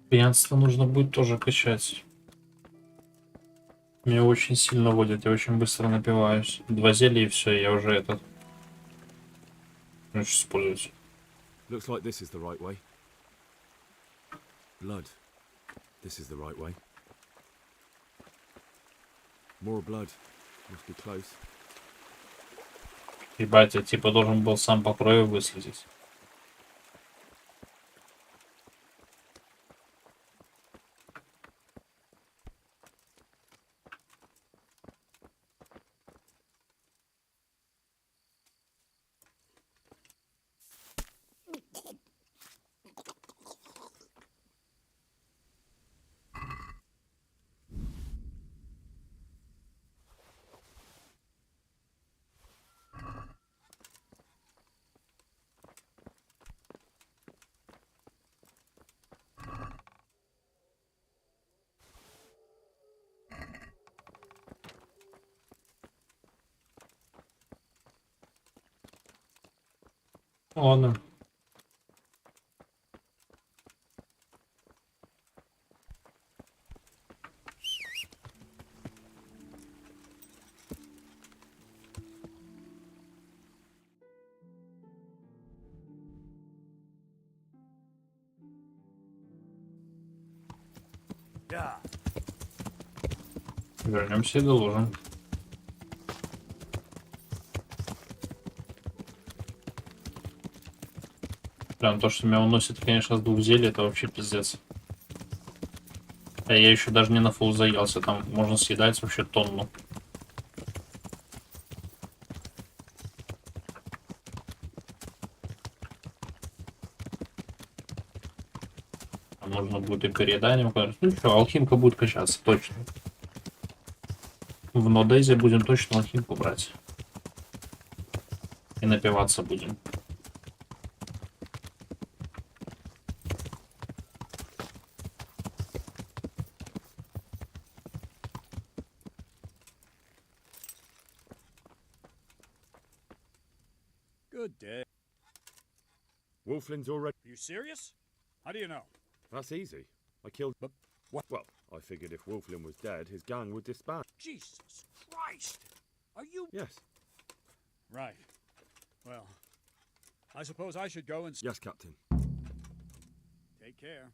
Пьянство нужно будет тоже качать. Меня очень сильно водят, я очень быстро напиваюсь. 2 зелья и все, я уже этот. Очень используюсь. Looks like this is the right way. Blood. This is the right way. More blood. Must be close. Ебать, я типа должен был сам по крови выследить. Ладно. Вернемся и доложим. Прям то, что меня уносит, конечно, с 2 зелий, это вообще пиздец. А я еще даже не на фул заелся, там можно съедать вообще тонну. А можно будет и перееданием. Ну что, алхимка будет качаться, точно. В Нодезе будем точно алхимку брать. И напиваться будем. Good day. Wolflin's already... Are you serious? How do you know? That's easy. I killed... But what? Well, I figured if Wolflin was dead, his gang would disband. Jesus Christ! Are you... Yes. Right. Well, I suppose I should go and... Yes, Captain. Take care.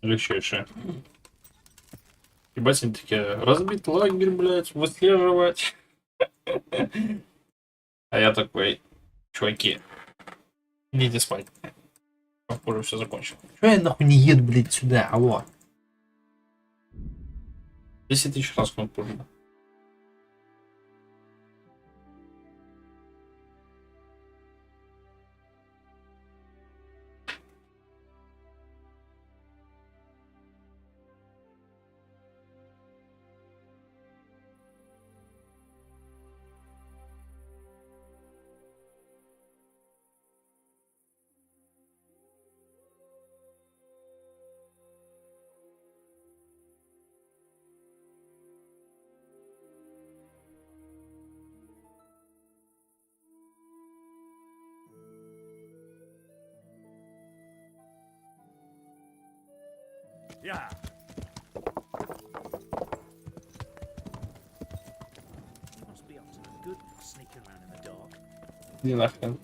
Легчайшее. Ебать, они такие, разбить лагерь, блядь, выслеживать. А я такой, чуваки, идите спать. Похоже, все закончил. Чё я нахуй не еду, блядь, сюда, алло? 10 000 раз кнопку жму. Yeah. You must be up to no good sneaking around in the dark. Иди нахрен.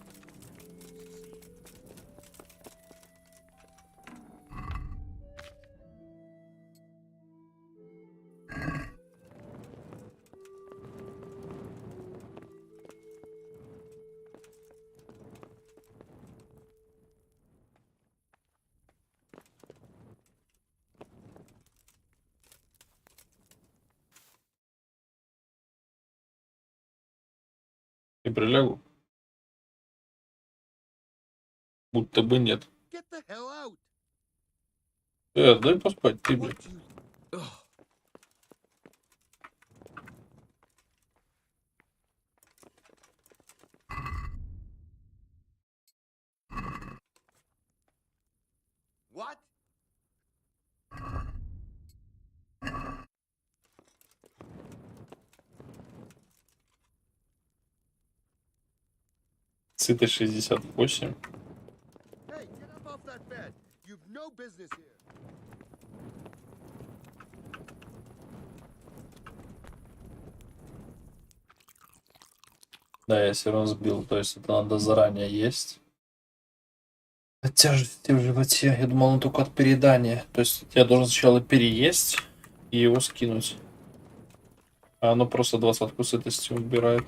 И прилягу. Будто бы нет. Get the hell out. Дай поспать, ты, блядь. What? Цыты 68. Hey, get up off that bed. You've no business here. Да, я все равно сбил, то есть это надо заранее есть. От тяжести в животе. Я думал, он только от переедания. То есть я должен сначала переесть и его скинуть. А оно просто 20 сытости убирает.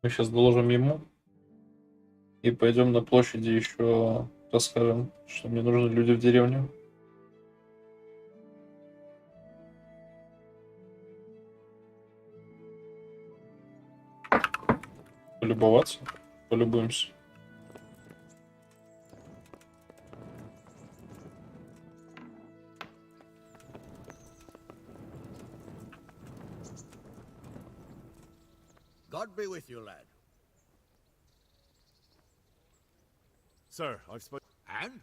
Мы сейчас доложим ему и пойдем на площади еще расскажем, что мне нужны люди в деревню. Полюбоваться? Полюбуемся. God be with you, lad. Sir, I've spoken. And?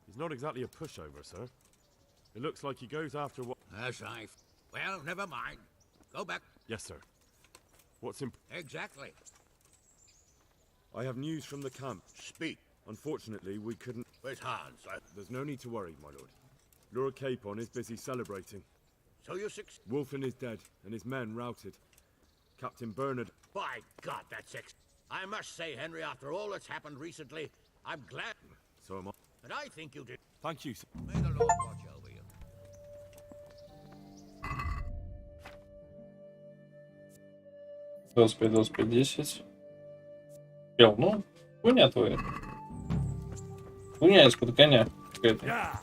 He's not exactly a pushover, sir. It looks like he goes after what. Yes, well, never mind. Go back. Yes, sir. What's imp. Exactly. I have news from the camp. Speak. Unfortunately, we couldn't. Where's Hans? There's no need to worry, my lord. Lura Capon is busy celebrating. So you're six. Wolfen is dead, and his men routed. Captain Bernard. By God, that's six. I must say, Henry, after all that's happened recently, I'm glad. So am I. And I think you did. Thank you, sir. May the Lord watch over you. $25, $25, 10. Чел, ну, хуйня твоя. Хуйня из-под коня какая-то.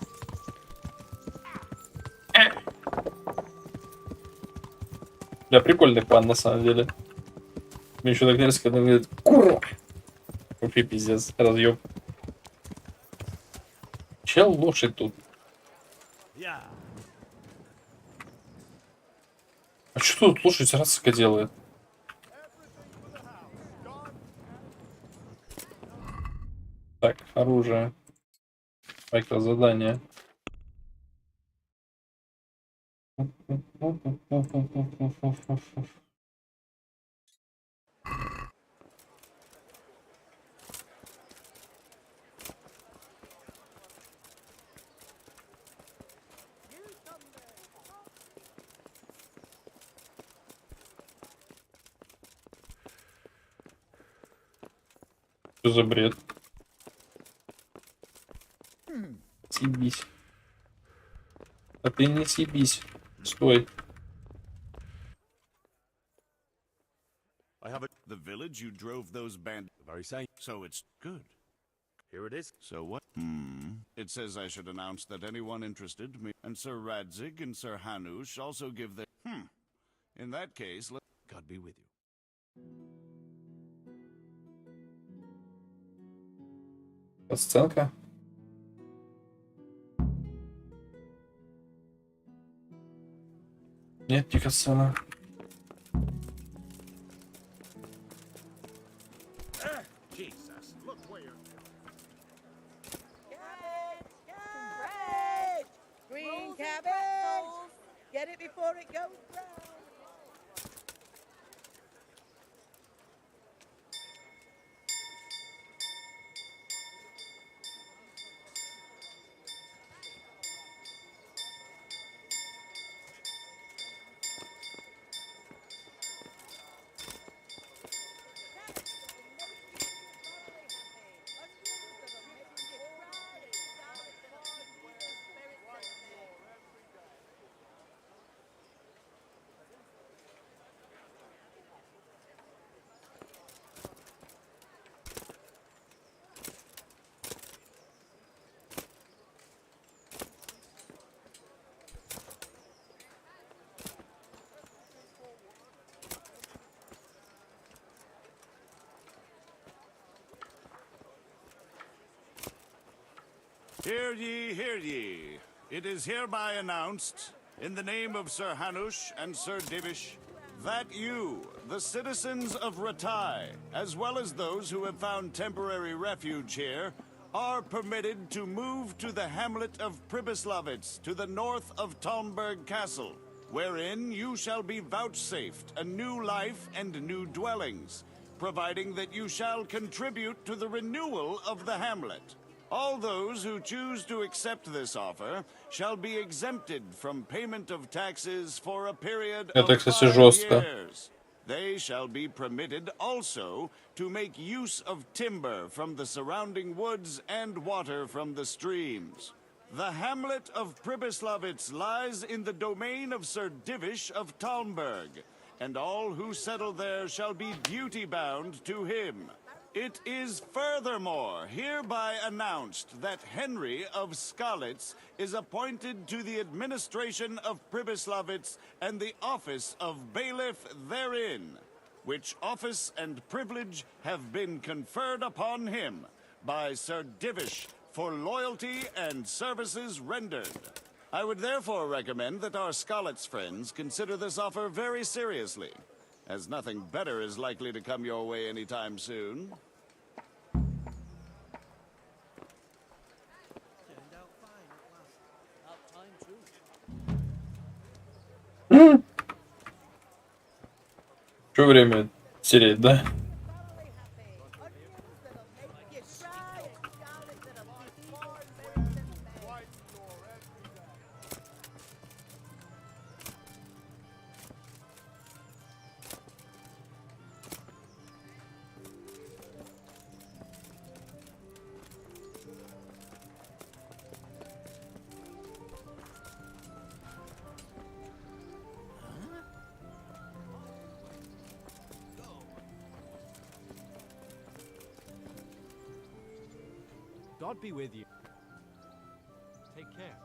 Бля, прикольный план на самом деле. Мне еще так нравится, когда он говорит «Курва!» Вообще пиздец, разъеб. Чел лошадь тут. А что тут лошадь рацика делает? Так, оружие. Так, задание. Что за бред? Съебись. А ты не съебись. Стой. I have the village you drove those band. Very same. So it's good. Here it is. So what? It says I should announce that anyone interested me and Sir Radzig and Sir Hanush also give their. In that case, let God be with you. Сценка. Нет, не касана. Jesus, look where you're... Cabbage! Green cabbage! Get it before it goes brown. Hear ye, hear ye. It is hereby announced, in the name of Sir Hanush and Sir Divish, that you, the citizens of Ratai, as well as those who have found temporary refuge here, are permitted to move to the hamlet of Pribyslavitz to the north of Talmberg Castle, wherein you shall be vouchsafed a new life and new dwellings, providing that you shall contribute to the renewal of the hamlet. All those who choose to accept this offer shall be exempted from payment of taxes for a period Это, of кстати, 5 жестко. years. They shall be permitted also to make use of timber from the surrounding woods and water from the streams. The hamlet of Pribyslavitz lies in the domain of Sir Divish of Talmberg, and all who settle there shall be duty-bound to him. It is furthermore hereby announced that Henry of Skalitz is appointed to the administration of Pribyslavitz and the office of bailiff therein, which office and privilege have been conferred upon him by Sir Divish for loyalty and services rendered. I would therefore recommend that our Skalitz friends consider this offer very seriously, as nothing better is likely to come your way anytime soon. Что время терять, да? God be with you. Take care.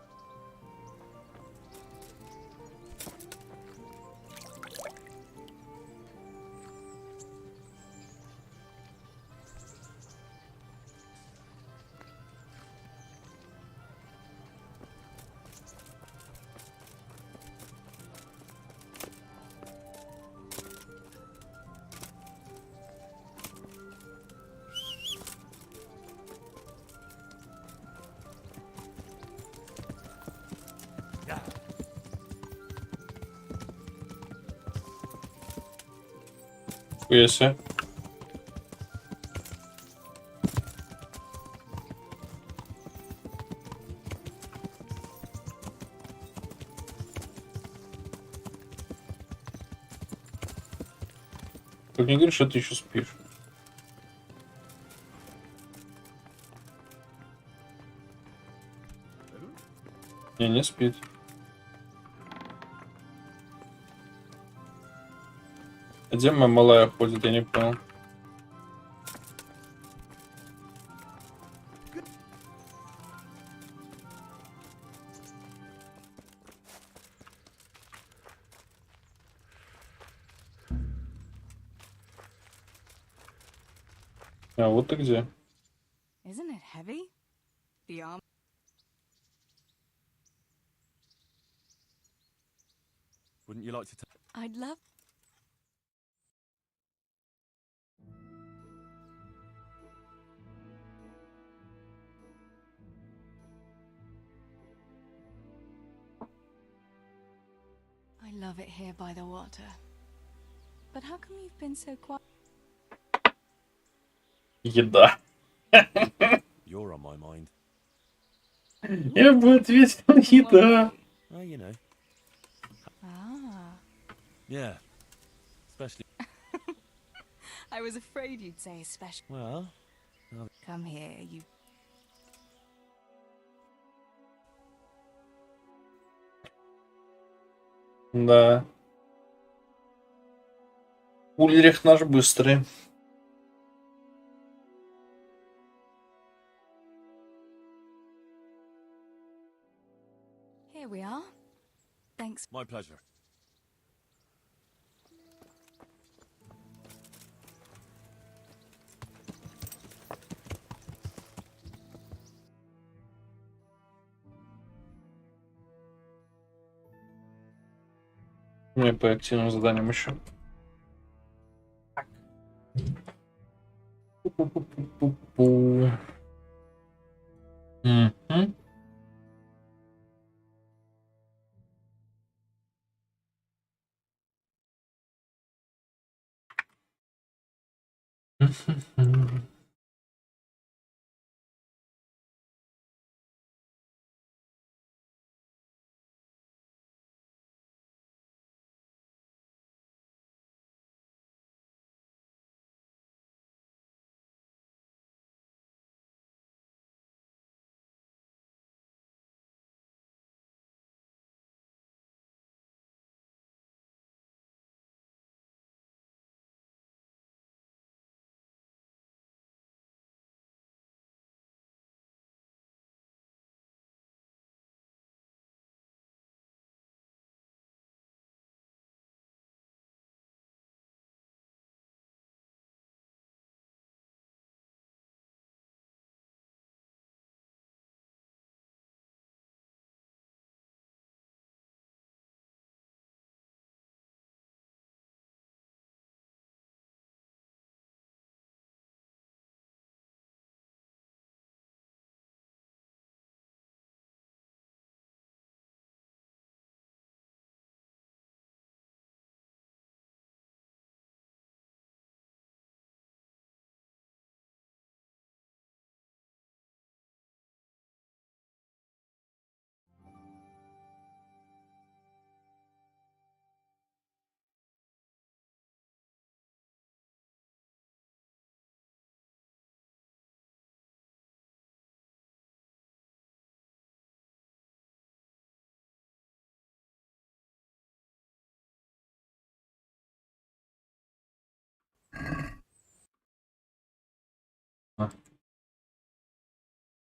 Если. Только не говори, что ты еще спишь. Не спит. А где моя малая ходит, я не понял. А вот ты где? Isn't it heavy? The arm. Wouldn't you like to I'd love. I love it here by the water. But how come you've been so quiet? Еда. You're on my mind. Я бы ответил еда. Oh, you know. Ah. Yeah. Especially. I was afraid you'd say special. Well. Come here, you. Да. Ульрих наш быстрый. Here we are. Thanks. My pleasure. Мне по активным заданиям еще. Пу-пу-пу-пу-пу. Мгм.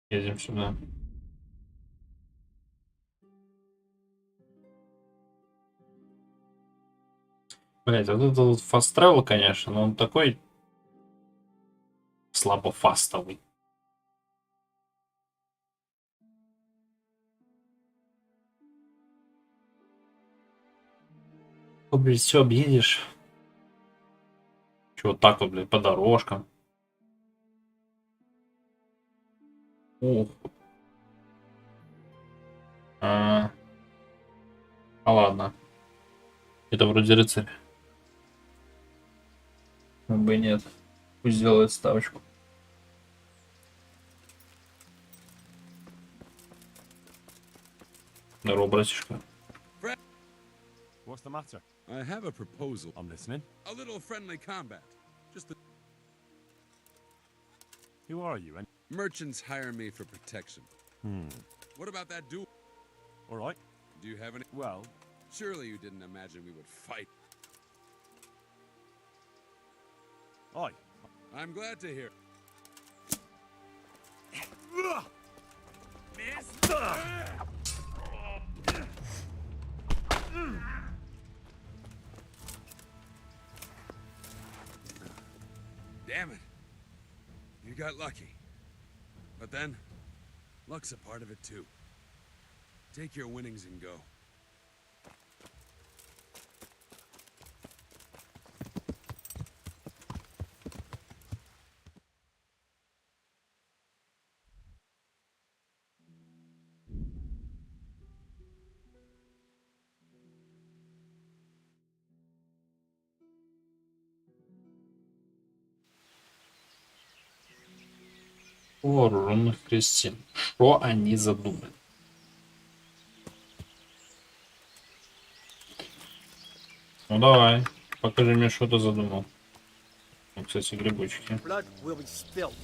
Едем сюда. Блять, вот этот вот фаст travel, конечно, но он такой слабо фастовый. Блять, все объедешь. Че вот так вот, блядь, по дорожкам. Ух. А ладно. Это вроде рыцарь. Как бы и нет. Пусть сделает ставочку. Здорово, братишка. What's the matter? I have a proposal. I'm listening. A little friendly combat. Just the... Who are you? And Merchants hire me for protection. What about that duel? all right. Do you have any... Well, Surely you didn't imagine we would fight. aye. I'm glad to hear. Damn it. You got lucky. But then, luck's a part of it too. Take your winnings and go. Вооруженных крестьян. Что они задумали? Ну давай, покажи мне, что ты задумал. Ну, кстати, грибочки. Blood will be spilt.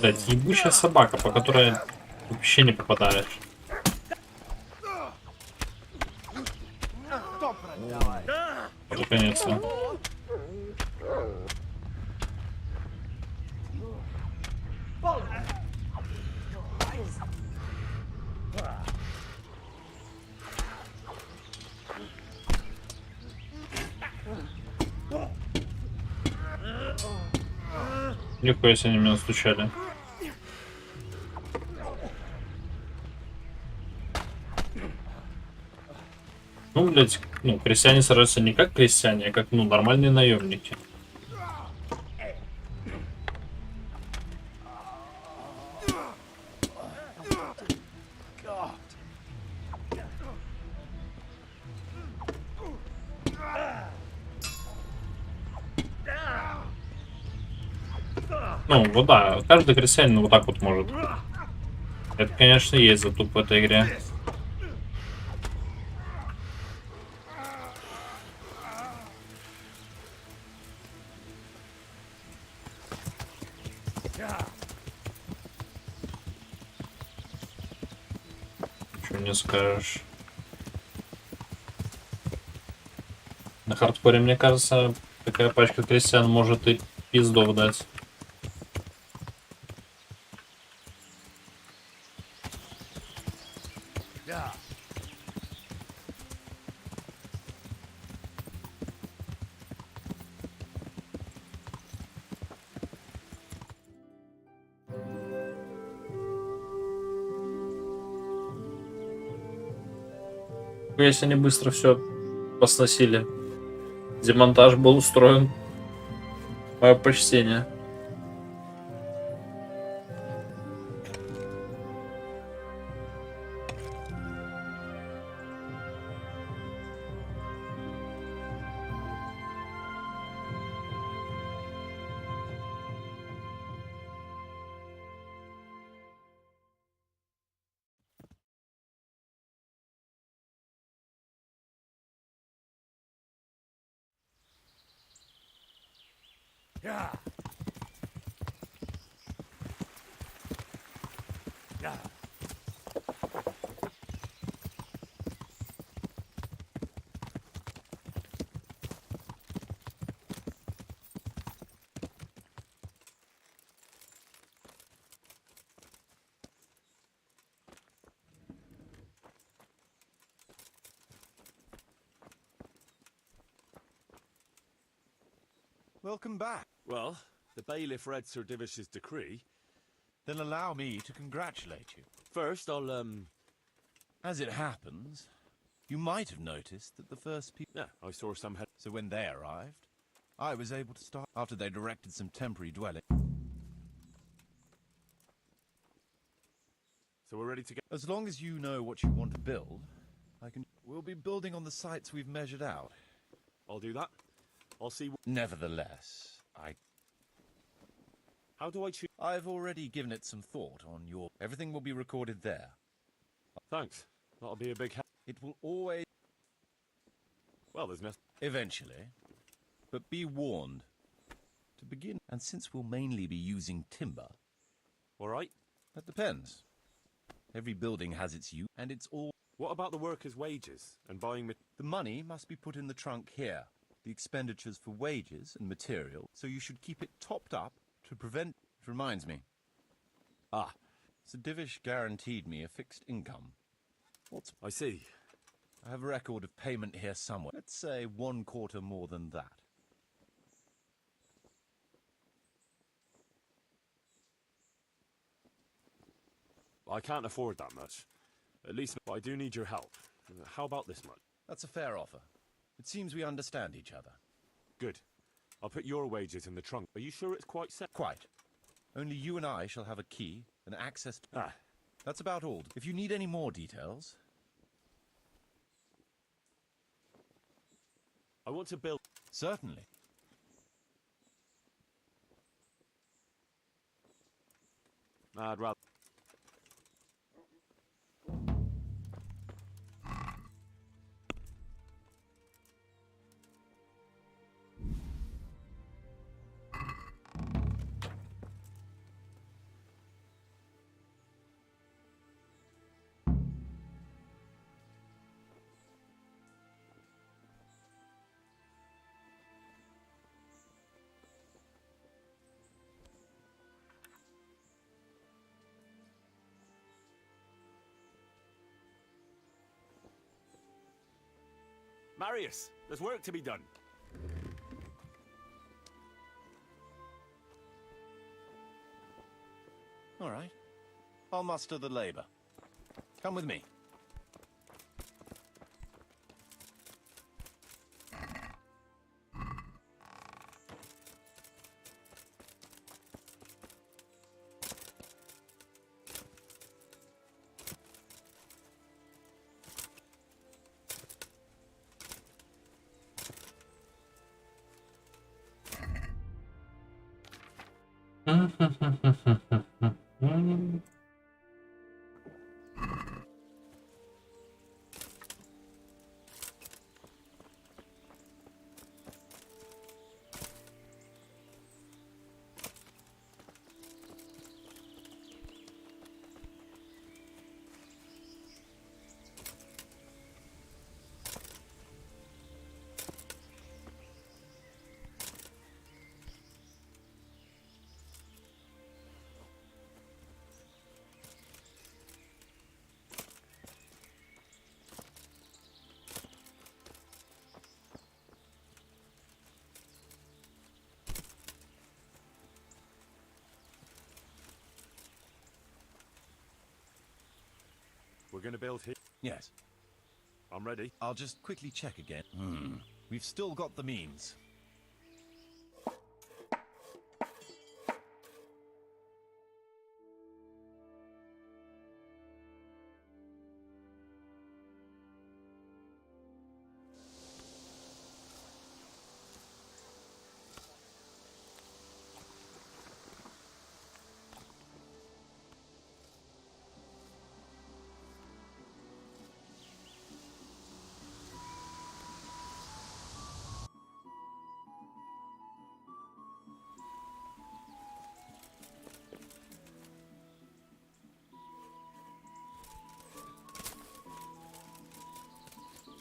Блять, ебучая собака, по которой вообще не попадаешь. Вот наконец-то. Нихуя себе они меня настучали. Ну, блять, ну, крестьяне сражаются не как крестьяне, а как, ну, нормальные наемники. Ну, вот да, каждый крестьянин вот так вот может. Это, конечно, есть затуп в этой игре. Ничего не скажешь. На хардкоре, мне кажется, такая пачка крестьян может и пиздов дать. Если они быстро все посносили. Демонтаж был устроен. Мое почтение. Yeah. Yeah. Welcome back. Well, the bailiff read Sir Divish's decree. Then allow me to congratulate you. First, I'll, As it happens, you might have noticed that the first people... Yeah, I saw some head... So when they arrived, I was able to start after they erected some temporary dwelling. So we're ready to go. As long as you know what you want to build, I can... We'll be building on the sites we've measured out. I'll do that. I'll see... Nevertheless, How do I choose... I've already given it some thought on your... Everything will be recorded there. Thanks. That'll be a big help. It will always... Well, there's nothing... Eventually. But be warned. To begin... And since we'll mainly be using timber... All right. That depends. Every building has its use, and it's all... What about the workers' wages and buying... The money must be put in the trunk here. The expenditures for wages and material, so you should keep it topped up to prevent... It reminds me. Sir Divish guaranteed me a fixed income. I see. I have a record of payment here somewhere. Let's say 1/4 more than that. I can't afford that much. At least I do need your help. How about this much? That's a fair offer. It seems we understand each other. Good. I'll put your wages in the trunk. Are you sure it's quite set? Quite. Only you and I shall have a key and access to... That's about all. If you need any more details... I want to build... Certainly. I'd rather... Marius, there's work to be done. All right. I'll muster the labor. Come with me. We're gonna build here? Yes. I'm ready. I'll just quickly check again. We've still got the means.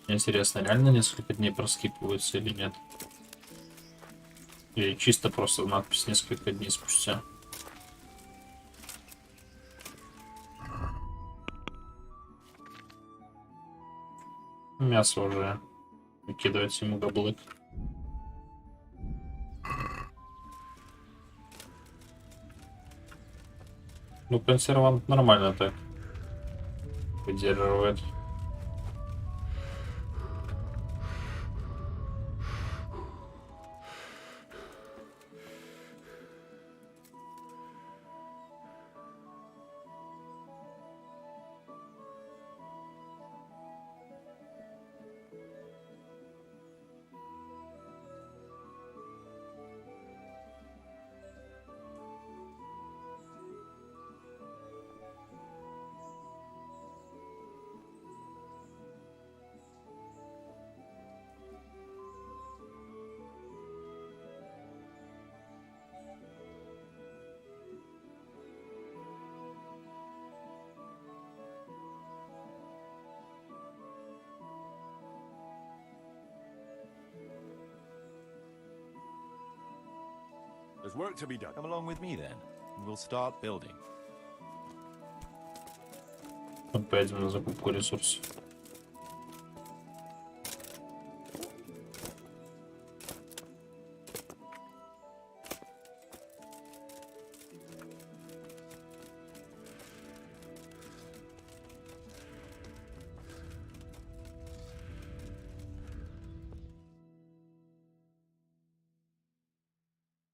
Интересно, реально несколько дней проскипывается или нет? Или чисто просто надпись несколько дней спустя? Мясо уже выкидывается ему габлык. Ну, консервант нормально так выдерживает. There's work to be done. Come along with me then, and we'll start building. Опять на закупку ресурсов.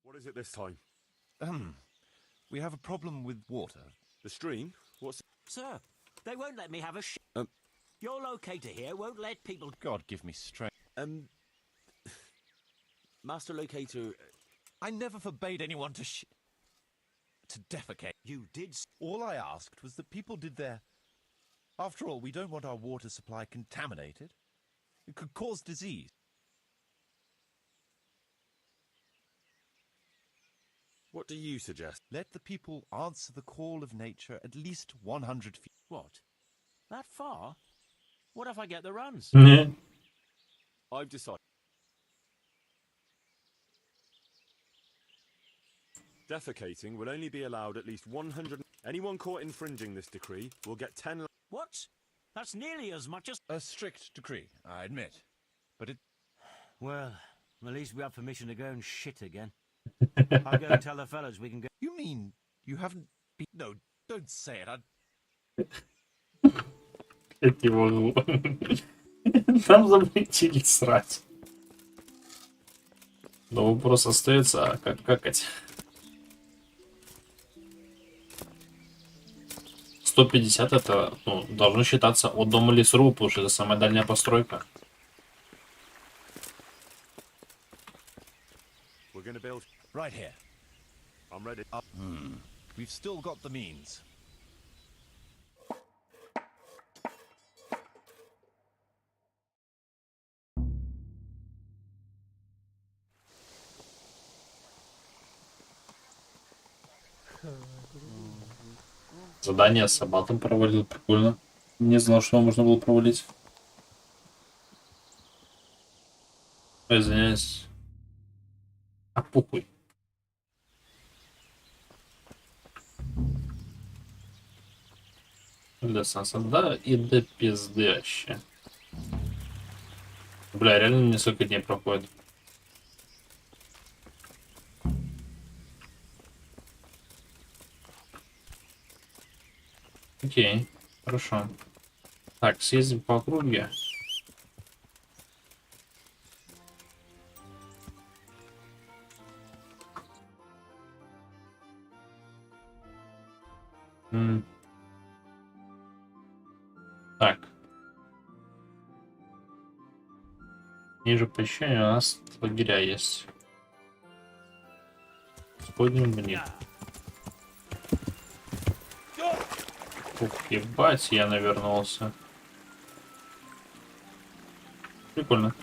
What is it this time? We have a problem with water. The stream? What's... Sir, they won't let me have a Your locator here won't let people... God give me strength. Master Locator... I never forbade anyone to defecate. You did... All I asked was that people did their... After all, we don't want our water supply contaminated. It could cause disease. What do you suggest? Let the people answer the call of nature at least 100 feet. What? That far? What if I get the runs? I've decided. Defecating will only be allowed at least 100... Anyone caught infringing this decree will get 10... What? That's nearly as much as... A strict decree, I admit. But it... Well, at least we have permission to go and shit again. I'll go and tell the fellas we can go... You mean you haven't been... No, don't say it. Это его... Там запретили срать. Но вопрос остается, а как какать? 150 это, ну, должно считаться от дома лесру, потому что это самая дальняя постройка. We're gonna build... Right here. I'm ready. We've still got the means. Задание с аббатом провалил, прикольно. Не знал, что можно было провалить. Ой, извиняюсь. А похуй. До да и до пизды вообще. Бля, реально несколько дней проходит. Окей, хорошо. Так, съездим по округе. Так. Ниже по ощущению у нас лагеря есть. Сходим в них. Ух, ебать, я навернулся. Прикольно.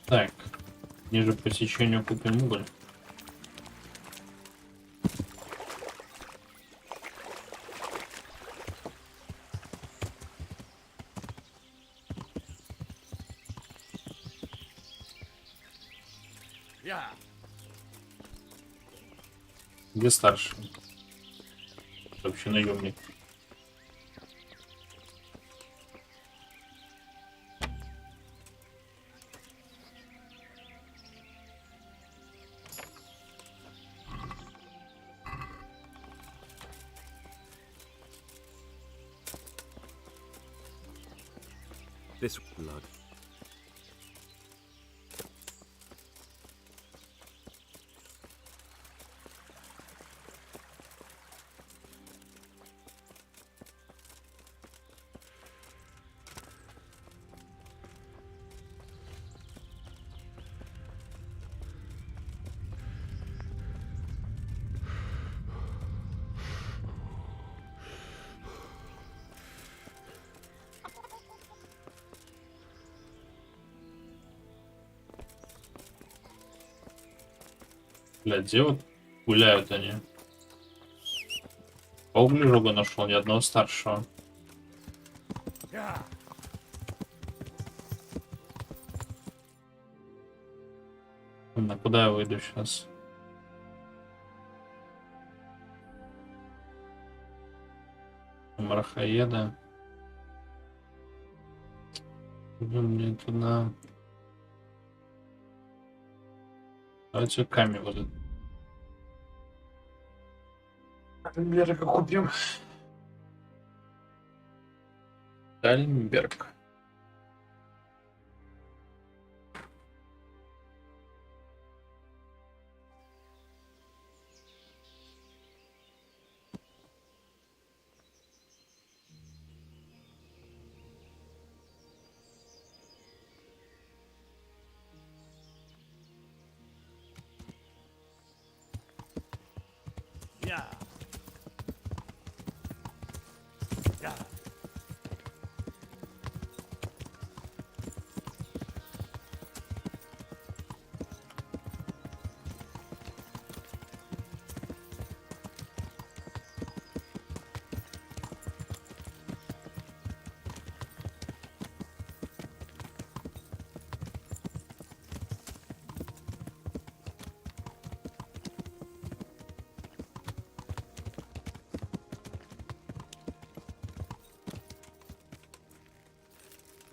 Так, ниже по течению купим уголь. Где старший? Вообще наемник. This blood. Бля, где вот гуляют они? По углежогу нашел ни одного старшего. На куда я выйду сейчас? Марахаеда. Идем мне туда. Давайте камень вот этот. Берега купим. Дальнберг. Yeah. Yeah.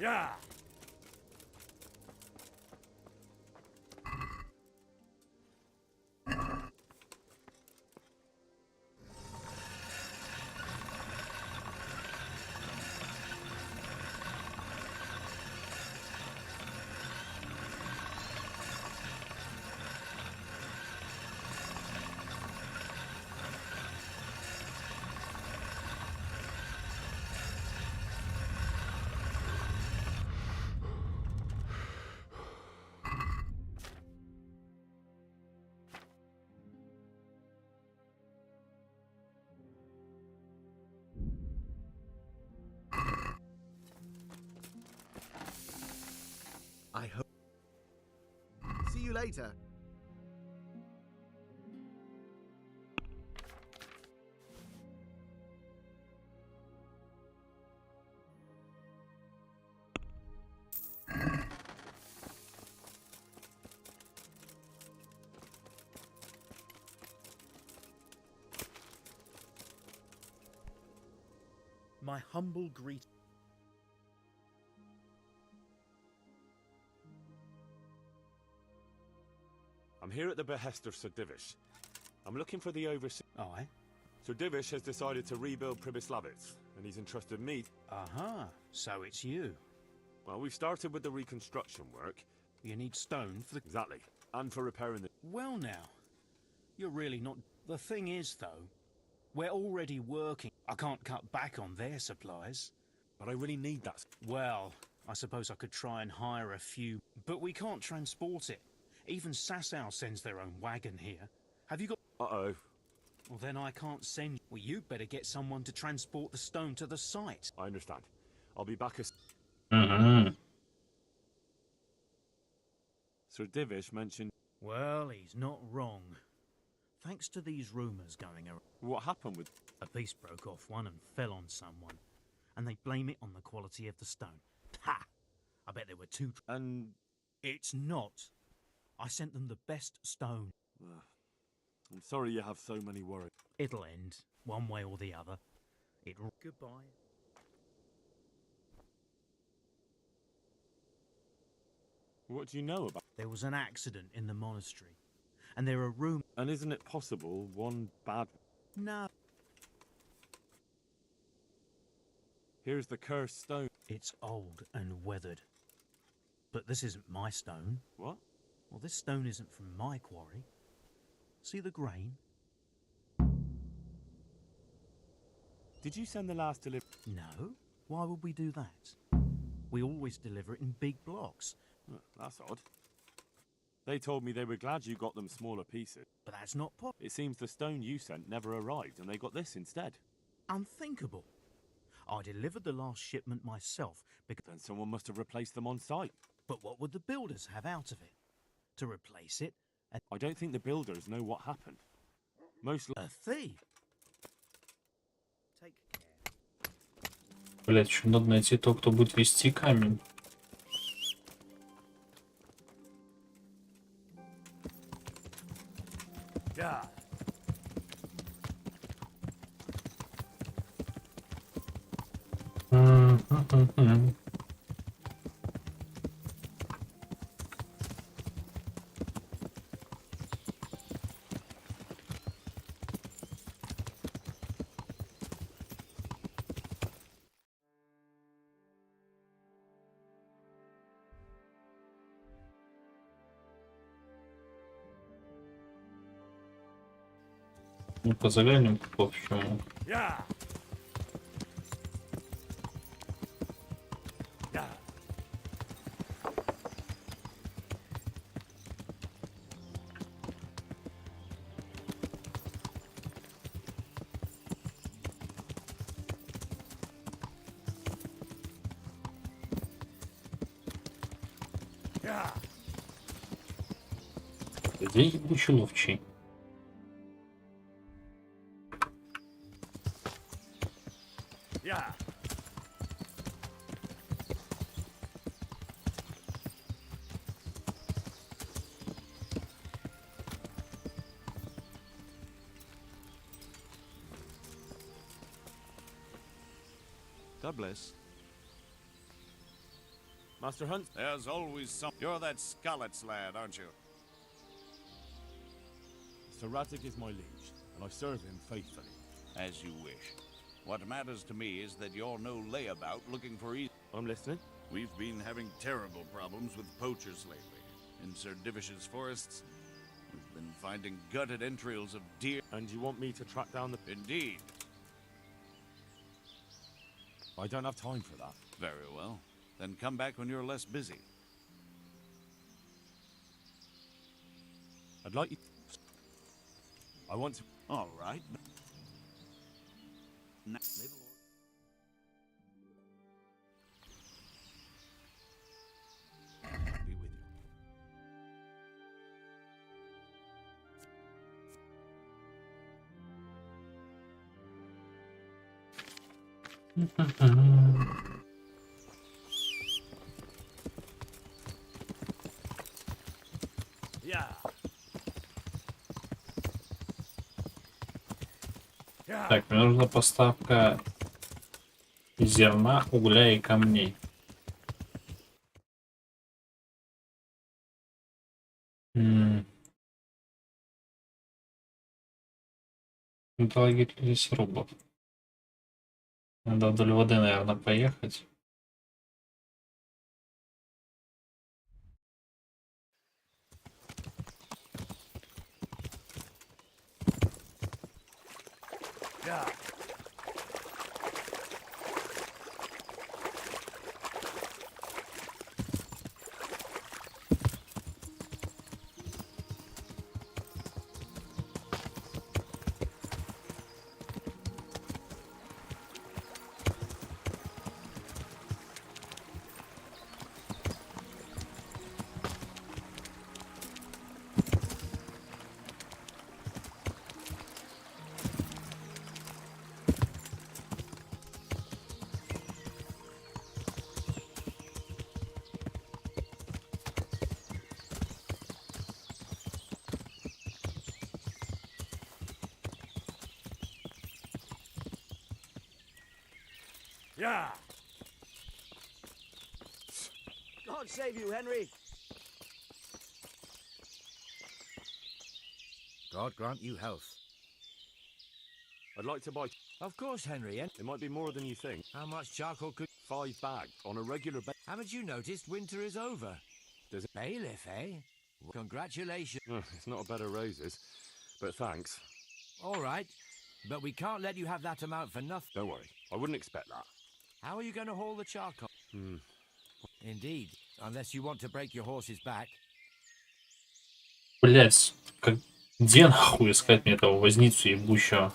Yeah. I hope. See you later. My humble greeting. I'm here at the behest of Sir Divish. I'm looking for the overseer. Aye. Sir Divish has decided to rebuild Pribyslavitz, and he's entrusted me. So it's you. Well, we've started with the reconstruction work. You need stone for the... Exactly. And for repairing the... Well now, you're really not... The thing is, though, we're already working. I can't cut back on their supplies. But I really need that. Well, I suppose I could try and hire a few, but we can't transport it. Even Sasau sends their own wagon here. Have you got... Uh-oh. Well, then I can't send... Well, you'd better get someone to transport the stone to the site. I understand. I'll be back as... Sir Divish mentioned... Well, he's not wrong. Thanks to these rumours going around. What happened with... A piece broke off one and fell on someone. And they blame it on the quality of the stone. Ha! I bet there were two... And... It's not. I sent them the best stone. I'm sorry you have so many worries. It'll end, one way or the other. Goodbye. What do you know about... There was an accident in the monastery. And there are rumors... And isn't it possible one bad... No. Here's the cursed stone. It's old and weathered. But this isn't my stone. What? Well, this stone isn't from my quarry. See the grain? Did you send the last delivery? No. Why would we do that? We always deliver it in big blocks. That's odd. They told me they were glad you got them smaller pieces. But that's not possible. It seems the stone you sent never arrived, and they got this instead. Unthinkable. I delivered the last shipment myself because... Then someone must have replaced them on site. But what would the builders have out of it? To replace it? I don't think the builders know what happened. Most... A thief? Блять, еще надо найти того, кто будет вести камень. Yeah. Ну-ка заглянем в общему. Где ебучий ловчий? God bless. Master Hunt? There's always some... You're that Scarlet's lad, aren't you? Sir Ratic is my liege, and I serve him faithfully. As you wish. What matters to me is that you're no layabout looking for ease. I'm listening. We've been having terrible problems with poachers lately. In Sir Divish's forests, we've been finding gutted entrails of deer. And you want me to track down the... Indeed. I don't have time for that. Very well. Then come back when you're less busy. I'd like you... I want to... All right. Now, be with you. Так, мне нужна поставка зерна, угля и камней. Металлогит лесорубов. Надо вдоль воды, наверное, поехать. Yeah. God save you, Henry. God grant you health. I'd like to buy... Of course, Henry. It might be more than you think. How much charcoal could... 5 bags on a regular basis. Haven't you noticed winter is over? Does it... Bailiff, eh? Well, congratulations. It's not a bed of roses, but thanks. All right, but we can't let you have that amount for nothing. Don't worry, I wouldn't expect that. How are you going to haul the charcoal? Indeed, unless you want to break your horse's back. Блять, где нахуй искать мне этого возницу ебущего?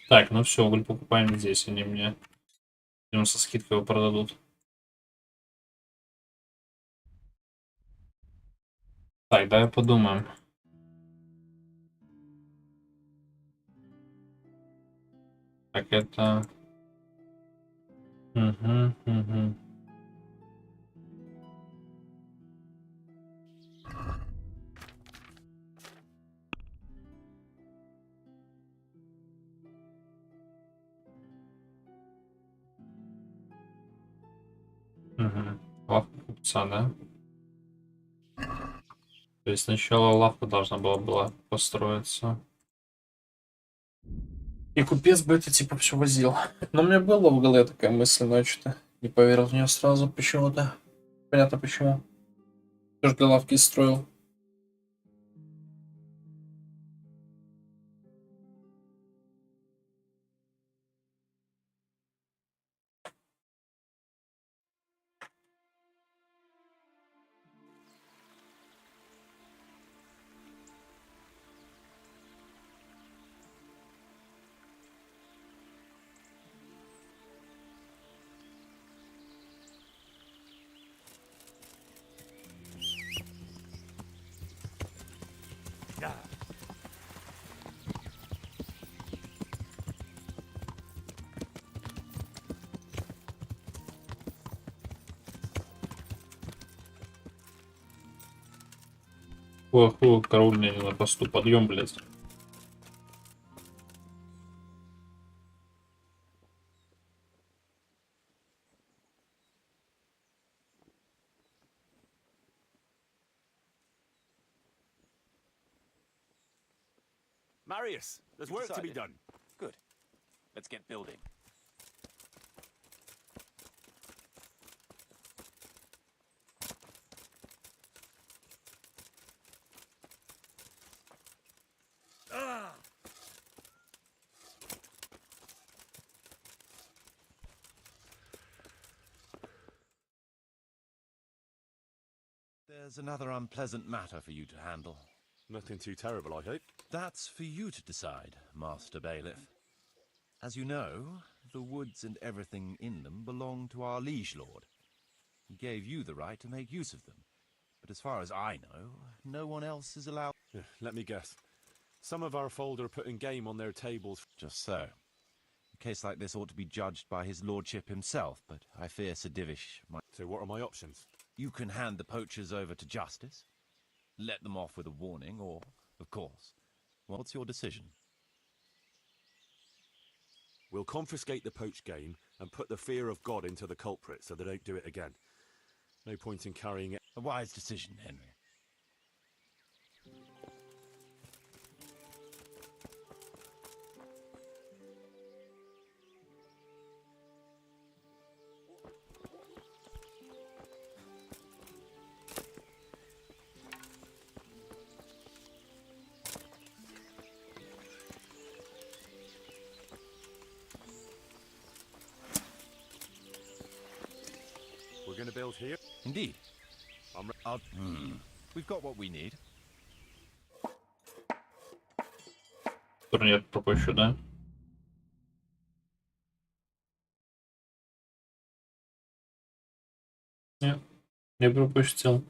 Так, ну все, уголь покупаем здесь, они мне со скидкой его продадут. Так, давай подумаем. Так, это... Угу. Лавка купца, да? То есть сначала лавка должна была построиться. И купец бы это типа все возил. Но у меня была в голове такая мысль, но я что-то не поверил в нее сразу почему-то. Понятно почему. Тоже для лавки строил. Ох, король мне не на посту. Подъем, блядь. Marius, there's work to be done. Good. Let's get building. There's another unpleasant matter for you to handle. Nothing too terrible, I hope. That's for you to decide, Master Bailiff. As you know, the woods and everything in them belong to our liege lord. He gave you the right to make use of them. But as far as I know, no one else is allowed... Let me guess. Some of our fold are putting game on their tables. Just so. A case like this ought to be judged by his lordship himself, but I fear Sir Divish might... So what are my options? You can hand the poachers over to justice, let them off with a warning, or, of course, what's your decision? We'll confiscate the poached game and put the fear of God into the culprit so they don't do it again. No point in carrying it. A wise decision, Henry. We're going to build here? Indeed. We've got what we need. Турнир пропущу, да? Нет, не пропустил.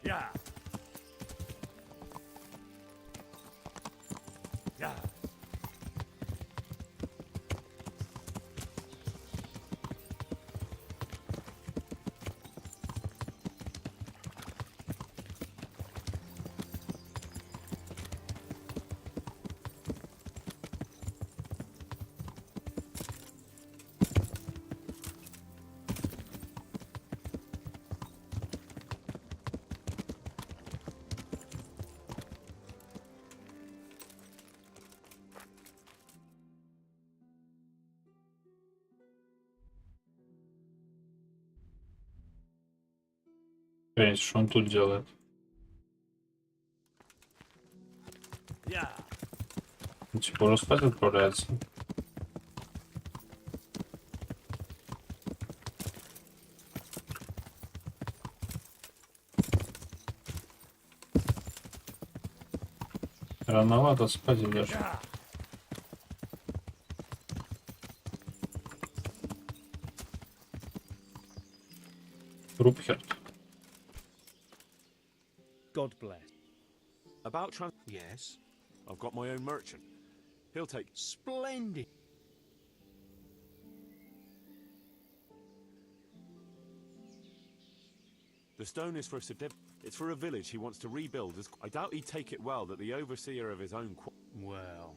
Yeah. Yeah. Что он тут делает? Он типа уже спать отправляется. Рановато спать идешь. Рупхерт. God bless. About Yes. I've got my own merchant. He'll take... Splendid. The stone is for Sir Div... It's for a village he wants to rebuild. I doubt he'd take it well that the overseer of his own... Well...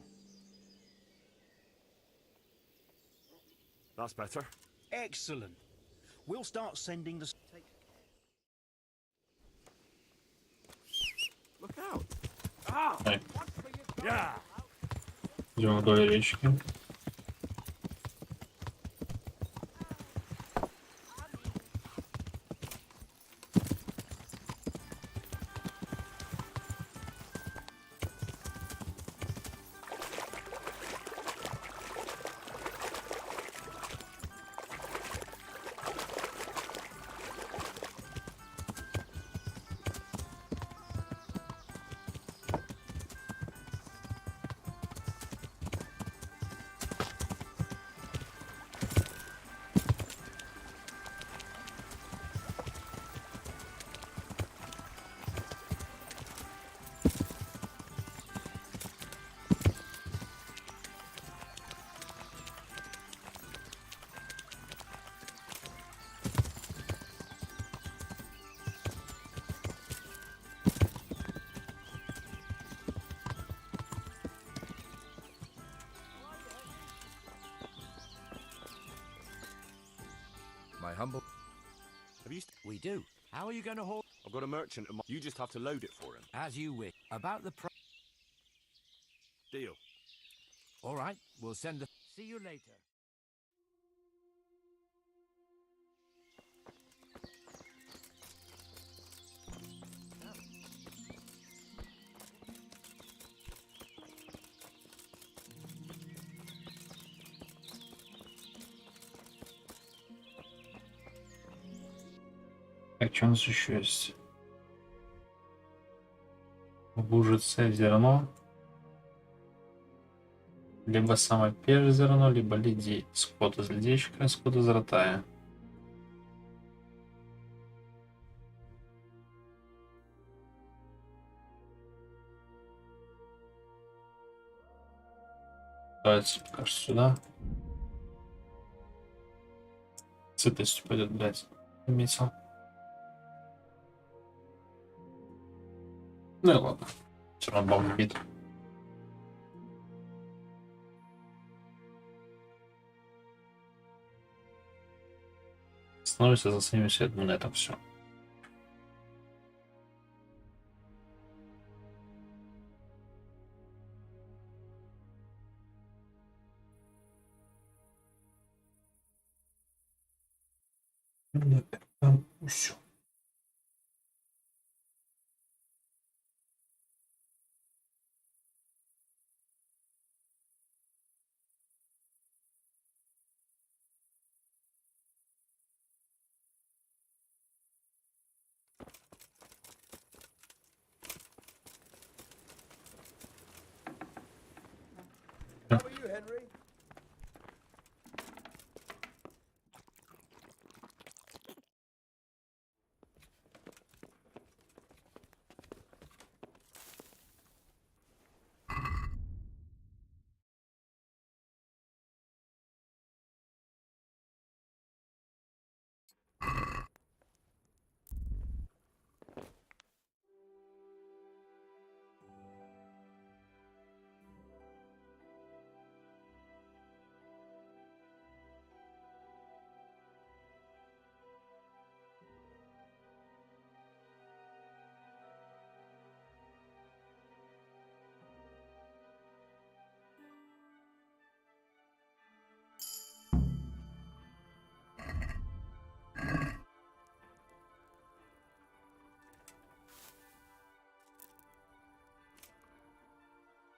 That's better. Excellent. We'll start sending the... Идем вдоль речки. My humble. Have you? We do. How are you going to haul? I've got a merchant. You just have to load it for him. As you wish. About the price. Deal. All right. We'll send the. See you later. Так, что у нас еще есть? Лужица, зерно. Либо самое первое зерно, либо ледей. Скот из ледейщика, скот из ротая. Давайте, кажется, сюда. Сытостью пойдет, блядь. Заметил. Ну и ладно. Все равно бомбит. Становится за 70 на этом все. Там все. How are you, Henry?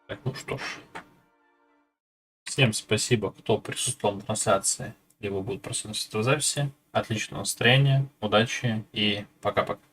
Так, ну что ж. Всем спасибо, кто присутствовал на трансляции, либо будет присутствовать в записи. Отличного настроения, удачи и пока-пока.